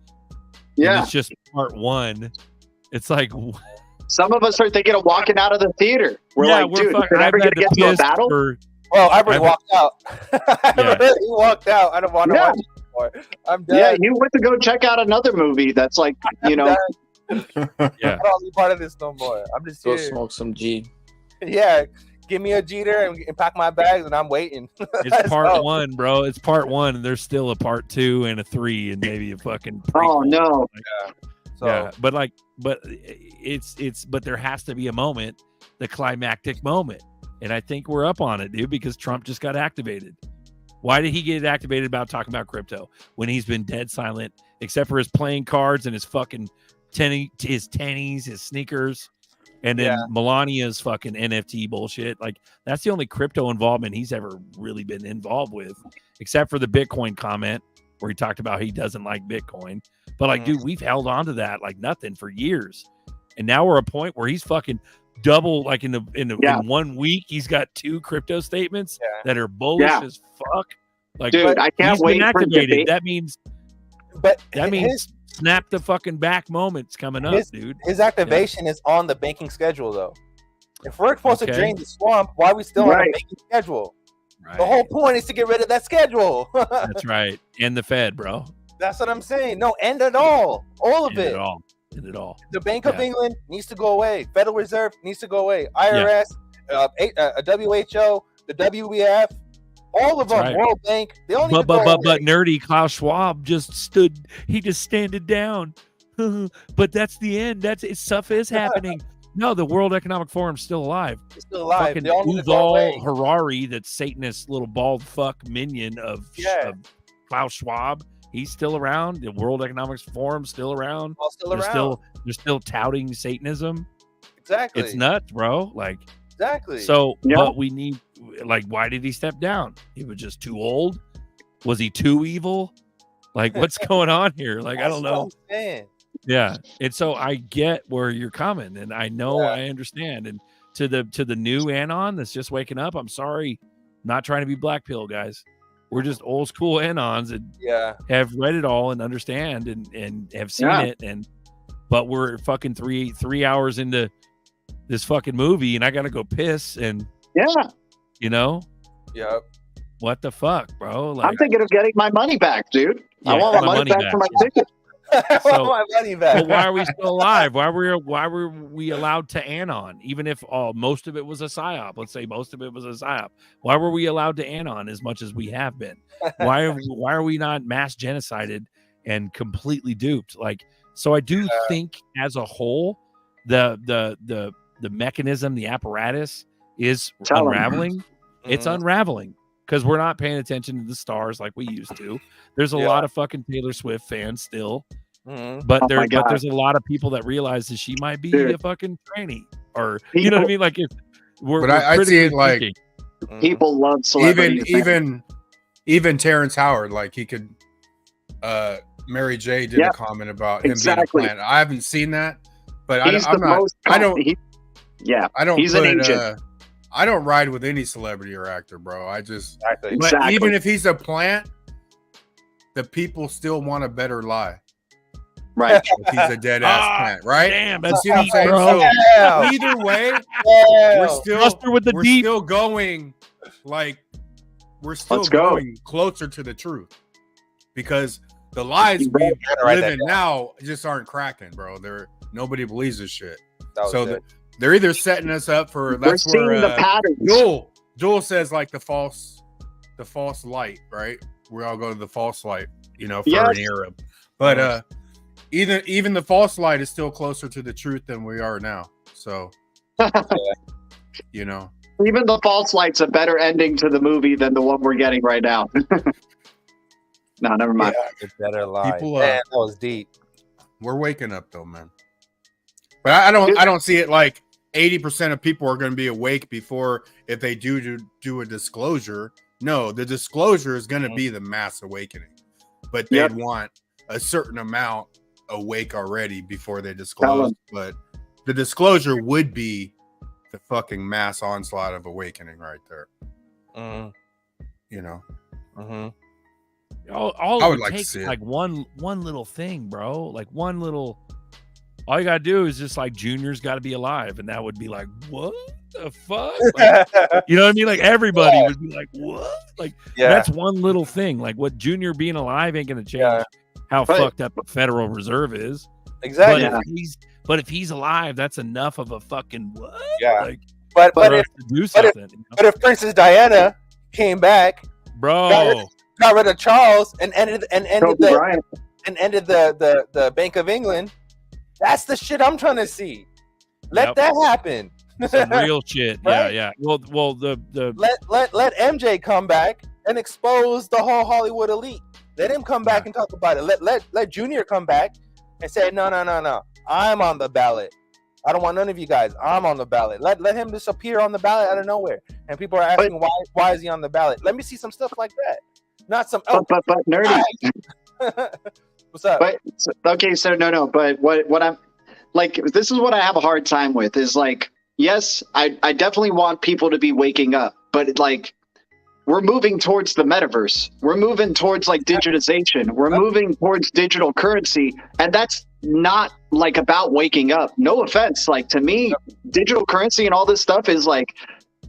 Yeah, and it's just part one. It's like some of us are thinking of walking out of the theater. We're like, dude, we're never gonna get to a battle. Well, I already walked out. He walked out. I don't want to watch it anymore. I'm done. Yeah, you went to go check out another movie that's like, you know. Yeah, I don't want to be part of this no more. I'm just Go here. smoke some G. Yeah, give me a jeter and pack my bags, and I'm waiting. It's part one, bro. It's part one, and there's still a part 2 and a 3 and maybe a fucking prequel. Oh no. So, but there has to be a moment, the climactic moment, and I think we're up on it, dude, because Trump just got activated. Why did he get activated about talking about crypto when he's been dead silent, except for his playing cards and his fucking tennies, his sneakers? And then Melania's fucking NFT bullshit. Like, that's the only crypto involvement he's ever really been involved with, except for the Bitcoin comment where he talked about he doesn't like Bitcoin. But like, dude, we've held on to that like nothing for years. And now we're at a point where he's fucking double, like in 1 week, he's got 2 crypto statements that are bullish as fuck. Like, dude, I can't wait for activated. That means his, snap the fucking back moments coming up, dude. His activation is on the banking schedule, though. If we're supposed to drain the swamp, why are we still on the banking schedule? Right. The whole point is to get rid of that schedule. That's right. And the Fed, bro. That's what I'm saying. No, end it all. All of End it. It all. The Bank of England needs to go away. Federal Reserve needs to go away. IRS, WHO, the WEF, all of them. Right. World Bank. They all need to go away. But nerdy Klaus Schwab just standed down. But that's the end. Stuff is happening. No, the World Economic Forum's still alive. It's still alive. Fucking Yuval Harari, that Satanist little bald fuck minion of Klaus Schwab. He's still around. The World Economic Forum's still around. They're still touting Satanism. Exactly. It's nuts, bro. Like, exactly. So what we need, like, why did he step down? He was just too old. Was he too evil? Like, what's going on here? Like, I don't know. Yeah. And so I get where you're coming, and I know I understand. And to the new Anon that's just waking up, I'm sorry, not trying to be black pill, guys. We're just old school Anons and have read it all and understand and have seen it. But we're fucking three hours into this fucking movie, and I gotta go piss. And you know, what the fuck, bro? Like, I'm thinking of getting my money back, dude. I want my money back for my ticket. So, my money back. But why are we still alive? Why were we allowed to Anon, even if most of it was a psyop? Let's say most of it was a psyop. Why were we allowed to Anon as much as we have been? Why are we not mass genocided and completely duped? Like, so I do think as a whole, the mechanism, the apparatus is unraveling. It's unraveling because we're not paying attention to the stars like we used to. There's a lot of fucking Taylor Swift fans still. But there's a lot of people that realize that she might be a fucking tranny, or you know what I mean. Like, I see it like people love celebrities. Even Terrence Howard, like he could. Mary J did a comment about him being a plant. I haven't seen that, but I don't. He's an agent. I don't ride with any celebrity or actor, bro. I just exactly. Even if he's a plant, the people still want a better lie. Right. He's a dead ass plant, right? Damn, You that's see what I'm deep, saying? bro. So Yeah. either way, Yeah. Buster with the we're deep. still going like we're still Let's go. going closer to the truth because the lies we Write live that in down. now just aren't cracking, bro. Nobody believes this shit. That was So good. they're either setting us up for We're that's seeing where the patterns. Joel says like the false light, right? We all go to the false light, for Yes. an era. But even the false light is still closer to the truth than we are now. So Even the false light's a better ending to the movie than the one we're getting right now. No, never mind. It's better lie. People, Man, that was deep. we're waking up though, man. But I don't see it like 80% of people are going to be awake before if they do a disclosure. No, the disclosure is going to be the mass awakening, but they'd want a certain amount awake already before they disclose. But the disclosure would be the fucking mass onslaught of awakening right there. All I it would would like to take see is it. like one little thing, bro. Like one little. All you gotta do is just like Junior's got to be alive, and that would be like, what the fuck? Like, you know what I mean? Like everybody would be like, what? Like that's one little thing. Like what Junior being alive ain't gonna change how fucked up the Federal Reserve is. Exactly. But if he's alive, that's enough of a fucking what? Yeah. Like, But for us to do something, but if Princess Diana came back, bro, got rid of Charles and ended Kobe the Bank of England, that's the shit I'm trying to see. Let that happen. some real shit. Right? Yeah. Well, the let MJ come back and expose the whole Hollywood elite. Let him come back and talk about it. Let Junior come back and say, no. I'm on the ballot. I don't want none of you guys. I'm on the ballot. Let him just appear on the ballot out of nowhere. And people are asking why is he on the ballot? Let me see some stuff like that. Not some But nerdy. What's up? But okay, so no. But what I'm like, this is what I have a hard time with is like, yes, I definitely want people to be waking up, but like, we're moving towards the metaverse. We're moving towards like digitization. We're moving towards digital currency, and that's not like about waking up. No offense, like to me, digital currency and all this stuff is like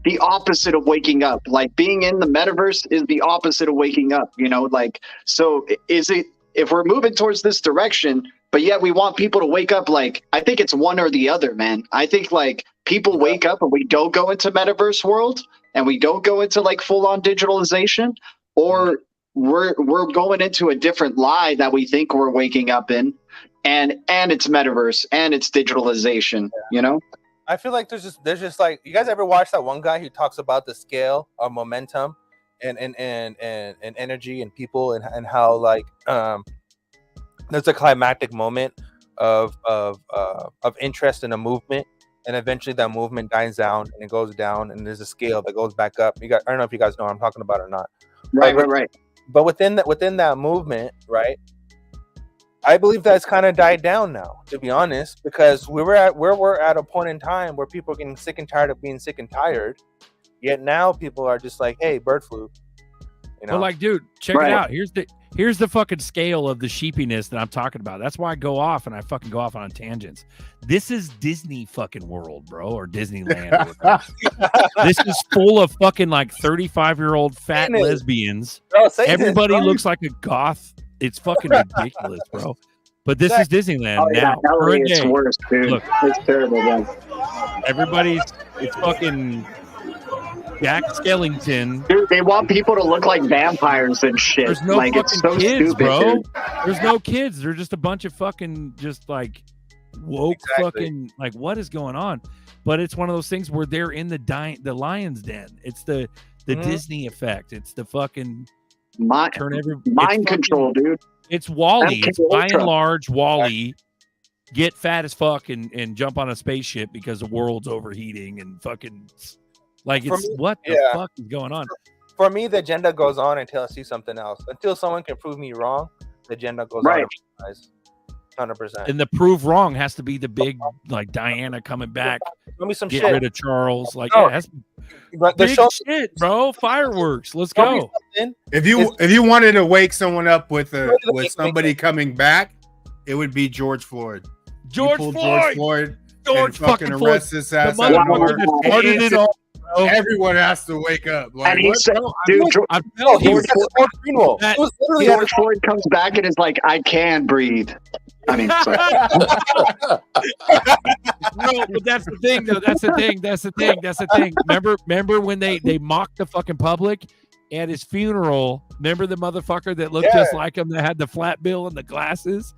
the opposite of waking up. Like being in the metaverse is the opposite of waking up. Like so is it if we're moving towards this direction, but yet we want people to wake up? Like I think it's one or the other, man. I think like people wake up and we don't go into metaverse world. And we don't go into like full on digitalization, or we're going into a different lie that we think we're waking up in, and it's metaverse and it's digitalization. I feel like there's just like, you guys ever watch that one guy who talks about the scale of momentum and energy and people and how like there's a climactic moment of interest in a movement. And eventually that movement dies down and it goes down and there's a scale that goes back up. I don't know if you guys know what I'm talking about or not. Right. But within that movement, right? I believe that's kind of died down now, to be honest, because we're at a point in time where people are getting sick and tired of being sick and tired. Yet now people are just like, hey, bird flu. Well, like, dude, check it out. Here's the fucking scale of the sheepiness that I'm talking about. That's why I go off and I fucking go off on tangents. This is Disney fucking World, bro, or Disneyland. Or this is full of fucking like 35-year-old fat lesbians. Everybody looks like a goth. It's fucking ridiculous, bro. But this is Disneyland now. It's worse, dude. Look, it's terrible, man. It's fucking Jack Skellington. Dude, they want people to look like vampires and shit. There's no like, fucking it's so kids, stupid, bro. dude. There's no kids. They're just a bunch of fucking just like woke fucking like what is going on? But it's one of those things where they're in the lion's den. It's the Disney effect. It's the fucking mind control, dude. It's Wall-E. It's by and large Wall-E. Get fat as fuck and jump on a spaceship because the world's overheating and fucking like it's what the fuck is going on? For me, the agenda goes on until I see something else. Until someone can prove me wrong, the agenda goes on. 100%. And the prove wrong has to be the big like Diana coming back. Give me some get shit. rid of Charles. Like big shit, bro. Fireworks. Let's go. If you wanted to wake someone up with somebody coming back, It would be George Floyd. George You pull Floyd. George Floyd. George and fucking fucking arrest Floyd. this The ass out of motherfucker nowhere. that started it all. Bro. Everyone has to wake up. Like, And he what? said, Bro, dude, I'm No, telling he you, was at his own funeral. that- It was literally at George his own Floyd comes back and is like, I can breathe. I mean, sorry. no, but that's the thing, though. That's the thing. Remember when they mocked the fucking public at his funeral? Remember the motherfucker that looked just like him that had the flat bill and the glasses?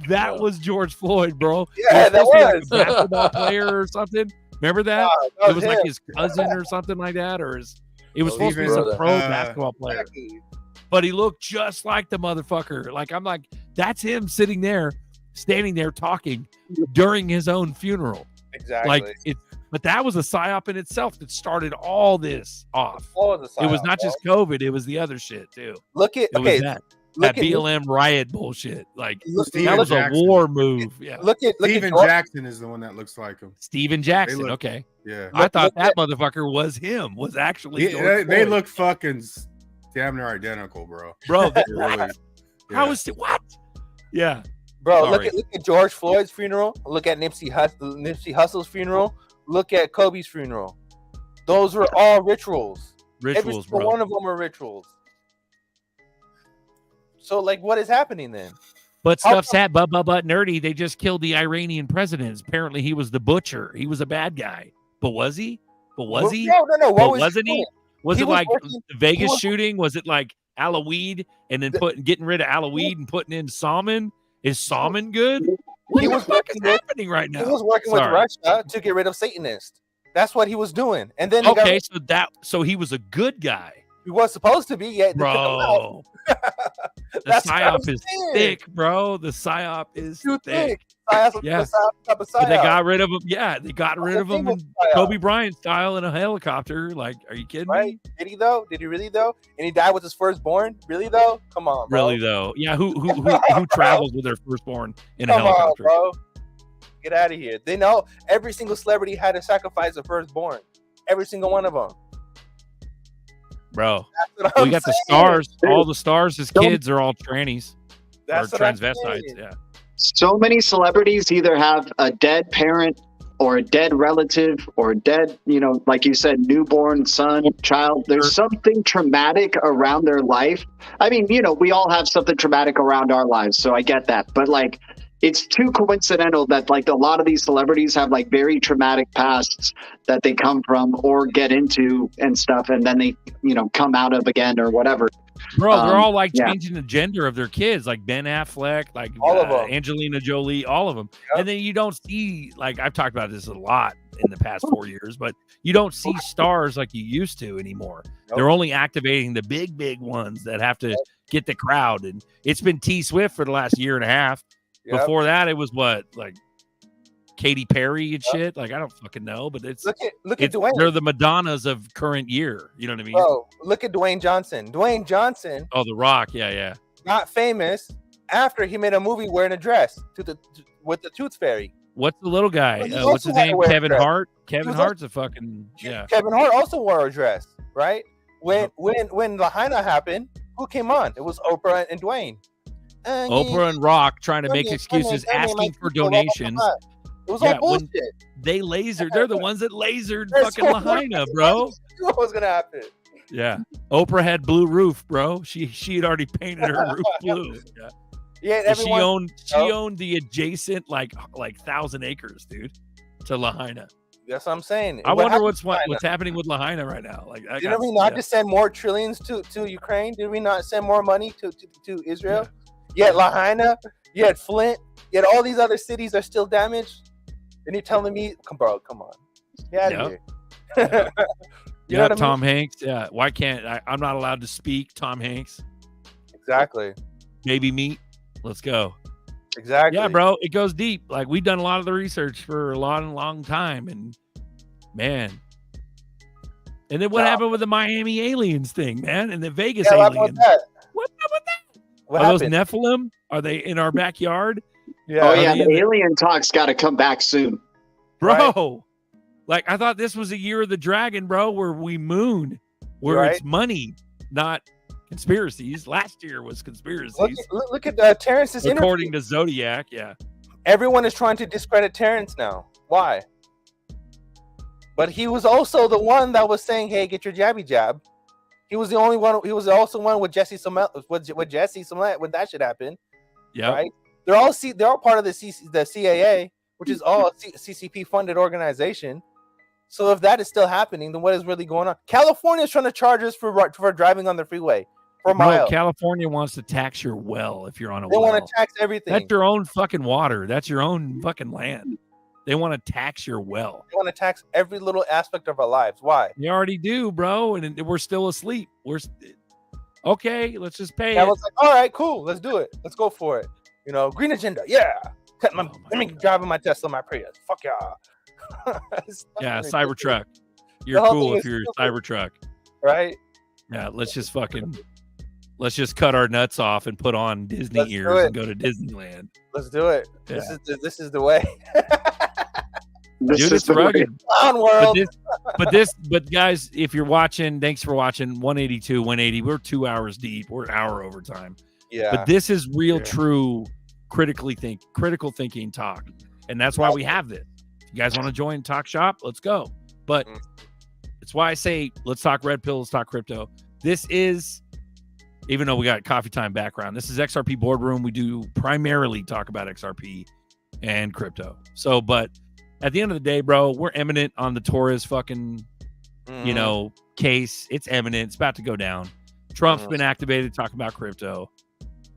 That was George Floyd, bro. Yeah, that supposed to be like was. a basketball player or something. Remember that? That It was him. like his cousin or something like that, or it was supposed to be Even, some pro basketball player. But he looked just like the motherfucker. Like, I'm like, that's him sitting there, standing there talking during his own funeral. Exactly. Like but that was a psyop in itself that started all this off. It was not just COVID; it was the other shit too. Look at It was that look at BLM riot bullshit. Like Steven that was Jackson. a war move. Yeah, look at Steven George- Jackson is the one that looks like him. Steven Jackson. look- Okay, Yeah. I thought look that at- motherfucker was him. Was actually George They Floyd. look fucking damn near identical, bro. bro. They really- How yeah. is it? What? Yeah. Bro, Sorry. look at George Floyd's funeral. Look at Nipsey Hussle's funeral. Look at Kobe's funeral. Those were all rituals. Every Rituals, single bro. one of them are rituals. So, like, what is happening then? But How stuff's but nerdy. They just killed the Iranian president. Apparently, he was the butcher. He was a bad guy. But was he? But was he? No. But What was wasn't he? doing? Was He it was like working- the Vegas he was- shooting? Was it like Alaweed and then getting rid of Alaweed and putting in Salmon? Is Salmon good? What He the was fuck is working with- happening right He now? was working Sorry. with Russia to get rid of Satanists. That's what he was doing. And then they got Okay, rid- so he was a good guy, he was supposed to be. Yeah, they took him out. bro. The That's what I'm psyop is saying. thick, bro. The psyop is Too thick. thick. Yeah. Yeah. But they got rid of him. Yeah, they got rid of him in Kobe Bryant style in a helicopter. Like, are you kidding Right? me? Did he though? Did he really though? And he died with his firstborn? Really though? Come on, bro. Really though? Yeah. Who travels with their firstborn in a Come on, helicopter? bro. Get out of here. They know every single celebrity had to sacrifice a firstborn. Every single one of them. Bro, That's what we I'm got the saying. stars. All the stars as kids are all trannies That's or what I'm transvestites. saying. Yeah. So many celebrities either have a dead parent or a dead relative or a dead, like you said, newborn son, child. There's something traumatic around their life. I mean, we all have something traumatic around our lives, so I get that. But like, it's too coincidental that like a lot of these celebrities have like very traumatic pasts that they come from or get into and stuff, and then they, come out of again or whatever. Bro, they're all like yeah. changing the gender of their kids, like Ben Affleck, like All of them. Angelina Jolie, all of them. Yep. And then you don't see, like, I've talked about this a lot in the past 4 years, but you don't see stars like you used to anymore. Nope. They're only activating the big ones that have to get the crowd. And it's been T Swift for the last year and a half. Yep. Before that, it was what, like Katy Perry and shit. Like, I don't fucking know, but it's Look at Dwayne. they're the Madonnas of current year. You know what I mean? Bro, look at Dwayne Johnson. Dwayne Johnson Oh, The Rock. Yeah. got famous after he made a movie wearing a dress with the Tooth Fairy. What's the little guy? Well, he What's also his had to name? wear a Kevin dress. Hart. He Kevin was Hart's a fucking yeah. Kevin Hart also wore a dress, right? When Lahaina happened, who came on? It was Oprah and Dwayne. Oprah and Rock trying to make excuses, asking for donations. It was Yeah, all when- bullshit. They lasered. They're the ones that lasered They're fucking so Lahaina, bro. What was gonna happen? Yeah. Oprah had blue roof, bro. She had already painted her roof blue. Yeah. Yeah, And everyone. she owned the adjacent like 1,000 acres, dude, to Lahaina. That's what I'm saying. I What wonder happened what's happening with Lahaina right now. Like, Didn't we not just send more trillions to Ukraine? Did we not send more money to Israel? Yet Lahaina, yet Flint, yet all these other cities are still damaged. And you're telling me, come on, get out of here. You know Yeah, what I mean? Tom Hanks. Yeah, why can't I'm not allowed to speak? Tom Hanks, Exactly. baby meat. Let's go. Exactly. Yeah, bro, it goes deep. Like, we've done a lot of the research for a long time, and man. And then what happened with the Miami aliens thing, man, and the Vegas Yeah, what happened aliens? with that? What's up with that? What Are happened? those Nephilim? Are they in our backyard, Yeah. Oh Are yeah, they the in the- alien talk's got to come back soon. bro? Like, I thought this was a year of the dragon, bro, where we moon, where it's Right. money, not conspiracies. Last year was conspiracies. Look at Terrence's interview. According to Zodiac, yeah. Everyone is trying to discredit Terrence now. Why? But he was also the one that was saying, "Hey, get your jabby jab." He was the only one. He was also one with Jesse Smollett. With Jesse Smollett when that shit happened. Yeah. Right. They're all part of the CAA, which is all a CCP funded organization. So if that is still happening, then what is really going on? California is trying to charge us for driving on the freeway for a mile. California wants to tax your well if you're on a They well. want to tax everything. That's your own fucking water. That's your own fucking land. They want to tax your well. They want to tax every little aspect of our lives. Why? They already do, bro, and we're still asleep. Okay. Let's just pay I it. was like, all right, cool. Let's do it. Let's go for it. You know, green agenda. Yeah. Let me drive in my Tesla, my Prius. Fuck y'all. Yeah, Cybertruck. You're The whole cool thing if is you're a stupid. Cybertruck. Right? Yeah, let's just cut our nuts off and put on Disney Let's do ears it. and go to Disneyland. Let's do it. Yeah. This is the way. Dude, it's rugged. World. But guys, if you're watching, thanks for watching. 182, 180. We're 2 hours deep. We're an hour overtime. Yeah. But this is real, true, critical thinking talk, and that's why we have this. If you guys want to join Talk Shop, let's go. But it's why I say let's talk red pill, let's talk crypto. This is, even though we got coffee time background, this is XRP Boardroom. We do primarily talk about XRP and crypto. So, but at the end of the day, bro, we're eminent on the Torres fucking, case. It's eminent. It's about to go down. Trump's been activated talking about crypto.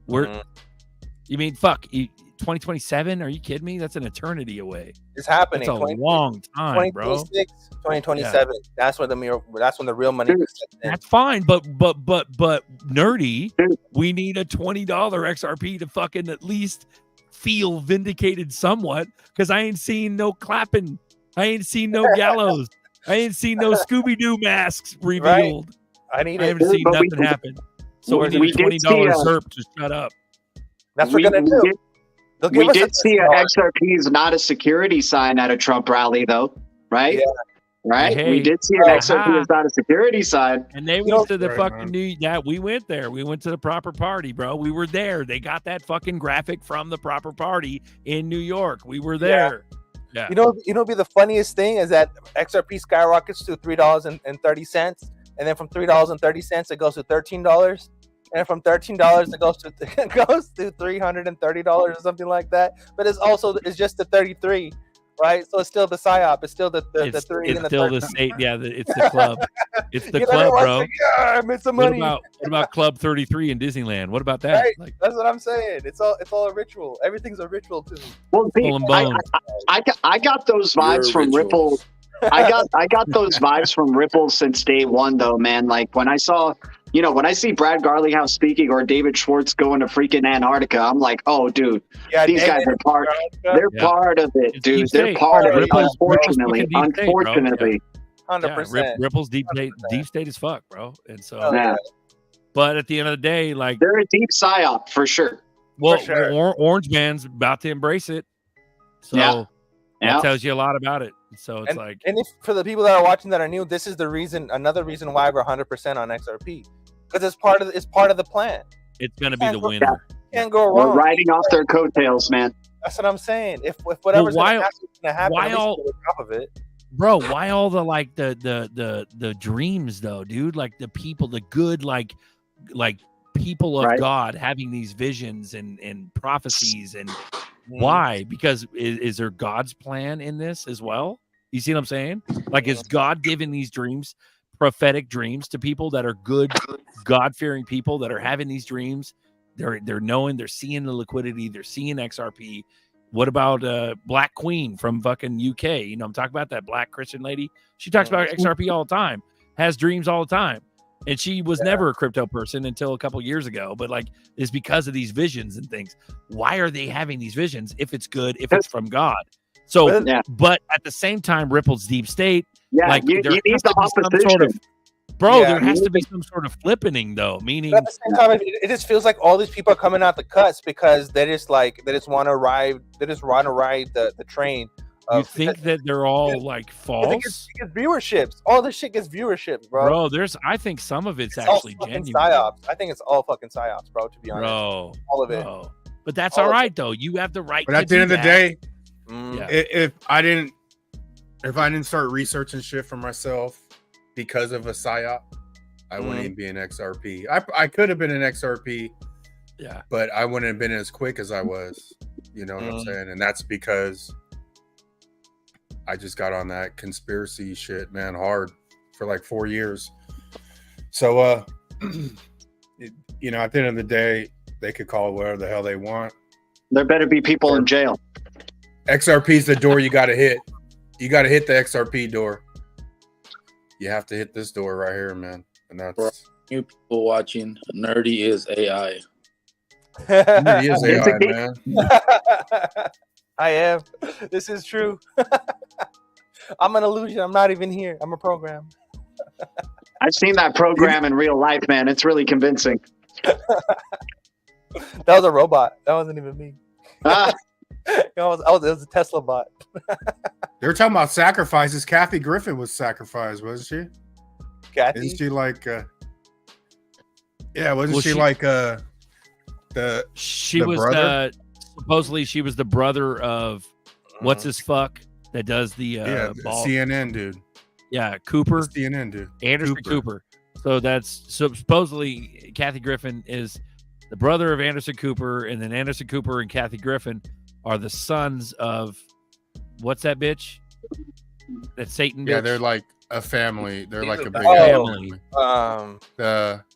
You mean, 2027? Are you kidding me? That's an eternity away. It's happening. It's a long time, bro. 2027. Yeah. That's when the real money is. That's fine, but nerdy, we need a $20 XRP to fucking at least feel vindicated somewhat, because I ain't seen no clapping. I ain't seen no gallows. I ain't seen no Scooby-Doo masks revealed. Right. I haven't seen nothing happen. So we need a $20 SERP to shut up. That's what we're going to do. We did see an XRP is not a security sign at a Trump rally, though, right? Yeah. Right? Hey, we did see an XRP is not a security sign. And they went to the fucking we went there. We went to the proper party, bro. We were there. They got that fucking graphic from the proper party in New York. We were there. Yeah. You know, be the funniest thing is that XRP skyrockets to $3.30, and then from $3.30 it goes to $13. And from $13 it goes to $330 or something like that. But it's just the 33, right? So it's still the PSYOP. It's still the 3 it's and the still 13. the state. Yeah, it's the club. It's the club, bro. Like, yeah, I made some money. What about Club 33 in Disneyland? What about that? Right? That's what I'm saying. It's all a ritual. Everything's a ritual to me. Well, I got those vibes from Ripple. I got those vibes from Ripple since day one, though, man. Like when I see Brad Garlinghouse speaking or David Schwartz going to freaking Antarctica, I'm like, oh, dude, these guys are part. They're part of it, dude. They're part of it. Unfortunately, 100%. Ripple's deep state as fuck, bro. And so, but at the end of the day, like they're a deep psyop for sure. Well, Orange Man's about to embrace it, so that tells you a lot about it. So it's and if for the people that are watching that are new, this is another reason why we're 100% on XRP, because it's part of the plan. It's gonna be the winner. Can't go wrong. We're riding off their coattails, man. That's what I'm saying. If whatever's gonna happen, why all on top of it? Bro, why all the like the dreams though, dude? Like the people, the good like people of God having these visions and prophecies, and why? Because is there God's plan in this as well? You see what I'm saying? Like, is God giving these dreams, prophetic dreams, to people that are good, God-fearing people that are having these dreams? They're knowing, they're seeing the liquidity, they're seeing XRP. What about Black Queen from fucking UK? You know, I'm talking about that black Christian lady. She talks about XRP all the time, has dreams all the time. And she was never a crypto person until a couple years ago, but like it's because of these visions and things. Why are they having these visions if it's good, if it's from God? So, but at the same time, Ripple's deep state, like you need the opposition. There has to be some sort of flippening though, meaning but at the same time, it just feels like all these people are coming out the cuts because they just want to ride the train You think that they're all like false? It gets viewerships. All this shit gets viewerships, bro. I think some of it's It's actually all fucking genuine. psyops. I think it's all fucking psyops, bro. To be honest, Bro, all of it. But that's All all of right though. You have the right. But to at the end of the do day, that. if I didn't start researching shit for myself because of a psyop, I wouldn't even be an XRP. I could have been an XRP, but I wouldn't have been as quick as I was. You know what I'm saying? And that's because I just got on that conspiracy shit, man, hard for like 4 years. So, you know, at the end of the day, they could call it whatever the hell they want. There better be people in jail. XRP's the door you got to hit. You got to hit the XRP door. You have to hit this door right here, man. And that's new people watching. Nerdy is AI. Nerdy is AI, man. I am. This is true. I'm an illusion. I'm not even here. I'm a program. I've seen that program in real life, man. It's really convincing. That was a robot. That wasn't even me. It was a Tesla bot. They were talking about sacrifices. Kathy Griffin was sacrificed, wasn't she? Kathy? Isn't she like wasn't she like she the was brother? Supposedly she was the brother of what's his fuck that does the the ball. CNN dude. Yeah, Cooper. The CNN dude. Anderson Cooper. So supposedly Kathy Griffin is the brother of Anderson Cooper, and then Anderson Cooper and Kathy Griffin are the sons of what's that bitch? That Satan bitch? Yeah, they're like a family. They're like a big family.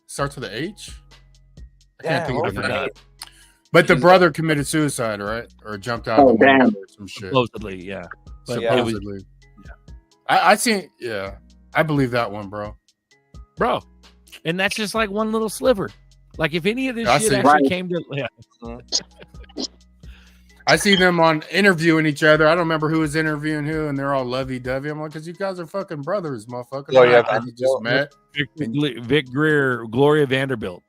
Starts with an H? I Yeah, can't think of I it. But the brother committed suicide, right? Or jumped out of the window or some shit. Supposedly, yeah. But supposedly. I seen, I believe that one, bro. And that's just like one little sliver. Like if any of this I shit see. actually came to, I see them on interviewing each other. I don't remember who was interviewing who, and they're all lovey-dovey. I'm like, because you guys are fucking brothers, motherfucker. Oh, yeah, you just met. Vic Greer, Gloria Vanderbilt.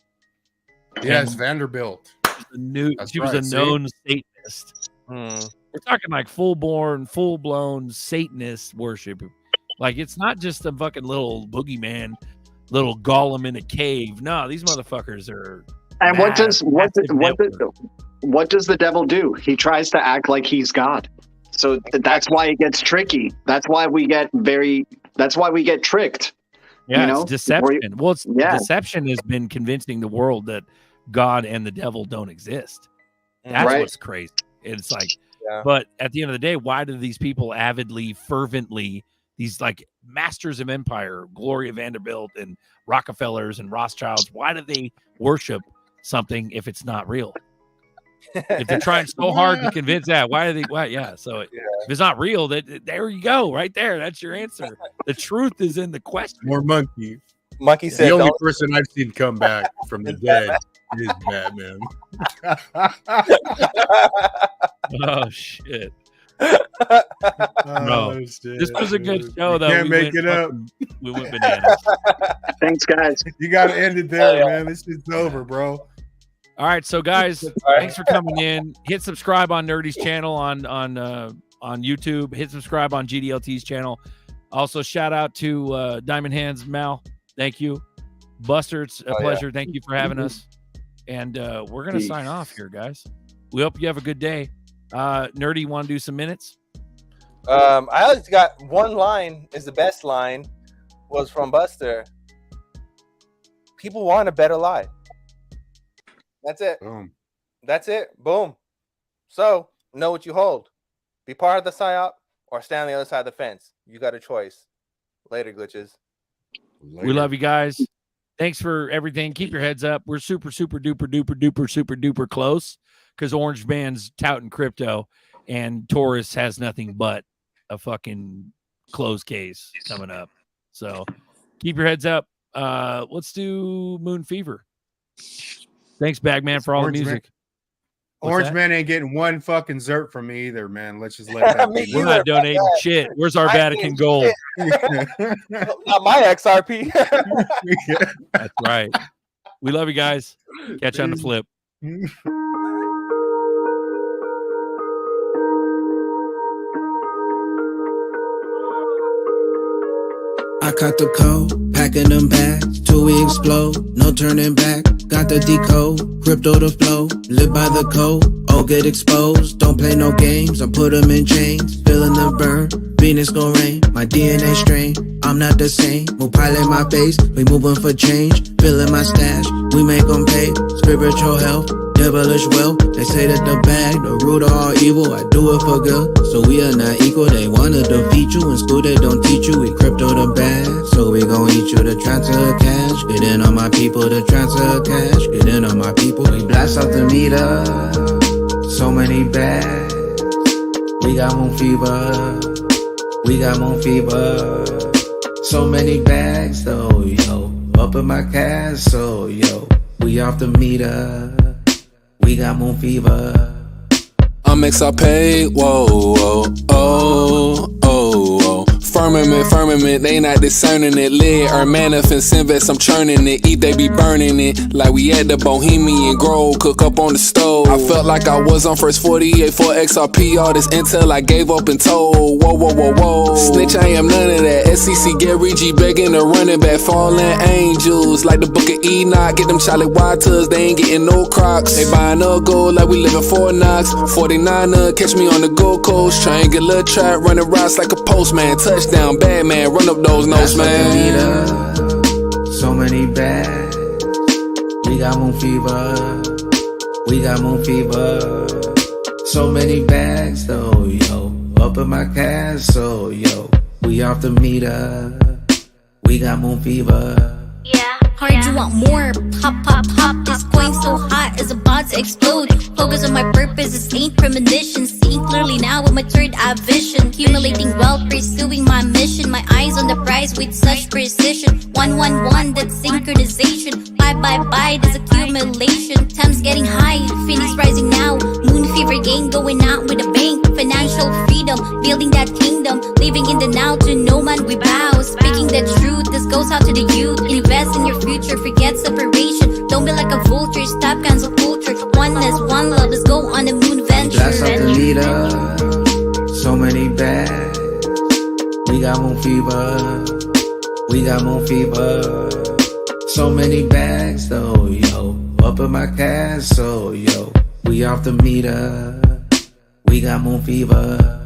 Yes, Vanderbilt. She was a known Satanist. We're talking like full-blown Satanist worship. Like it's not just a fucking little boogeyman, little golem in a cave. No, these motherfuckers are. And what does the devil do? He tries to act like he's God. So that's why it gets tricky. That's why we get tricked. Yeah, you know? it's deception. Deception has been convincing the world that God and the devil don't exist. That's what's crazy. It's like, but at the end of the day, why do these people avidly, fervently, these like masters of empire, Gloria Vanderbilt and Rockefellers and Rothschilds, why do they worship something if it's not real? If they're trying so hard to convince that, why are they? Why? Yeah. So if it's not real, there you go, right there. That's your answer. The truth is in the question. More monkey. Monkey said the only person I've seen come back from the dead is Batman. Oh shit. Oh, shit. This was a good show, though. Can't make it up. We went bananas. Thanks, guys. You got to end it there, man. This shit's over, bro. All right, so guys, thanks for coming in. Hit subscribe on Nerdy's channel on YouTube. Hit subscribe on GDLT's channel. Also, shout out to Diamond Hands Mal. Thank you, Buster. It's a pleasure. Thank you for having us. And we're gonna sign off here, guys. We hope you have a good day. Nerdy, want to do some minutes? I always got one line is the best line was from Buster. People want a better life. That's it. Boom. That's it. Boom. So know what you hold. Be part of the psyop or stand on the other side of the fence. You got a choice. Later, glitches. We love you guys. Thanks for everything. Keep your heads up. We're super duper close because Orange Man's touting crypto and Taurus has nothing but a fucking closed case coming up. So keep your heads up. Let's do Moon Fever. Thanks, Bagman, for all the music. Orange Man ain't getting one fucking zert from me either, man. Let's just let that be. We're not donating shit. Where's our Vatican gold? Not my XRP. That's right. We love you guys. Catch you on the flip. I caught the code, packing them bags, till we explode, no turning back. Got the decode, crypto to flow, live by the code, all get exposed. Don't play no games, I put them in chains, feeling the burn. Venus gon' rain, my DNA strain. I'm not the same, move pilot my face, we moving for change. Filling my stash, we make them pay. Spiritual health, devilish wealth. They say that the bag, the root of all evil. I do it for good, so we are not equal. They wanna defeat you, in school they don't teach you. We crypto the bag, so we gon' eat you to transfer cash. Get in on my people to transfer cash. Get in on my people, we blast off the meter. So many bags, we got moon fever. We got moon fever. So many bags though, yo. Up in my castle, yo. We off the meter. We got moon fever. I'm XRP, whoa, whoa, oh, oh, oh. Firmament, they not discerning it. Lid or manifest, invest, I'm churning it. Eat, they be burning it. Like we at the Bohemian Grove, cook up on the stove. I felt like I was on first 48 for XRP. All this intel I gave up and told. Whoa, whoa, whoa, whoa. Snitch, I am none of that. SEC Gary G begging the running back. Fallen angels, like the book of Enoch. Get them Charlie Waters, they ain't getting no Crocs. They buying up gold like we living Fort Knox. 49er, catch me on the Gold Coast. Triangular trap, running routes like a postman. Touchdown, bad man, run up those notes, man. So many bags, we got moon fever. We got moon fever. So many bags though, yo. Up in my castle, yo. We off the meter. We got moon fever. Heard you want more, pop, pop, pop. This coin so hot, it's about to explode. Focus on my purpose, this ain't premonition. Seeing clearly now with my third eye vision. Accumulating wealth, pursuing my mission. My eyes on the prize with such precision. 111, that's synchronization. Bye, this accumulation. Time's getting high, Phoenix rising now. Moon fever game going out with a bang. Financial freedom, building that kingdom. Living in the now, to no man we bow. Speaking the truth, this goes out to the youth. Invest in your future, forget separation. Don't be like a vulture, stop cancel culture. Oneness, one love, let's go on a moon venture. Blast off the meter. So many bags. We got moon fever. We got moon fever. So many bags though, yo. Up in my castle, yo. We off the meter. We got moon fever.